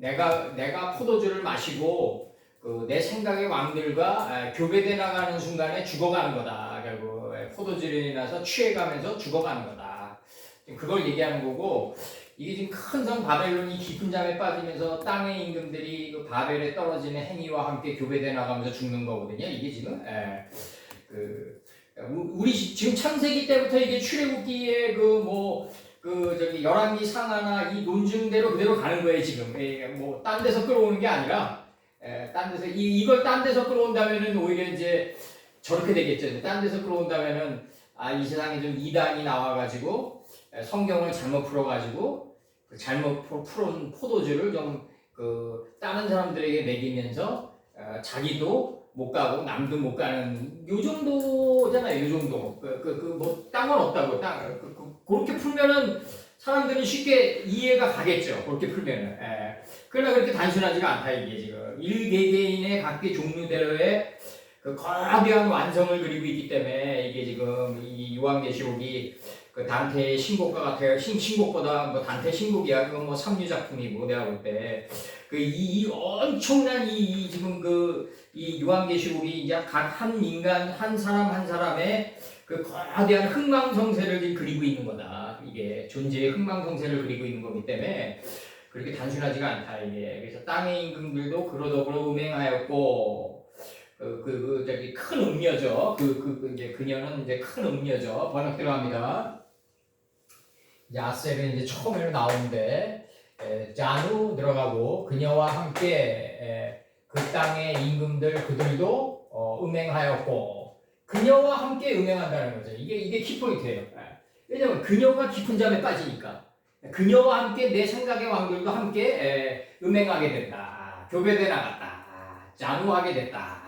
내가 포도주를 마시고 내 생각의 왕들과 교배돼 나가는 순간에 죽어가는 거다. 결국 포도주로 인해서 취해가면서 죽어가는 거다. 그걸 얘기하는 거고. 이게 지금 큰 성 바벨론이 깊은 잠에 빠지면서 땅의 임금들이 그 바벨에 떨어지는 행위와 함께 교배돼 나가면서 죽는 거거든요. 이게 지금 우리 지금 창세기 때부터 이게 출애굽기의 열왕기 상하나 이 논증대로 그대로 가는 거예요. 지금 뭐 딴 데서 끌어오는 게 아니라 딴 데서 이걸 딴 데서 끌어온다면은 오히려 이제 저렇게 되겠죠. 딴 데서 끌어온다면은 이 세상에 좀 이단이 나와가지고 성경을 잘못 풀어가지고 잘못 풀은 포도주를 좀 다른 사람들에게 먹이면서 자기도 못 가고 남도 못 가는 요 정도잖아요. 요 정도 뭐 땅은 없다고 그렇게 풀면은 사람들이 쉽게 이해가 가겠죠. 그렇게 풀면은 그러나 그렇게 단순하지가 않다. 이게 지금 일개개인의 각기 종류대로의 그 거대한 완성을 그리고 있기 때문에 이게 지금 이 요한계시록이 그 단테의 신곡과 같아요. 신곡보다 뭐 단테 신곡이야. 그건 뭐 삼류 작품이고 내가 볼 때 이 엄청난 지금 이 요한계시록이 이제 각 한 인간 한 사람의 그 거대한 흥망성쇠를 지금 그리고 있는 거다. 이게 존재의 흥망성쇠를 그리고 있는 거기 때문에 그렇게 단순하지가 않다. 이게 그래서 땅의 임금들도 그러더그러 음행하였고 저기 큰 음녀죠. 이제 그녀는 이제 큰 음녀죠. 번역 들어갑니다. 야셀은 이제 처음으로 나오는데 자누 들어가고 그녀와 함께 그 땅의 임금들 그들도 음행하였고 그녀와 함께 음행한다는 거죠. 이게 키포인트예요. 왜냐면 그녀가 깊은 잠에 빠지니까 그녀와 함께 내 생각의 왕들도 함께 음행하게 된다. 교배돼 나갔다. 잔우하게 됐다.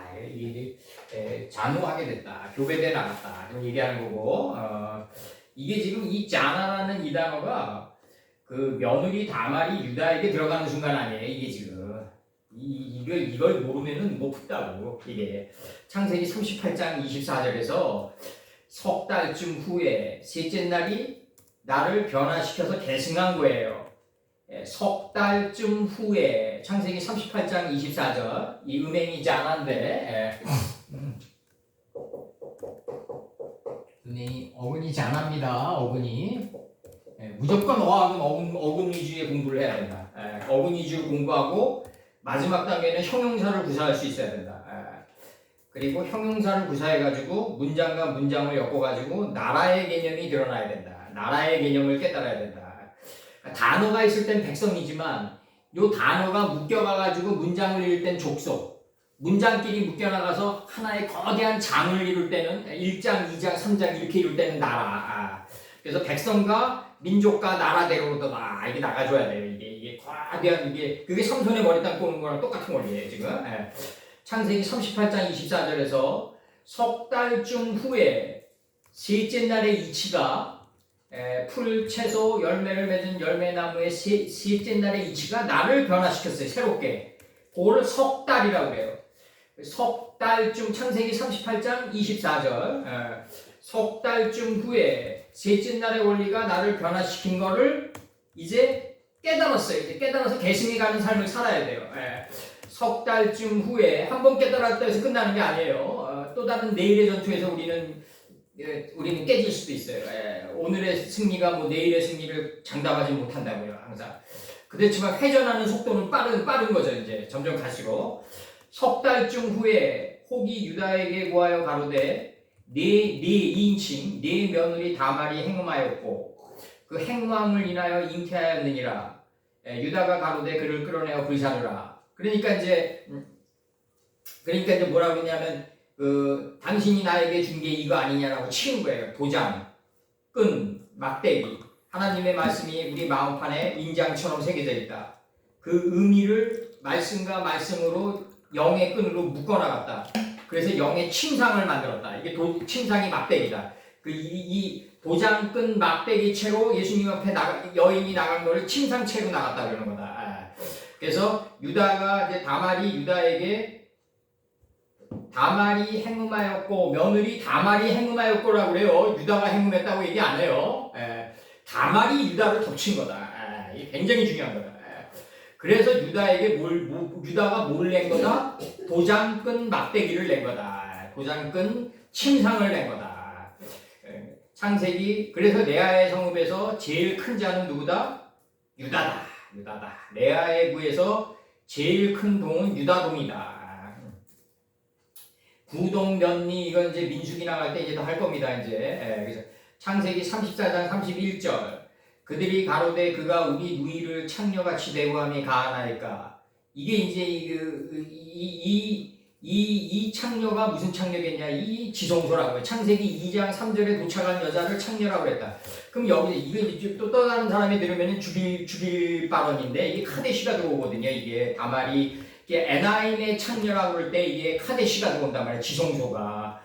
잔우하게 됐다. 교배돼 나갔다. 이런 얘기하는 거고, 이게 지금 이 자나라는 이 단어가 그 며느리 다말이 유다에게 들어가는 순간 아니에요. 이게 지금. 이걸 모르면은 못 푼다고. 이게 창세기 38장 24절에서 석 달쯤 후에 셋째 날이 나를 변화시켜서 계승한 거예요. 석 달쯤 후에 창세기 38장 24절 이 음행이 잔한데 음행이 어근이 잔합니다. 어근이 무조건 어근 위주의 공부를 해야 된다. 어근 위주로 공부하고 마지막 단계는 형용사를 구사할 수 있어야 된다. 그리고 형용사를 구사해가지고 문장과 문장을 엮어가지고 나라의 개념이 드러나야 된다. 나라의 개념을 깨달아야 된다. 단어가 있을 땐 백성이지만 요 단어가 묶여가가지고 문장을 이룰 땐 족속, 문장끼리 묶여나가서 하나의 거대한 장을 이룰 때는 1장, 2장, 3장 이렇게 이룰 때는 나라. 그래서 백성과 민족과 나라대로도 이게 나가줘야 돼요. 이게 거대한 그게 삼손의 머리 땅 꼬는 거랑 똑같은 원리예요 지금. 창세기 38장 24절에서 석 달쯤 후에 셋째 날의 이치가 풀, 채소, 열매를 맺은 열매나무의 셋째 날의 이치가 나를 변화시켰어요. 새롭게. 그걸 석 달이라고 해요. 석 달쯤 창세기 38장 24절 석 달쯤 후에 셋째 날의 원리가 나를 변화시킨 거를 이제 깨달았어요. 이제 깨달아서 계승해 가는 삶을 살아야 돼요. 석 달쯤 후에 한 번 깨달았다 해서 끝나는 게 아니에요. 또 다른 내일의 전투에서 우리는 깨질 수도 있어요. 오늘의 승리가 뭐 내일의 승리를 장담하지 못한다고요. 항상. 그렇지만 회전하는 속도는 빠른 거죠. 이제 점점 갈수록. 석 달쯤 후에 혹이 유다에게 구하여 가로되 네 인칭 네 며느리 다말이 행음하였고 그 행음함을 인하여 잉태하였느니라. 유다가 가로되 그를 끌어내어 불사르라. 그러니까 이제 뭐라고 했냐면 당신이 나에게 준 게 이거 아니냐라고 치는 거예요. 도장, 끈, 막대기. 하나님의 말씀이 우리 마음판에 인장처럼 새겨져 있다. 그 의미를 말씀과 말씀으로 영의 끈으로 묶어나갔다. 그래서 영의 침상을 만들었다. 이게 침상이 막대기다. 이 도장, 끈, 막대기 채로 예수님 앞에 여인이 나간 거를 침상 채로 나갔다 그러는 거다. 그래서 유다가 이제 다말이 행음하였고 며느리 다말이 행음하였고라고 그래요. 유다가 행음했다고 얘기 안 해요. 다말이 유다를 덮친 거다. 이게 굉장히 중요한 거다. 그래서 유다가 뭘 낸 거다? 도장끈 막대기를 낸 거다. 도장끈 침상을 낸 거다. 창세기 그래서 레아의 성읍에서 제일 큰 자는 누구다? 유다다. 레아의 구에서 제일 큰 동은 유다동이다. 구동면리 이건 이제 민수기 나갈 때 이제 더 할 겁니다. 이제 그래서 창세기 34장 31절 그들이 가로되 그가 우리 누이를 창녀같이 대우함이 가하나이까. 이게 이제 이 창녀가 무슨 창녀겠냐? 이 지성소라고요. 창세기 2장 3절에 도착한 여자를 창녀라고 했다. 그럼 여기 이거 또 다른 사람이 들으면 죽일 발언인데 이게 카데시가 들어오거든요. 이게 다말이 에나임의 창녀라고 그럴 때 이게 카데시가 들어온단 말이에요. 지성소가.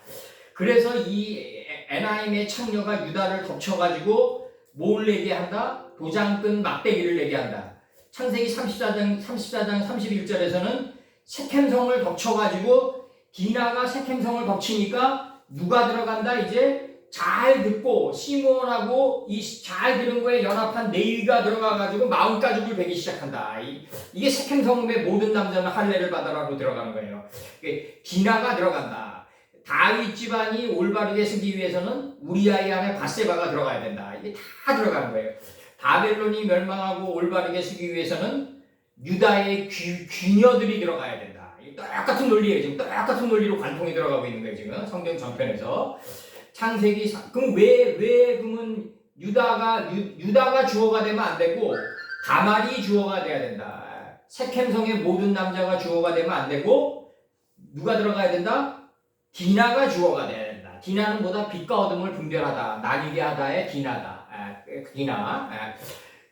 그래서 이 에나임의 창녀가 유다를 덮쳐가지고 뭘 내게 한다? 도장끈 막대기를 내게 한다. 창세기 34장 31절에서는 세켐성을 덮쳐가지고 디나가 세켐성을 덮치니까 누가 들어간다? 이제 잘 듣고 시몬하고 잘 들은 거에 연합한 네이가 들어가가지고 마음가죽을 베기 시작한다. 이게 세켐성의 모든 남자는 할례를 받아라로 들어가는 거예요. 디나가 들어간다. 다윗 집안이 올바르게 서기 위해서는 우리아의 안에 밧세바가 들어가야 된다. 이게 다 들어가는 거예요. 바벨론이 멸망하고 올바르게 서기 위해서는 유다의 귀녀들이 들어가야 된다. 똑같은 논리예요. 지금 똑같은 논리로 관통이 들어가고 있는 거예요. 지금 성경 전편에서. 창세기 그럼 그러면 유다가 주어가 되면 안 되고 다말이 주어가 돼야 된다. 세켐성의 모든 남자가 주어가 되면 안 되고 누가 들어가야 된다? 디나가 주어가 돼야 된다. 디나는 뭐다? 빛과 어둠을 분별하다. 나뉘게 하다의 디나다. 디나.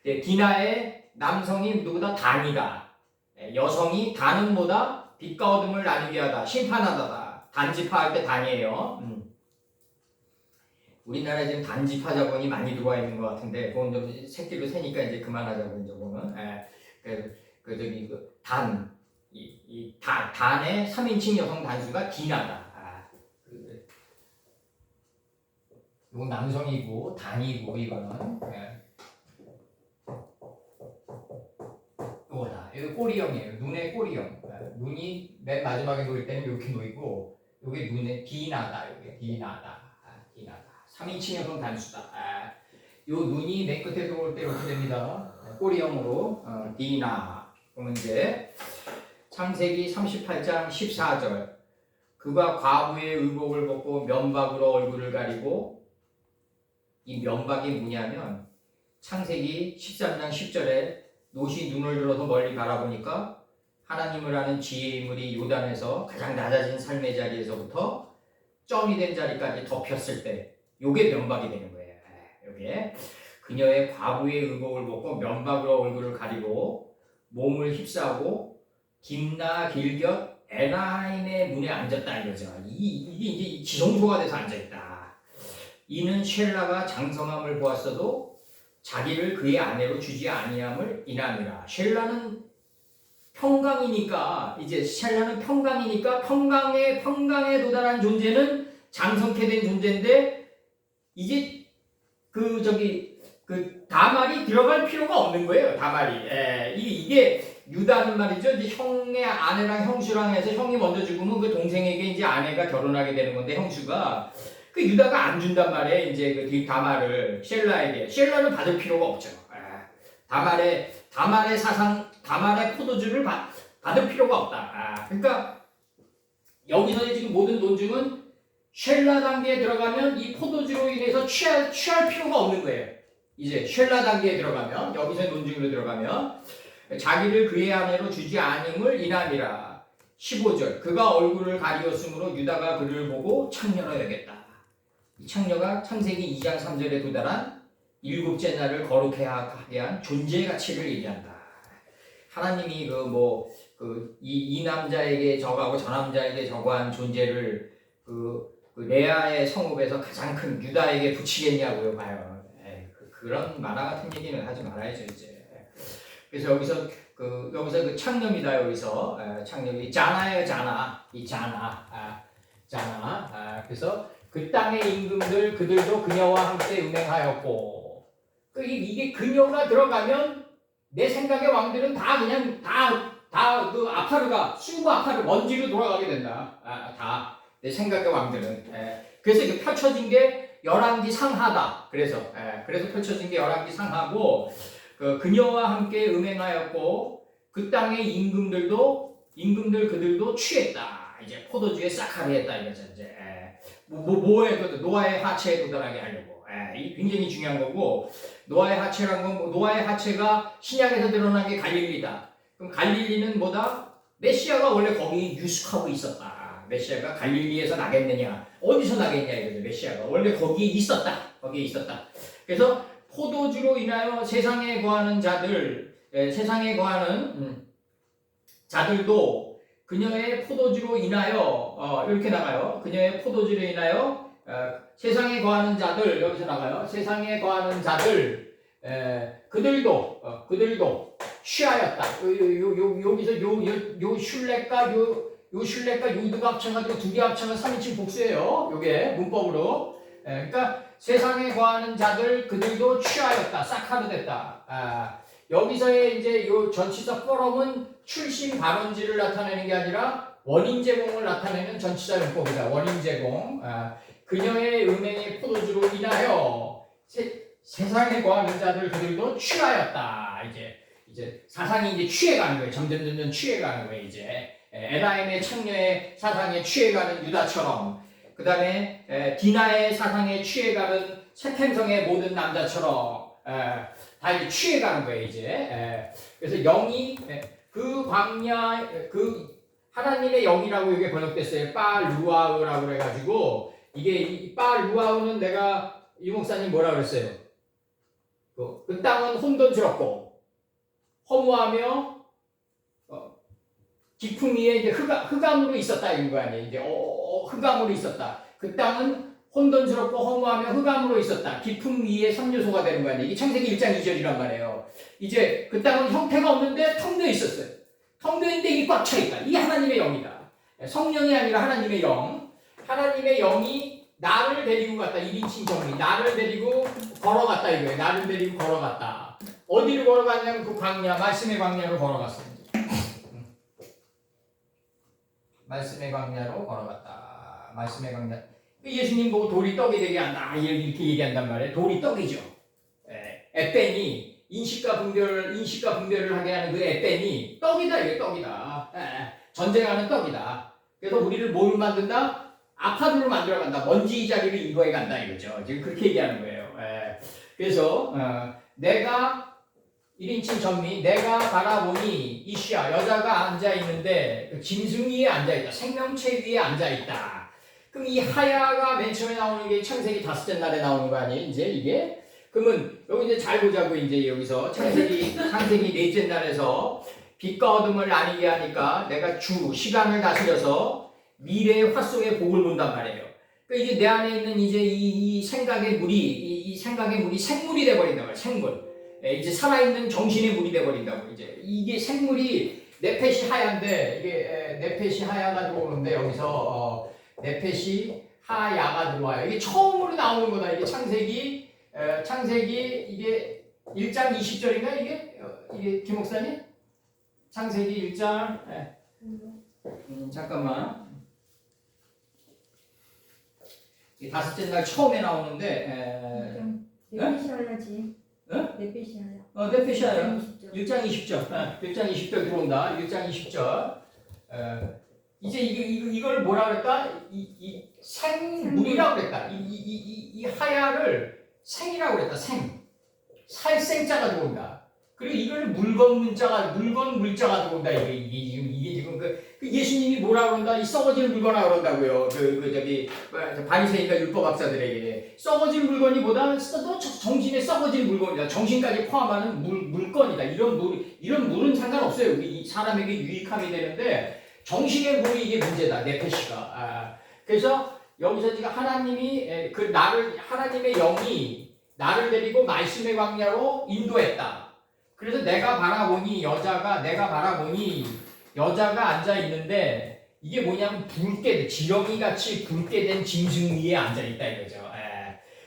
디나의 남성이 누구다? 단이다. 여성이 단은 뭐다? 빛과 어둠을 나누게 하다. 심판하다다. 단지파할 때 단이에요. 우리나라에 지금 단지파 자본이 많이 들어와 있는 것 같은데 그건 좀 새끼로 세니까 이제 그만하자고 이제 그거는. 단의 3인칭 여성 단수가 디나다. 이건 남성이고 단이고 이거는 이거다. 이거 꼬리형이에요. 눈의 꼬리형. 눈이 맨 마지막에 놓일 때는 이렇게 놓이고 이게 눈의 디나다. 이게 디나다. 디나다. 3인칭 여성 단수다. 요 눈이 맨 끝에 들어올 때 이렇게 됩니다. 꼬리형으로 디나. 그러면 이제 창세기 38장 14절 그가 과부의 의복을 벗고 면박으로 얼굴을 가리고 이 면박이 뭐냐면 창세기 13장 10절에 롯이 눈을 들어서 멀리 바라보니까 하나님을 아는 지혜의 인물이 요단에서 가장 낮아진 삶의 자리에서부터 점이 된 자리까지 덮였을 때 요게 면박이 되는 거예요. 요게 그녀의 과부의 의복을 벗고 면박으로 얼굴을 가리고 몸을 휩싸고 김나 길곁 에나임의 문에 앉았다 이거죠. 이게 이제 지성소가 돼서 앉아있다. 이는 쉘라가 장성함을 보았어도 자기를 그의 아내로 주지 아니함을 인함이라. 쉘라는 평강이니까 평강에 도달한 존재는 장성케 된 존재인데 이제 다말이 들어갈 필요가 없는 거예요. 다말이. 이게 유다는 말이죠. 이제 형의 아내랑 형수랑 해서 형이 먼저 죽으면 그 동생에게 이제 아내가 결혼하게 되는 건데 형수가 그 유다가 안 준단 말이에요. 이제 그 다말을 쉘라에게. 쉘라는 받을 필요가 없죠. 다말의 포도주를 받을 필요가 없다. 그러니까 여기서 지금 모든 논증은 쉘라 단계에 들어가면 이 포도주로 인해서 취할 필요가 없는 거예요. 이제 쉘라 단계에 들어가면 여기서 논증으로 들어가면 자기를 그의 아내로 주지 아님을 인함이라. 15절 그가 얼굴을 가리었으므로 유다가 그를 보고 창녀로 여겼다. 이 창녀가 창세기 2장 3절에 도달한 일곱째 날을 거룩하게 한 존재의 가치를 얘기한다. 하나님이 이 남자에게 저거하고 저 남자에게 저거한 존재를 그 레아의 성읍에서 가장 큰 유다에게 붙이겠냐고요, 봐요. 그런 만화 같은 얘기는 하지 말아야죠, 이제. 그래서 여기서 그 창녀입니다, 여기서. 창녀이 자나예요, 자나. 이 자나. 그래서 그 땅의 임금들 그들도 그녀와 함께 음행하였고 이게 그녀가 들어가면 내 생각의 왕들은 다 그냥 그 아파르가 수구 아파르 먼지로 돌아가게 된다. 다 내 생각의 왕들은. 그래서 이게 펼쳐진 게 열왕기 상하다. 그래서 펼쳐진 게 열왕기 상하고 그녀와 함께 음행하였고 그 땅의 임금들 그들도 취했다. 이제 포도주에 싹하리했다 이거죠. 이제 뭐에 노아의 하체에 도달하게 하려고. 이게 굉장히 중요한 거고 노아의 하체란 건 노아의 하체가 신약에서 드러난 게 갈릴리다. 그럼 갈릴리는 뭐다? 메시아가 원래 거기 유숙하고 있었다. 메시아가 갈릴리에서 나겠느냐? 어디서 나겠냐 이거죠. 메시아가 원래 거기에 있었다. 그래서 포도주로 인하여 세상에 거하는 자들도 그녀의 포도주로 인하여 이렇게 나가요. 그녀의 포도주로 인하여 세상에 거하는 자들 여기서 나가요. 세상에 거하는 자들 그들도 취하였다. 여기서 요 슐렉과 유드가 합쳐가지고 두 개 합쳐서 3인칭 복수예요. 요게 문법으로. 그러니까 세상에 거하는 자들 그들도 취하였다. 싹하도 됐다. 여기서의 이제 요 전치사 포럼은 출신 발원지를 나타내는 게 아니라 원인 제공을 나타내는 전치사 용법이다. 원인 제공. 그녀의 음행의 포도주로 인하여 세상에 거하는 자들 그들도 취하였다. 이제 사상이 이제 취해가는 거예요. 점점 취해가는 거예요. 이제 에나임의 창녀의 사상에 취해가는 유다처럼, 그 다음에 디나의 사상에 취해가는 세템성의 모든 남자처럼 다 이제 취해가는 거예요. 이제 그래서 영이 그 광야 하나님의 영이라고 이게 번역됐어요. 빠르아우라고 그래가지고 이게 빠르아우는 내가 이 목사님 뭐라 그랬어요? 그 땅은 혼돈스럽고 허무하며 깊음 위에 이제 흑암으로 있었다 이런 거 아니에요. 이제 흑암으로 있었다. 그 땅은 혼돈스럽고 허무하며 흑암으로 있었다. 깊음 위에 3요소가 되는 거 아니에요. 이게 창세기 1장 2절이란 말이에요. 이제 그 땅은 형태가 없는데 텅 비어 있었어요. 텅 비어 있는데 이게 꽉 차 있다. 이게 하나님의 영이다. 성령이 아니라 하나님의 영. 하나님의 영이 나를 데리고 갔다. 1인칭 정리. 나를 데리고 걸어갔다 이거예요. 나를 데리고 걸어갔다. 어디로 걸어갔냐면 그 광야, 말씀의 광야로 걸어갔습니다. 말씀의 광야로 걸어갔다. 말씀의 광야. 예수님 보고 돌이 떡이 되게 한다. 이렇게 얘기한단 말이에요. 돌이 떡이죠. 에벤이 인식과 분별을 하게 하는 그 에벤이 떡이다. 이게 떡이다. 전쟁하는 떡이다. 그래서 우리를 뭘 만든다? 아파트로 만들어간다. 먼지 자리를 인도해 간다 이거죠. 지금 그렇게 얘기하는 거예요. 그래서 내가 1인칭 전미, 내가 바라보니 이시야 여자가 앉아있는데 짐승 위에 앉아있다. 생명체 위에 앉아있다. 그럼 이 하야가 맨 처음에 나오는 게 창세기 5째 날에 나오는 거 아니에요? 이제 이게? 그러면 여기 이제 잘 보자고 이제 여기서 창세기 4째 날에서 빛과 어둠을 나뉘게 하니까 내가 시간을 다스려서 미래의 화 속에 복을 본단 말이에요. 그러니까 이게 내 안에 있는 이제 이 생각의 물이 이 생각의 물이 생물이 돼버린단 말이에요. 생물. 이제 살아있는 정신의 물이 돼버린다고. 이제 이게 생물이 네펫이 하얀데 이게 네펫이 하야가 들어오는데 여기서 네펫이 하야가 들어와요. 이게 처음으로 나오는 거다. 이게 창세기 이게 1장 20절인가 이게 김 목사님? 창세기 1장 잠깐만. 이 5째 날 처음에 나오는데 네펫이 하야지. 네펫이 하야. 네펫이 하야. 1장 20절. 1장 20절 들어온다. 1장 20절. 이제 이걸 뭐라 그랬다? 이 생물이라고 그랬다. 이 하야를 생이라고 그랬다. 살생자가 들어온다. 그리고 이걸 물건 물자가 들어온다. 이게 지금 그 예수님이 뭐라 그런다? 이 썩어질 물건이라고 그런다고요. 바리새인과 율법학자들에게 썩어질 물건이 보다 정신에 썩어질 물건이다. 정신까지 포함하는 물건이다. 이런 물은 상관없어요. 이 사람에게 유익함이 되는데 정신의 물이 이게 문제다. 네페시가. 그래서 여기서 지금 하나님이 하나님의 영이 나를 데리고 말씀의 광야로 인도했다. 그래서 내가 바라보니 여자가 앉아 있는데 이게 뭐냐면 지렁이 같이 붉게 된 짐승 위에 앉아 있다 이거죠.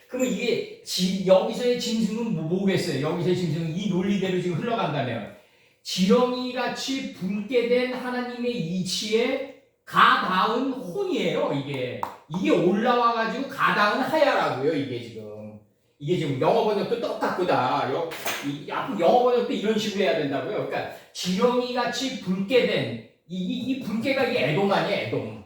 그러면 이게 여기서의 짐승은 뭐겠어요? 여기서의 짐승은 이 논리대로 지금 흘러간다면 지렁이 같이 붉게 된 하나님의 이치에 가닿은 혼이에요. 이게 올라와 가지고 가닿은 하야라고요. 이게 지금 영어 번역도 똑같구나. 앞으로 영어 번역도 이런 식으로 해야 된다고요. 그러니까 지렁이 같이 붉게 된 이 붉게가 이게 에돔 아니에요.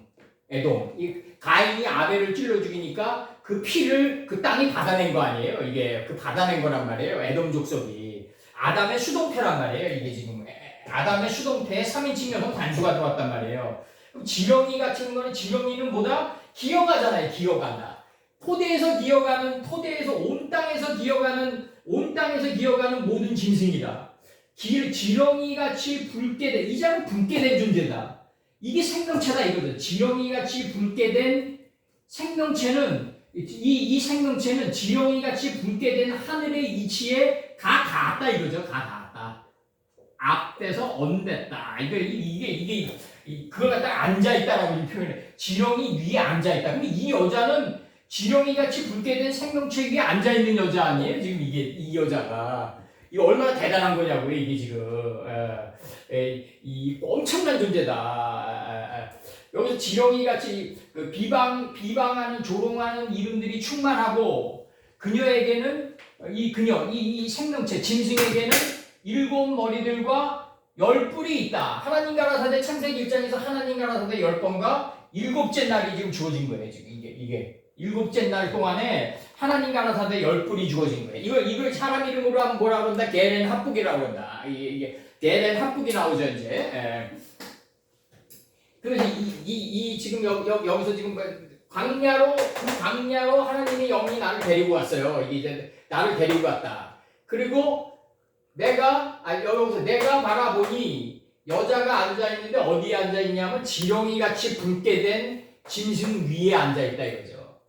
에돔. 이 가인이 아벨을 찔러 죽이니까 그 피를 그 땅이 받아낸 거 아니에요. 이게 받아낸 거란 말이에요. 에돔 족속이 아담의 수동태란 말이에요. 이게 지금 아담의 수동태에 3인칭 여성 단수가 들어왔단 말이에요. 그럼 지렁이 같은 거는 지렁이는 뭐다? 기어가잖아요. 기어간다. 온 땅에서 기어가는 모든 짐승이다. 지렁이같이 붉게 된, 이자는 붉게 된 존재다. 이게 생명체다 이거죠. 지렁이같이 붉게 된 생명체는, 이 생명체는 지렁이같이 붉게 된 하늘의 이치에 닿았다 이거죠. 닿았다. 앞에서 언댔다. 이게 그걸 갖다가 앉아있다라고 표현해. 지렁이 위에 앉아있다. 근데 이 여자는 지렁이같이 붉게 된 생명체 위에 앉아있는 여자 아니에요? 지금 이 여자가. 이거 얼마나 대단한 거냐고요, 이게 지금. 이 엄청난 존재다. 여기서 지렁이같이 비방하는, 조롱하는 이름들이 충만하고, 그녀에게는, 이 생명체, 짐승에게는 7 머리들과 10뿔이 있다. 하나님 가라사대 창세기 1장에서 하나님 가라사대 10번과 7째 날이 지금 주어진 거예요, 지금 이게. 7째 날 동안에 하나님 가라사대 10뿔이 주어진 거예요. 이걸 사람 이름으로 하면 뭐라 그런다? 게렌 합북이라고 그런다. 이게 게렌 합북이 나오죠, 이제. 그래서 지금 여기서 지금 광야로 하나님의 영이 나를 데리고 왔어요. 이게 이제 나를 데리고 왔다. 그리고 여기서 내가 바라보니 여자가 앉아있는데 어디에 앉아있냐면 지렁이 같이 붉게 된 짐승 위에 앉아있다 이거죠.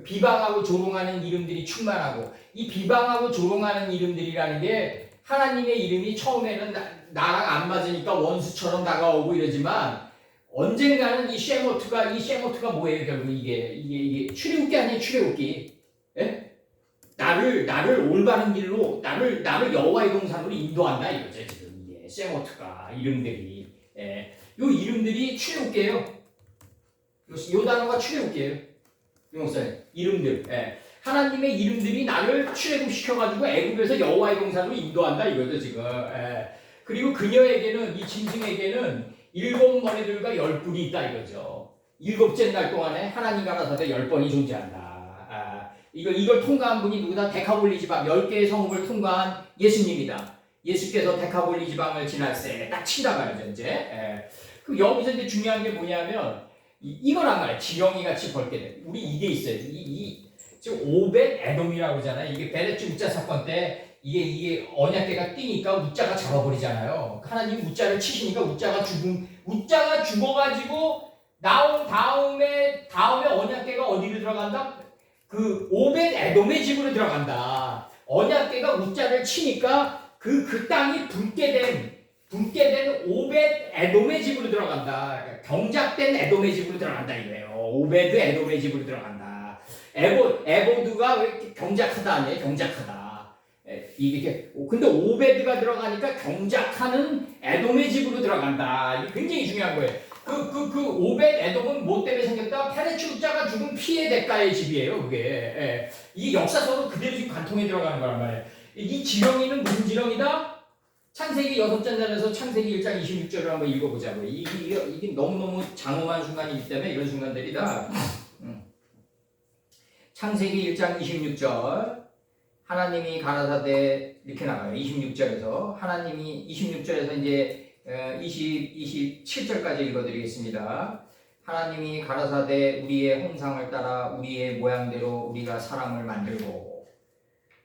비방하고 조롱하는 이름들이 충만하고, 이 비방하고 조롱하는 이름들이라는 게 하나님의 이름이 처음에는 나랑 안 맞으니까 원수처럼 다가오고 이러지만 언젠가는 이 쉐모트가 뭐예요? 결국 이게 출애굽기 아니에요? 출애굽기. 예? 나를 올바른 길로 나를 여호와의 동산으로 인도한다 이거죠. 지금 이게 쉐모트가 이름들이, 예. 요 이름들이 출애굽기예요. 요 단어가 출애굽기예요. 목사님 이름들, 예. 하나님의 이름들이 나를 출애굽시켜가지고 애굽에서 여호와의 동산으로 인도한다 이거죠 지금. 예. 그리고 그녀에게는, 이 짐승에게는 7머리들과 10뿔이 있다 이거죠. 7째 날 동안에 하나님 가라사대 10번이 존재한다. 이걸 통과한 분이 누구다? 데카볼리 지방 10개의 성읍을 통과한 예수님이다. 예수께서 데카볼리 지방을 지날새 딱 치다가요 이제. 예. 그럼 여기서 이제 중요한 게 뭐냐면 이거란 말이에요. 지렁이 같이 벌게 돼. 우리 이게 있어요. 지금 오벳 에돔이라고 그러잖아요. 이게 베레츠 우자 사건 때 이게 언약궤가 뛰니까 우자가 잡아버리잖아요. 하나님 우자를 치시니까 우자가 죽어가지고 나온 다음에 언약궤가 어디로 들어간다? 그 오벳 에돔의 집으로 들어간다. 언약궤가 우자를 치니까 그 땅이 붉게 된 오벳 에돔의 집으로 들어간다. 경작된 에돔의 집으로 들어간다 이거예요. 오벳 에돔의 집으로 들어간다. 에보드가 왜 이렇게 경작하다 아니에요? 경작하다. 근데 오베드가 들어가니까 경작하는 에돔의 집으로 들어간다. 이게 굉장히 중요한 거예요. 그 오벳 에돔은 뭐 때문에 생겼다? 페레츠 우자가 죽은 피의 대가의 집이에요. 그게. 예. 이 역사서로 그대로 지금 관통에 들어가는 거란 말이에요. 이 지렁이는 무슨 지렁이다? 창세기 6장에서 창세기 1장 26절을 한번 읽어보자고요. 이게 너무너무 장엄한 순간이기 때문에 이런 순간들이 다. 창세기 1장 26절. 하나님이 가라사대 이렇게 나가요. 26절에서 하나님이 26절에서 이제 27절까지 읽어드리겠습니다. 하나님이 가라사대 우리의 형상을 따라 우리의 모양대로 우리가 사람을 만들고,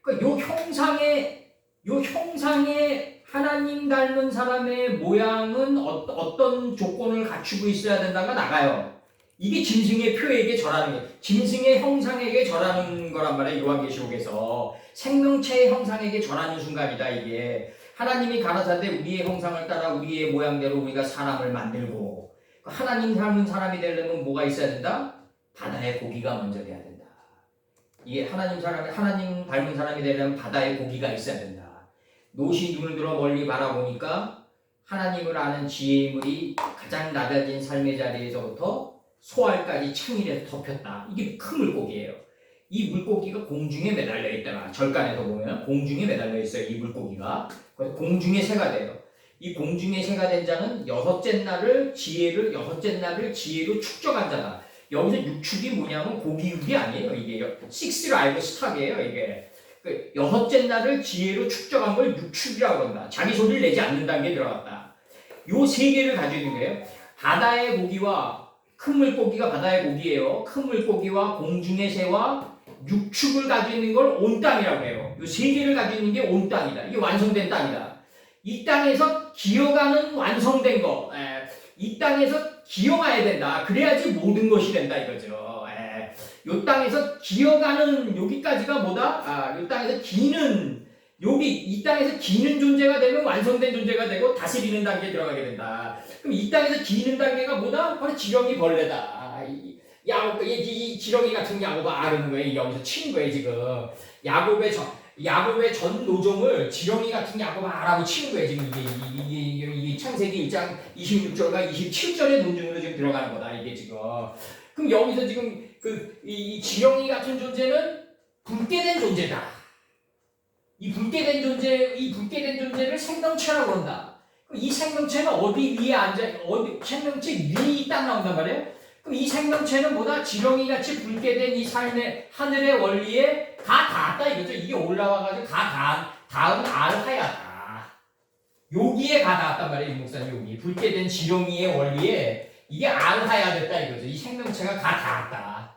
그러니까 요 형상의 하나님 닮은 사람의 모양은 어떤 조건을 갖추고 있어야 된다가 나가요. 이게 짐승의 표에게 절하는 거예요. 짐승의 형상에게 절하는 거란 말이에요. 요한계시록에서 생명체의 형상에게 절하는 순간이다. 이게 하나님이 가라사대 우리의 형상을 따라 우리의 모양대로 우리가 사람을 만들고, 하나님 닮은 사람이 되려면 뭐가 있어야 된다? 바다의 고기가 먼저 돼야 된다. 이게 하나님 닮은 사람이 되려면 바다의 고기가 있어야 된다. 노시 눈을 들어 멀리 바라보니까 하나님을 아는 지혜의 물이 가장 낮아진 삶의 자리에서부터 소알까지 창일에서 덮였다. 이게 큰 물고기예요. 이 물고기가 공중에 매달려 있다가 절간에서 보면 공중에 매달려 있어요. 이 물고기가. 그래서 공중의 새가 돼요. 이 공중의 새가 된 자는 여섯째 날을 지혜로 축적한 자다. 여기서 육축이 뭐냐면 고기육이 아니에요. 이게 6를 알고 스탑이에요. 이게 여섯째 날을 지혜로 축적한 걸 육축이라고 한다. 자기 소리를 내지 않는다는 게 들어갔다. 요 세 개를 가지고 있는 거예요. 바다의 고기와 큰 물고기가 바다의 고기예요. 큰 물고기와 공중의 새와 육축을 가지고 있는 걸 온 땅이라고 해요. 이 세 개를 가지고 있는 게 온 땅이다. 이게 완성된 땅이다. 이 땅에서 기어가는 완성된 거, 이 땅에서 기어가야 된다. 그래야지 모든 것이 된다 이거죠. 이 땅에서 기어가는 여기까지가 뭐다? 이 땅에서 기는 이 땅에서 기는 존재가 되면 완성된 존재가 되고 다스리는 단계에 들어가게 된다. 그럼 이 땅에서 기는 단계가 뭐다? 바로 지렁이 벌레다. 이 지렁이 같은 야곱아 아르는 거예요. 여기서 치는 거예요 지금. 야곱의 전 노종을 지렁이 같은 야곱아 아라고 치는 거예요 지금. 이게 창세기 1장 26절과 27절의 논증으로 지금 들어가는 거다 이게 지금. 그럼 여기서 지금 이 지렁이 같은 존재는 붉게 된 존재다. 이 붉게 된 존재를 생명체라고 한다. 그럼 이 생명체는 어디 위에 생명체 위에 딱 나온단 말이에요. 그럼 이 생명체는 뭐다? 지렁이같이 붉게 된 이 삶의 하늘의 원리에 다 닿았다 이거죠. 이게 올라와가지고 닿은 알하야다. 여기에 다 닿았단 말이에요. 이 목사님 여기 붉게 된 지렁이의 원리에 이게 알하야 됐다 이거죠. 이 생명체가 다 닿았다.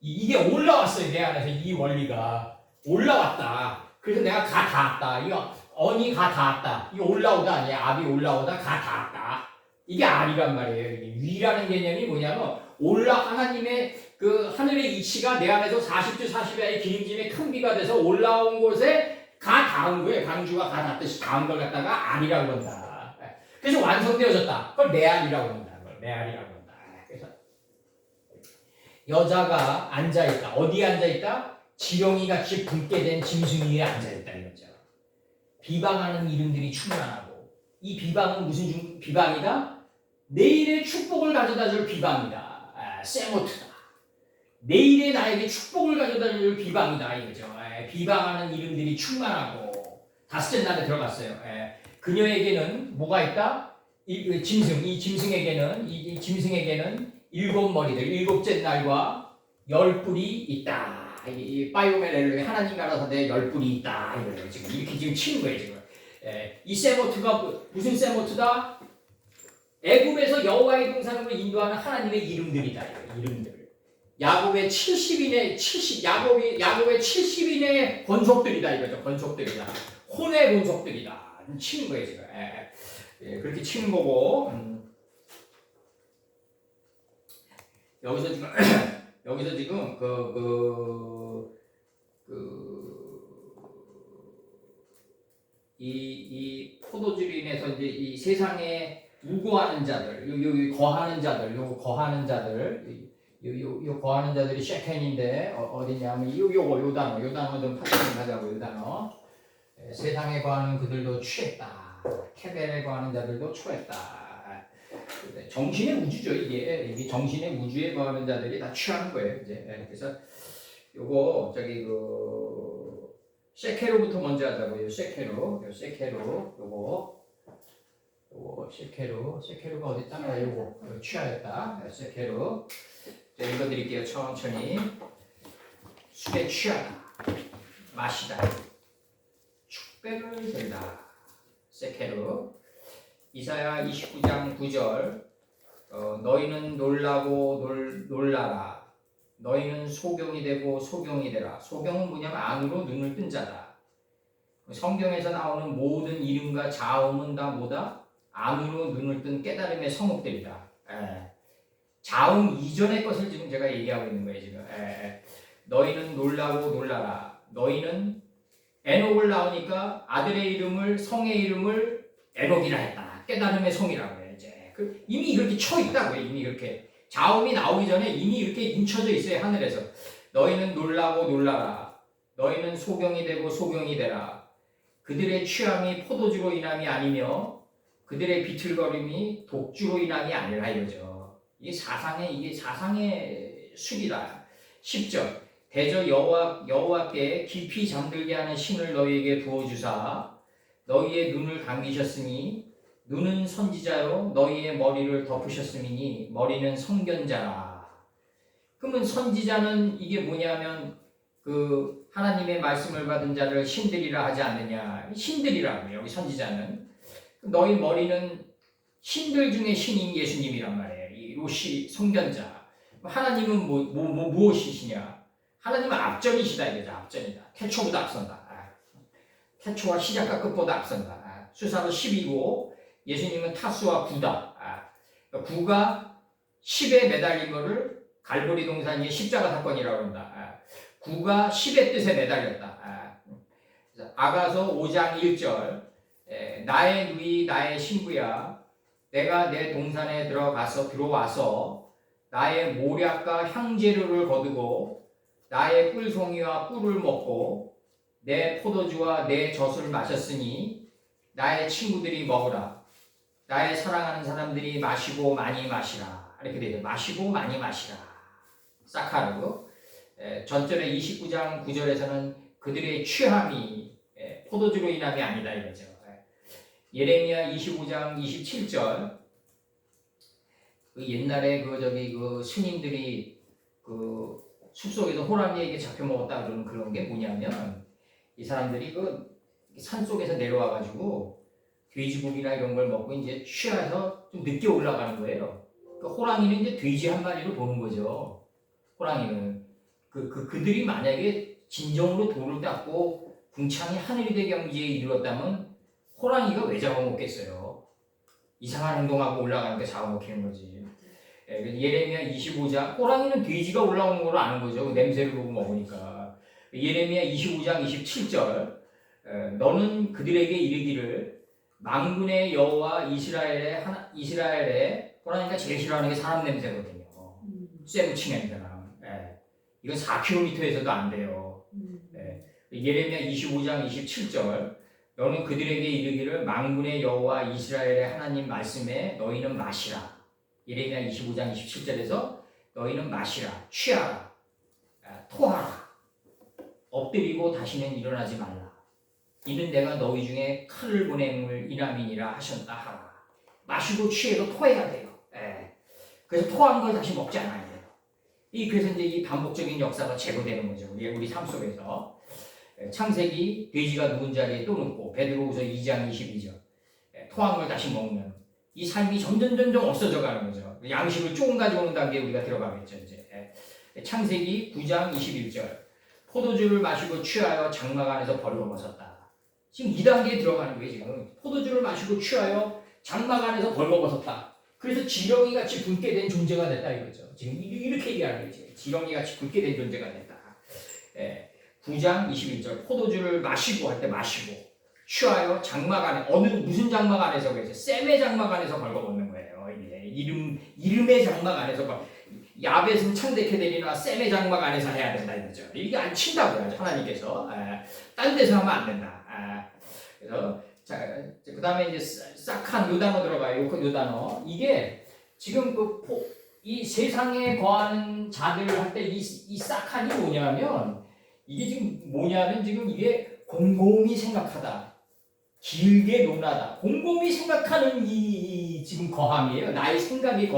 이게 올라왔어요. 내 안에서 이 원리가 올라왔다. 그래서 내가 가 닿았다. 이거 언이 가 닿았다. 이거 올라오다 아니야. 압이 올라오다 가 닿았다. 이게 알이란 말이에요. 이게 위라는 개념이 뭐냐면 하나님의 그 하늘의 이치가 내 안에서 40주 40야의 기름짐의 큰 비가 돼서 올라온 곳에 가 닿은 거예요. 강주가 가 닿듯이 닿은 걸 갖다가 알이라고 한다. 그래서 완성되어졌다. 그걸 메알이라고 한다. 그걸 메알이라고 한다. 그래서 여자가 앉아있다. 어디에 앉아있다? 지렁이 같이 붉게 된 짐승 위에 앉아있다 이거죠. 비방하는 이름들이 충만하고 이 비방은 무슨 비방이다? 내일의 축복을 가져다 줄 비방이다. 세모트다. 내일의 나에게 축복을 가져다 줄 비방이다 이거죠. 비방하는 이름들이 충만하고 다섯째 날에 들어갔어요. 그녀에게는 뭐가 있다? 이 짐승에게는 일곱 머리들, 일곱째 날과 열 뿔이 있다. 이 바이오멜 하나님 나라 사대에 열 뿔이 있다. 이거예요. 지금 이렇게 지금 치는 거예요. 지금. 이 세모트가 무슨 세모트다? 애굽에서 여호와의 동산으로 인도하는 하나님의 이름들이다. 이름들. 야곱의 70인의 권속들이다 이거죠. 권속들이다. 혼의 권속들이다. 치는 거예요 지금. 그렇게 치는 거고. 여기서 지금 이 포도주로 인해서 이제 이 세상에 우고하는 자들, 거하는 자들이 셰켄인데 어디냐면 요 단어 좀 파악하자고 요 단어. 세상에 거하는 그들도 취했다. 케벨에 거하는 자들도 취했다. 정신의 우주죠 이게 정신의 우주에 거하는 자들이 다 취하는 거예요 이제. 그래서 요거 셰케로부터 먼저 하자고요. 셰케로가 어디 있다? 요거 취하였다. 셰케로. 자, 읽어드릴게요. 천천히. 술에 취하다. 마시다. 축배를 들다. 셰케로. 이사야 29장 9절. 너희는 놀라고 놀라라. 너희는 소경이 되고 소경이 되라. 소경은 뭐냐면 안으로 눈을 뜬 자다. 성경에서 나오는 모든 이름과 자음은 다 뭐다? 안으로 눈을 뜬 깨달음의 성읍들이다. 자음 이전의 것을 지금 제가 얘기하고 있는 거예요 지금. 너희는 놀라고 놀라라. 너희는 에녹을 나오니까 아들의 이름을 성의 이름을 에녹이라 했다. 깨달음의 성이라고 해요 이제. 이미 이렇게 쳐 있다고요. 이미 이렇게 자음이 나오기 전에 이미 이렇게 인쳐져 있어요 하늘에서. 너희는 놀라고 놀라라. 너희는 소경이 되고 소경이 되라. 그들의 취함이 포도주로 인함이 아니며 그들의 비틀거림이 독주로 인함이 아니라 이거죠. 이게 사상의 술이다. 10절. 대저 여호와께 깊이 잠들게 하는 신을 너희에게 부어주사 너희의 눈을 감기셨으니 눈은 선지자요 너희의 머리를 덮으셨음이니 머리는 선견자라. 그러면 선지자는 이게 뭐냐면 그 하나님의 말씀을 받은 자를 신들이라 하지 않느냐. 신들이라고요. 여기 선지자는. 너희 머리는 신들 중에 신인 예수님이란 말이에요. 이 로시 선견자. 하나님은 무엇이시냐? 하나님은 앞전이시다 이거죠. 앞전이다. 태초보다 앞선다. 태초와 시작과 끝보다 앞선다. 수사로 10이고 예수님은 타수와 9다. 9가 10에 매달린 거를 갈보리 동산 위에 십자가 사건이라고 한다. 9가 10의 뜻에 매달렸다. 아가서 5장 1절. 나의 누이 나의 신부야 내가 내 동산에 들어와서 나의 모략과 향재료를 거두고 나의 꿀송이와 꿀을 먹고 내 포도주와 내 젖을 마셨으니 나의 친구들이 먹으라. 나의 사랑하는 사람들이 마시고 많이 마시라. 이렇게 되죠. 마시고 많이 마시라. 사카르. 전절의 29장 9절에서는 그들의 취함이 포도주로 인함이 아니다 이거죠. 예레미야 25장 27절. 그 옛날에 그 스님들이 그 숲속에서 호랑이에게 잡혀 먹었다 그러는 그런 게 뭐냐면 이 사람들이 그 산속에서 내려와 가지고 돼지고기나 이런 걸 먹고 이제 취해서 좀 늦게 올라가는 거예요. 그 호랑이는 이제 돼지 한 마리로 보는 거죠. 호랑이는 그들이 만약에 진정으로 돌을 닦고 궁창이 하늘이 되 경지에 이르렀다면 호랑이가 왜 잡아먹겠어요? 이상한 행동하고 올라가니까 잡아먹히는 거지. 예레미야 25장, 호랑이는 돼지가 올라오는 걸 아는 거죠. 냄새를 보고 먹으니까. 예레미야 25장 27절, 너는 그들에게 이르기를 만군의 여호와 이스라엘의 호랑이가 제일 싫어하는 게 사람 냄새거든요. 쇠붙이 냄새랑. 이건 4km에서도 안 돼요. 예레미야 25장 27절, 너는 그들에게 이르기를 만군의 여호와 이스라엘의 하나님 말씀에 너희는 마시라. 예레미야 25장 27절에서 너희는 마시라, 취하라, 토하라, 엎드리고 다시는 일어나지 말라. 이는 내가 너희 중에 칼을 보냄을 이남이니라 하셨다 하라. 마시고 취해도 토해야 돼요. 그래서 토한 걸 다시 먹지 않아야 돼요. 그래서 이제 이 반복적인 역사가 제거되는 거죠. 우리 삶 속에서. 창세기 돼지가 누운 자리에 또 눕고, 베드로후서 2장 22절, 토한 걸 다시 먹는 이 삶이 점점 없어져 가는 거죠. 양식을 조금 가져오는 단계에 우리가 들어가겠죠. 이제 창세기 9장 21절, 포도주를 마시고 취하여 장막 안에서 벌거벗었다. 지금 2단계에 들어가는 거예요. 지금 포도주를 마시고 취하여 장막 안에서 벌거벗었다. 그래서 지렁이 같이 붉게 된 존재가 됐다 이거죠. 지금 이렇게 얘기하는 거죠. 지렁이 같이 붉게 된 존재가 됐다. 9장 21절, 포도주를 마시고 할 때 마시고 취하여 장막 안에, 무슨 장막 안에서 그랬죠? 셈의 장막 안에서 벌거벗는 거예요. 이게 이름의 장막 안에서 야벳은 창대케 되리나 셈의 장막 안에서 해야 된다 이거죠. 이게 안 친다고요. 하나님께서. 딴 데서 하면 안 된다. 그래서 그 다음에 이제 싹한 요 단어 들어가요. 요 단어. 이게 지금 이 세상에 거하는 자들 할 때 이 싹한이 뭐냐면, 이게 지금 뭐냐면, 지금 이게 곰곰이 생각하다, 길게 논하다, 곰곰이 생각하는 이 지금 거함이에요. 나의 생각이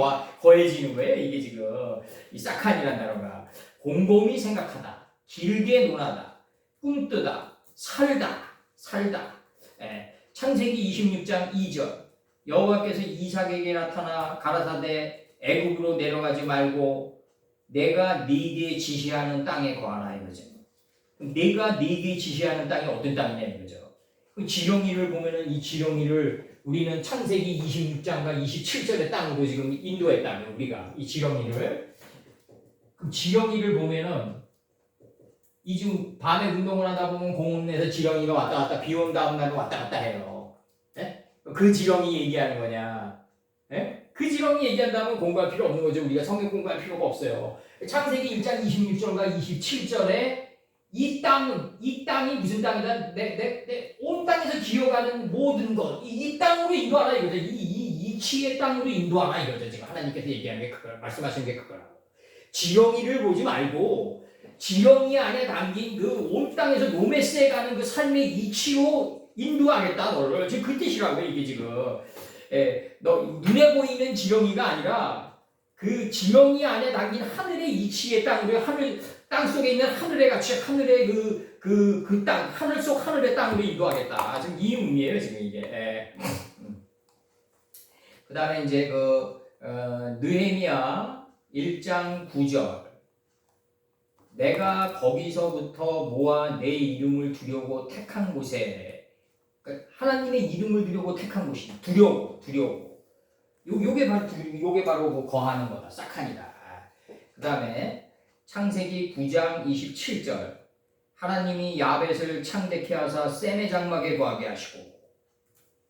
거해지는 거예요. 이게 지금 이 싹한이라는 단어가 곰곰이 생각하다, 길게 논하다, 꿈뜨다, 살다. 창세기 26장 2절, 여호와께서 이삭에게 나타나 가라사대 애굽으로 내려가지 말고 내가 네게 지시하는 땅에 거하라 이거죠. 내가 네게 지시하는 땅이 어떤 땅이냐 이거죠. 지렁이를 보면은 이 지렁이를 우리는 창세기 26장과 27절의 땅으로 지금 인도했다면, 우리가 이 지렁이를 보면은 이 지금 밤에 운동을 하다 보면 공원에서 지렁이가 왔다 갔다, 비 온 다음 날은 왔다 갔다 해요. 그 지렁이 얘기하는 거냐? 그 지렁이 얘기한다면 공부할 필요 없는 거죠. 우리가 성경 공부할 필요가 없어요. 창세기 1장 26절과 27절에 이 땅이 무슨 땅이다? 내 온 땅에서 기어가는 모든 것, 이 땅으로 인도하라 이거죠. 이 치의 땅으로 인도하라 이거죠. 지금 하나님께서 얘기하는 게 그거라, 말씀하시는 게 그거라고. 지렁이를 보지 말고 지렁이 안에 담긴 그 온 땅에서 노메스에 가는 그 삶의 이치로 인도하겠다 너를. 지금 그 뜻이라고요. 이게 지금 너 눈에 보이는 지렁이가 아니라 그 지렁이 안에 담긴 하늘의 이치의 땅으로, 땅 속에 있는 하늘의 가치, 하늘의 그 땅, 하늘 속 하늘의 땅으로 인도하겠다. 지금 이 의미예요. 지금 이게. 그 다음에 이제 느헤미야 1장 9절, 내가 거기서부터 모아 내 이름을 두려고 택한 곳에, 그러니까 하나님의 이름을 두려고 택한 곳이 두려고. 요게 바로 뭐 거하는 거다. 싹한이다. 그 다음에 창세기 9장 27절, 하나님이 야벳을 창대케 하사 셈의 장막에 거하게 하시고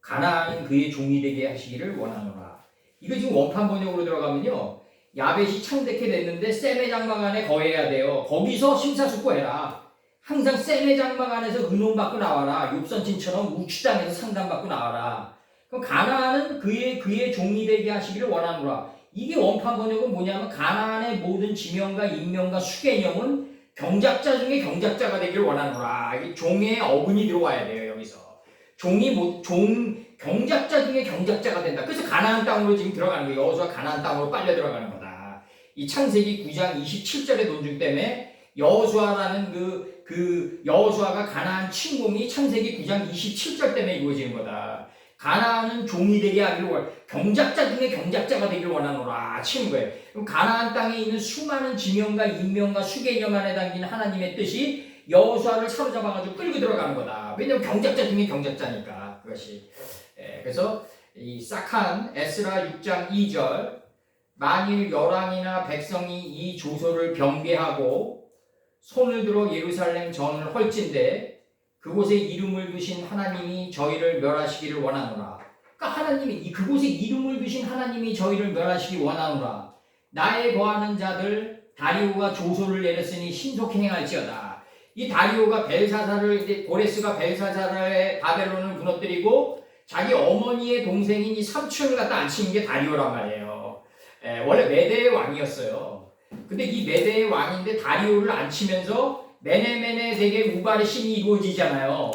가나안은 그의 종이 되게 하시기를 원하노라. 이거 지금 원판 번역으로 들어가면요, 야벳이 창대케 됐는데 셈의 장막 안에 거해야 돼요. 거기서 심사숙고해라. 항상 셈의 장막 안에서 의논받고 나와라. 욥선친처럼 우치 땅에서 상담받고 나와라. 그럼 가나안은 그의 종이 되게 하시기를 원하노라. 이게 원판 번역은 뭐냐면, 가나안의 모든 지명과 인명과 수개념은 경작자 중에 경작자가 되기를 원하노라. 이게 종의 어근이 들어와야 돼요. 여기서 경작자 중에 경작자가 된다. 그래서 가나안 땅으로 지금 들어가는 거예요. 여호수아 가나안 땅으로 빨려 들어가는 거다. 이 창세기 9장 27절의 논증 때문에 여호수아라는 여호수아가 가나안 침공이 창세기 9장 27절 때문에 이루어지는 거다. 가나안은 종이 되게 하기를 원하노라. 경작자 중에 경작자가 되기를 원하노라 치는 거예요. 그럼 가나안 땅에 있는 수많은 지명과 인명과 수개념 안에 담긴 하나님의 뜻이 여호수아를 사로잡아가지고 끌고 들어가는 거다. 왜냐면 경작자 중에 경작자니까 그것이. 그래서 이 싹한 에스라 6장 2절 만일 열왕이나 백성이 이 조서를 병개하고 손을 들어 예루살렘 전을 헐진대 그곳에 이름을 두신 하나님이 저희를 멸하시기를 원하노라. 그러니까 하나님이 그곳에 이름을 두신 하나님이 저희를 멸하시기 원하노라. 나에 거하는 자들 다리오가 조소를 내렸으니 신속히 행할지어다. 이 다리오가 벨사사를 이제 고레스가 벨사사의 바벨론을 무너뜨리고 자기 어머니의 동생인 이 삼촌을 갖다 앉힌 게 다리오란 말이에요. 원래 메대의 왕이었어요. 근데 이 메대의 왕인데 다리오를 앉히면서 메네메네 대계 우발의 신이 이루어지잖아요.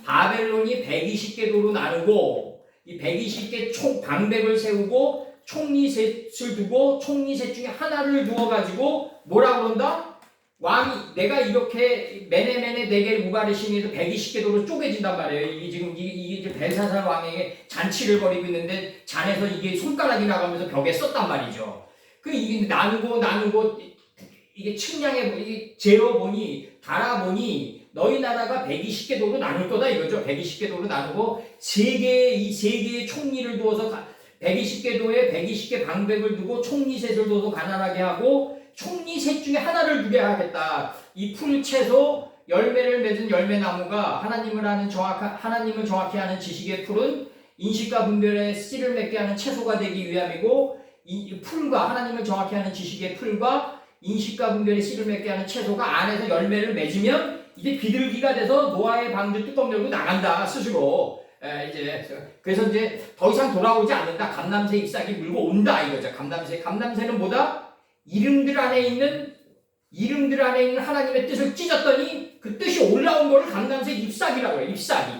바벨론이 120개 도로 나누고 이 120개 총 방백을 세우고 총리셋을 두고 총리셋 중에 하나를 두어가지고 뭐라 그런다? 왕이 내가 이렇게 메네메네 대계 우발의 신에도 120개 도로 쪼개진단 말이에요. 이게 지금 이게 벨사살 왕에게 잔치를 벌이고 있는데 잔에서 이게 손가락이 나가면서 벽에 썼단 말이죠. 그 이게 나누고 이게 측량해 이게 재어 보니 달아보니 너희 나라가 120개 도로 나눌 거다 이거죠. 120개 도로 나누고 세 개의 총리를 두어서 120개 도에 120개 방백을 두고 총리셋을 두어서 가난하게 하고 총리셋 중에 하나를 두게 하겠다. 이 풀채소 열매를 맺은 열매나무가 하나님을 정확히 아는 지식의 풀은 인식과 분별의 씨를 맺게 하는 채소가 되기 위함이고 이 풀과 하나님을 정확히 아는 지식의 풀과 인식과 분별의 씨를 맺게 하는 채소가 안에서 열매를 맺으면 이제 비둘기가 돼서 노아의 방주 뚜껑 열고 나간다 스스로. 그래서 이제 더 이상 돌아오지 않는다. 감람새 잎사귀 물고 온다 이거죠. 감람새는 뭐다? 이름들 안에 있는 하나님의 뜻을 찢었더니 그 뜻이 올라온 거를 감람새 잎사귀라고 해요. 잎사귀.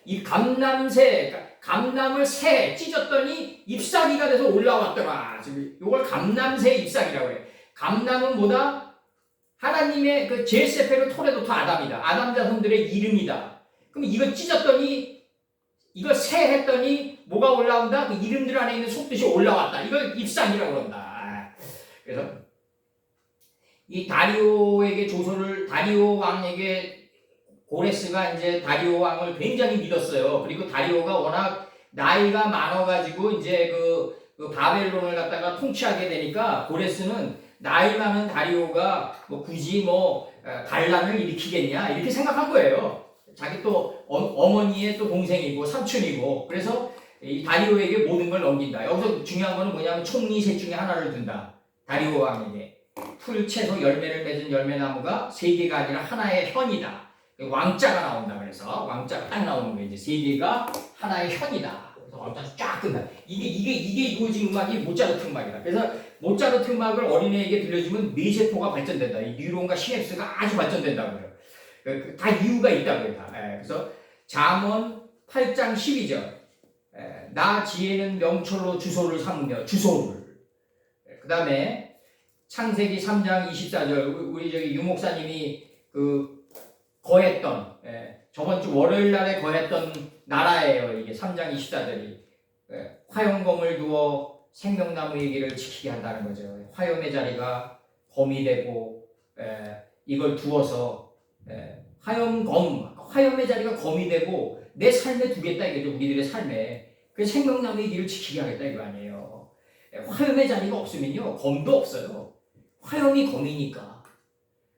이 감람을 새 찢었더니 잎사귀가 돼서 올라왔더라. 지금 이걸 감람새 잎사귀라고 해요. 감람은 뭐다? 하나님의 그 제세페르 토레도토 아담이다. 아담 자손들의 이름이다. 그럼 이거 찢었더니 이거 새 했더니 뭐가 올라온다? 그 이름들 안에 있는 속뜻이 올라왔다. 이걸 잎사귀라고 그런다. 그래서 이 다리오 왕에게 고레스가 이제 다리오 왕을 굉장히 믿었어요. 그리고 다리오가 워낙 나이가 많아가지고 이제 그 바벨론을 갖다가 통치하게 되니까 고레스는 나이 많은 다리오가 굳이 반란을 일으키겠냐 이렇게 생각한 거예요. 자기 또 어머니의 또 동생이고 삼촌이고 그래서 이 다리오에게 모든 걸 넘긴다. 여기서 중요한 거는 뭐냐면 총리 셋 중에 하나를 둔다. 다리오 왕에게 풀 채소 열매를 맺은 열매나무가 세 개가 아니라 하나의 현이다. 왕자가 나온다. 그래서 왕자가 딱 나오는 거예요. 이제 세 개가 하나의 현이다. 그래서 왕자가 쫙 끝나. 이게 이루어진 음악이 모차르트 음악이다. 그래서 모차르트 음악을 어린애에게 들려주면 뇌세포가 발전된다. 이 뉴런과 시냅스가 아주 발전된다고요. 다 이유가 있다고요. 다. 그래서 잠언 8장 12절. 나 지혜는 명철로 주소를 삼으며 주소를. 그 다음에 창세기 3장 24절. 우리 저기 유 목사님이 거했던 저번 주 월요일 날에 거했던 나라예요. 이게 3장 24절이 화염검을 두어 생명나무 얘기를 지키게 한다는 거죠. 화염의 자리가 검이 되고 이걸 두어서 화염의 자리가 검이 되고 내 삶에 두겠다 이거죠. 우리들의 삶에. 그래서 생명나무의 길을 지키게 하겠다 이거 아니에요. 화염의 자리가 없으면요 검도 없어요. 화염이 검이니까.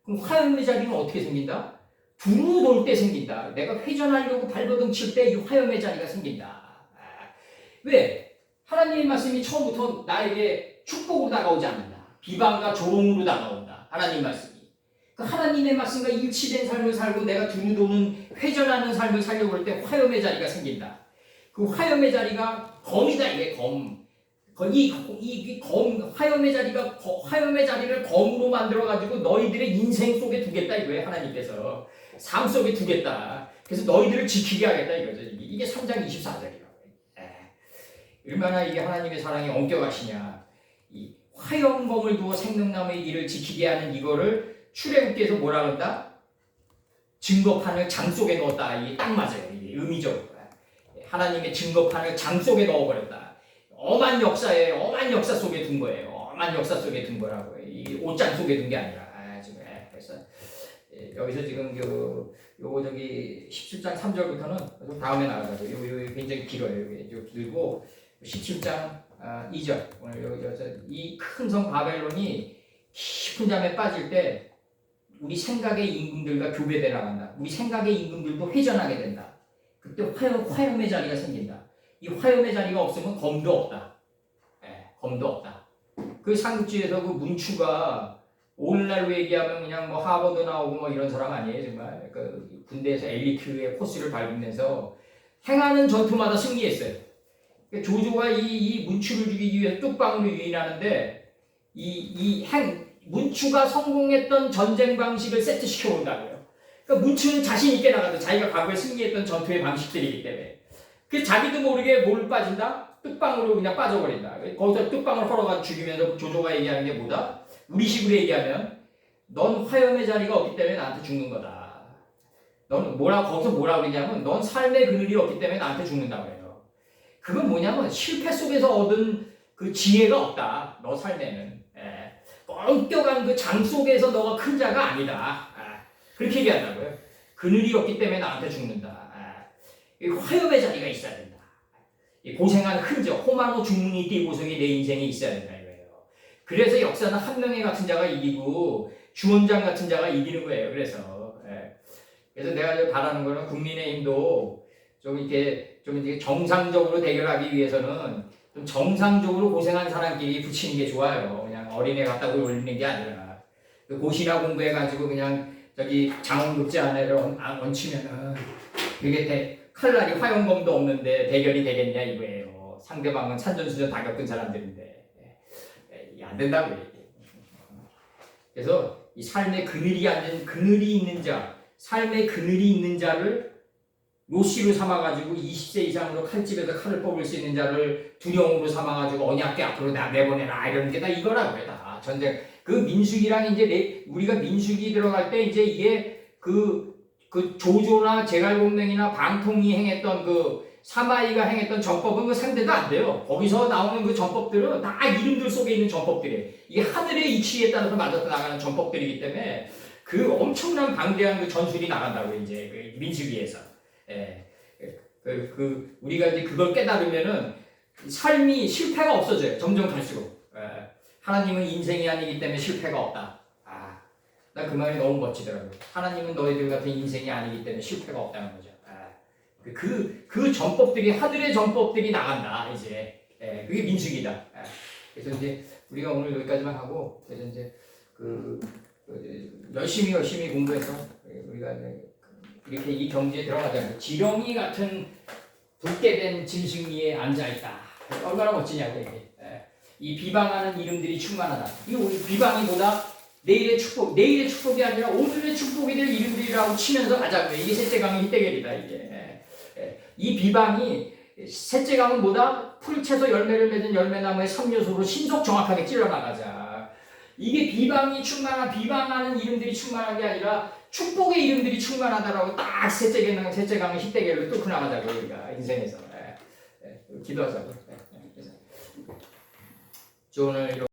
그럼 화염의 자리는 어떻게 생긴다? 두루 돌 때 생긴다. 내가 회전하려고 발버둥 칠 때 이 화염의 자리가 생긴다. 왜? 하나님의 말씀이 처음부터 나에게 축복으로 다가오지 않는다. 비방과 조롱으로 다가온다. 하나님 말씀이. 그 하나님의 말씀과 일치된 삶을 살고 내가 두루 도는 회전하는 삶을 살려고 할 때 화염의 자리가 생긴다. 그 화염의 자리가 검이다. 이게 검. 화염의 자리를 검으로 만들어가지고 너희들의 인생 속에 두겠다 이거예요. 하나님께서. 삶 속에 두겠다. 그래서 너희들을 지키게 하겠다 이거죠. 이게 3장 24절이라고. 얼마나 이게 하나님의 사랑이 엄격하시냐. 이 화염검을 두어 생명나무의 길을 지키게 하는 이거를 출애굽기에서 뭐라 그런다? 증거판을 장 속에 넣었다. 이게 딱 맞아요. 이게 의미적으로. 하나님의 증거판을 장 속에 넣어버렸다. 엄한 역사 속에 둔 거예요. 엄한 역사 속에 둔 거라고요. 이 옷장 속에 둔 게 아니라. 그래서 여기서 지금 요거 저기 17장 3절부터는 다음에 나가자고. 요 굉장히 길어요. 이게 좀 길고 17장 2절 오늘 여기서 이 큰 성 바벨론이 깊은 잠에 빠질 때 우리 생각의 임금들과 교배돼 나간다. 우리 생각의 임금들도 회전하게 된다. 그때 화염의 자리가 생긴다. 이 화염의 자리가 없으면 검도 없다. 검도 없다. 그 삼국지에서 그 문추가 오늘날로 얘기하면 그냥 뭐 하버드 나오고 뭐 이런 사람 아니에요. 정말 그 군대에서 엘리트의 코스를 밟으면서 행하는 전투마다 승리했어요. 조조가 이 문추를 죽이기 위해 뚝방으로 유인하는데 문추가 성공했던 전쟁 방식을 세트시켜 온다고요. 그러니까 문추는 자신 있게 나가도 자기가 과거에 승리했던 전투의 방식들이기 때문에 그 자기도 모르게 뭘 빠진다? 뚝방으로 그냥 빠져버린다. 거기서 뚝방을 헐어가지고 죽이면서 조조가 얘기하는 게 뭐다? 우리식으로 얘기하면 넌 화염의 자리가 없기 때문에 나한테 죽는 거다. 넌 거기서 뭐라고 그러냐면 넌 삶의 그늘이 없기 때문에 나한테 죽는다고 해요. 그건 뭐냐면 실패 속에서 얻은 그 지혜가 없다. 너 삶에는. 뻥껴간 그 장 속에서 너가 큰 자가 아니다. 그렇게 얘기한다고요. 그늘이 없기 때문에 나한테 죽는다. 화염의 자리가 있어야 된다. 고생한 흔적, 호마노 중문이 띠고성이 내 인생에 있어야 된다 이거예요. 그래서 역사는 한 명의 같은 자가 이기고 주원장 같은 자가 이기는 거예요. 그래서 내가 바라는 거는 국민의힘도 좀 이렇게 정상적으로 대결하기 위해서는 좀 정상적으로 고생한 사람끼리 붙이는 게 좋아요. 그냥 어린애 갖다 올리는 게 아니라 고시나 공부해가지고 그냥 저기 장원급제 안에를 얹히면은 그게 칼날이 화용검도 없는데 대결이 되겠냐 이거예요. 상대방은 산전수전 다 겪은 사람들인데 안 된다고 얘기해요. 그래서 이 삶의 그늘이 있는 자, 삶의 그늘이 있는 자를 요시로 삼아가지고 20세 이상으로 칼집에서 칼을 뽑을 수 있는 자를 두령으로 삼아가지고 언약궤 앞으로 내보내라 이러는 게 다 이거라고요. 다 전쟁. 그 민수기랑 이제 우리가 민수기 들어갈 때 이제 이게 그 조조나 제갈공명이나 방통이 행했던 그 사마이가 행했던 전법은 그 상대도 안 돼요. 거기서 나오는 그 전법들은 다 이름들 속에 있는 전법들이에요. 이게 하늘의 이치에 따라서 맞아서 나가는 전법들이기 때문에 그 엄청난 방대한 그 전술이 나간다고 이제 그 민수기에서. 우리가 이제 그걸 깨달으면은 삶이 실패가 없어져요. 점점 갈수록. 하나님은 인생이 아니기 때문에 실패가 없다. 나 그 말이 너무 멋지더라고요. 하나님은 너희들 같은 인생이 아니기 때문에 실패가 없다는 거죠. 그 전법들이 하늘의 전법들이 나간다. 이제 그게 민수기다. 그래서 이제 우리가 오늘 여기까지만 하고 그래서 이제 열심히 공부해서 우리가 이렇게 이 경지에 들어가자. 지렁이 같은 돋게 된 짐승 위에 앉아 있다. 얼마나 멋지냐고 이게. 이 비방하는 이름들이 충만하다. 이 비방이 뭐다? 내일의 축복이 아니라 오늘의 축복이 될 이름들이라고 치면서 가자고요. 이게 셋째 강의 히데겔이다 이게. 이 비방이 셋째 강은 뭐다? 풀 채서 열매를 맺은 열매나무의 3요소로 신속 정확하게 찔러나가자. 이게 비방하는 이름들이 충만한 게 아니라 축복의 이름들이 충만하다라고 딱 셋째 강의 히데겔로 뚫고 나가자고요. 우리가 인생에서. 기도하자고요. 그래서 오늘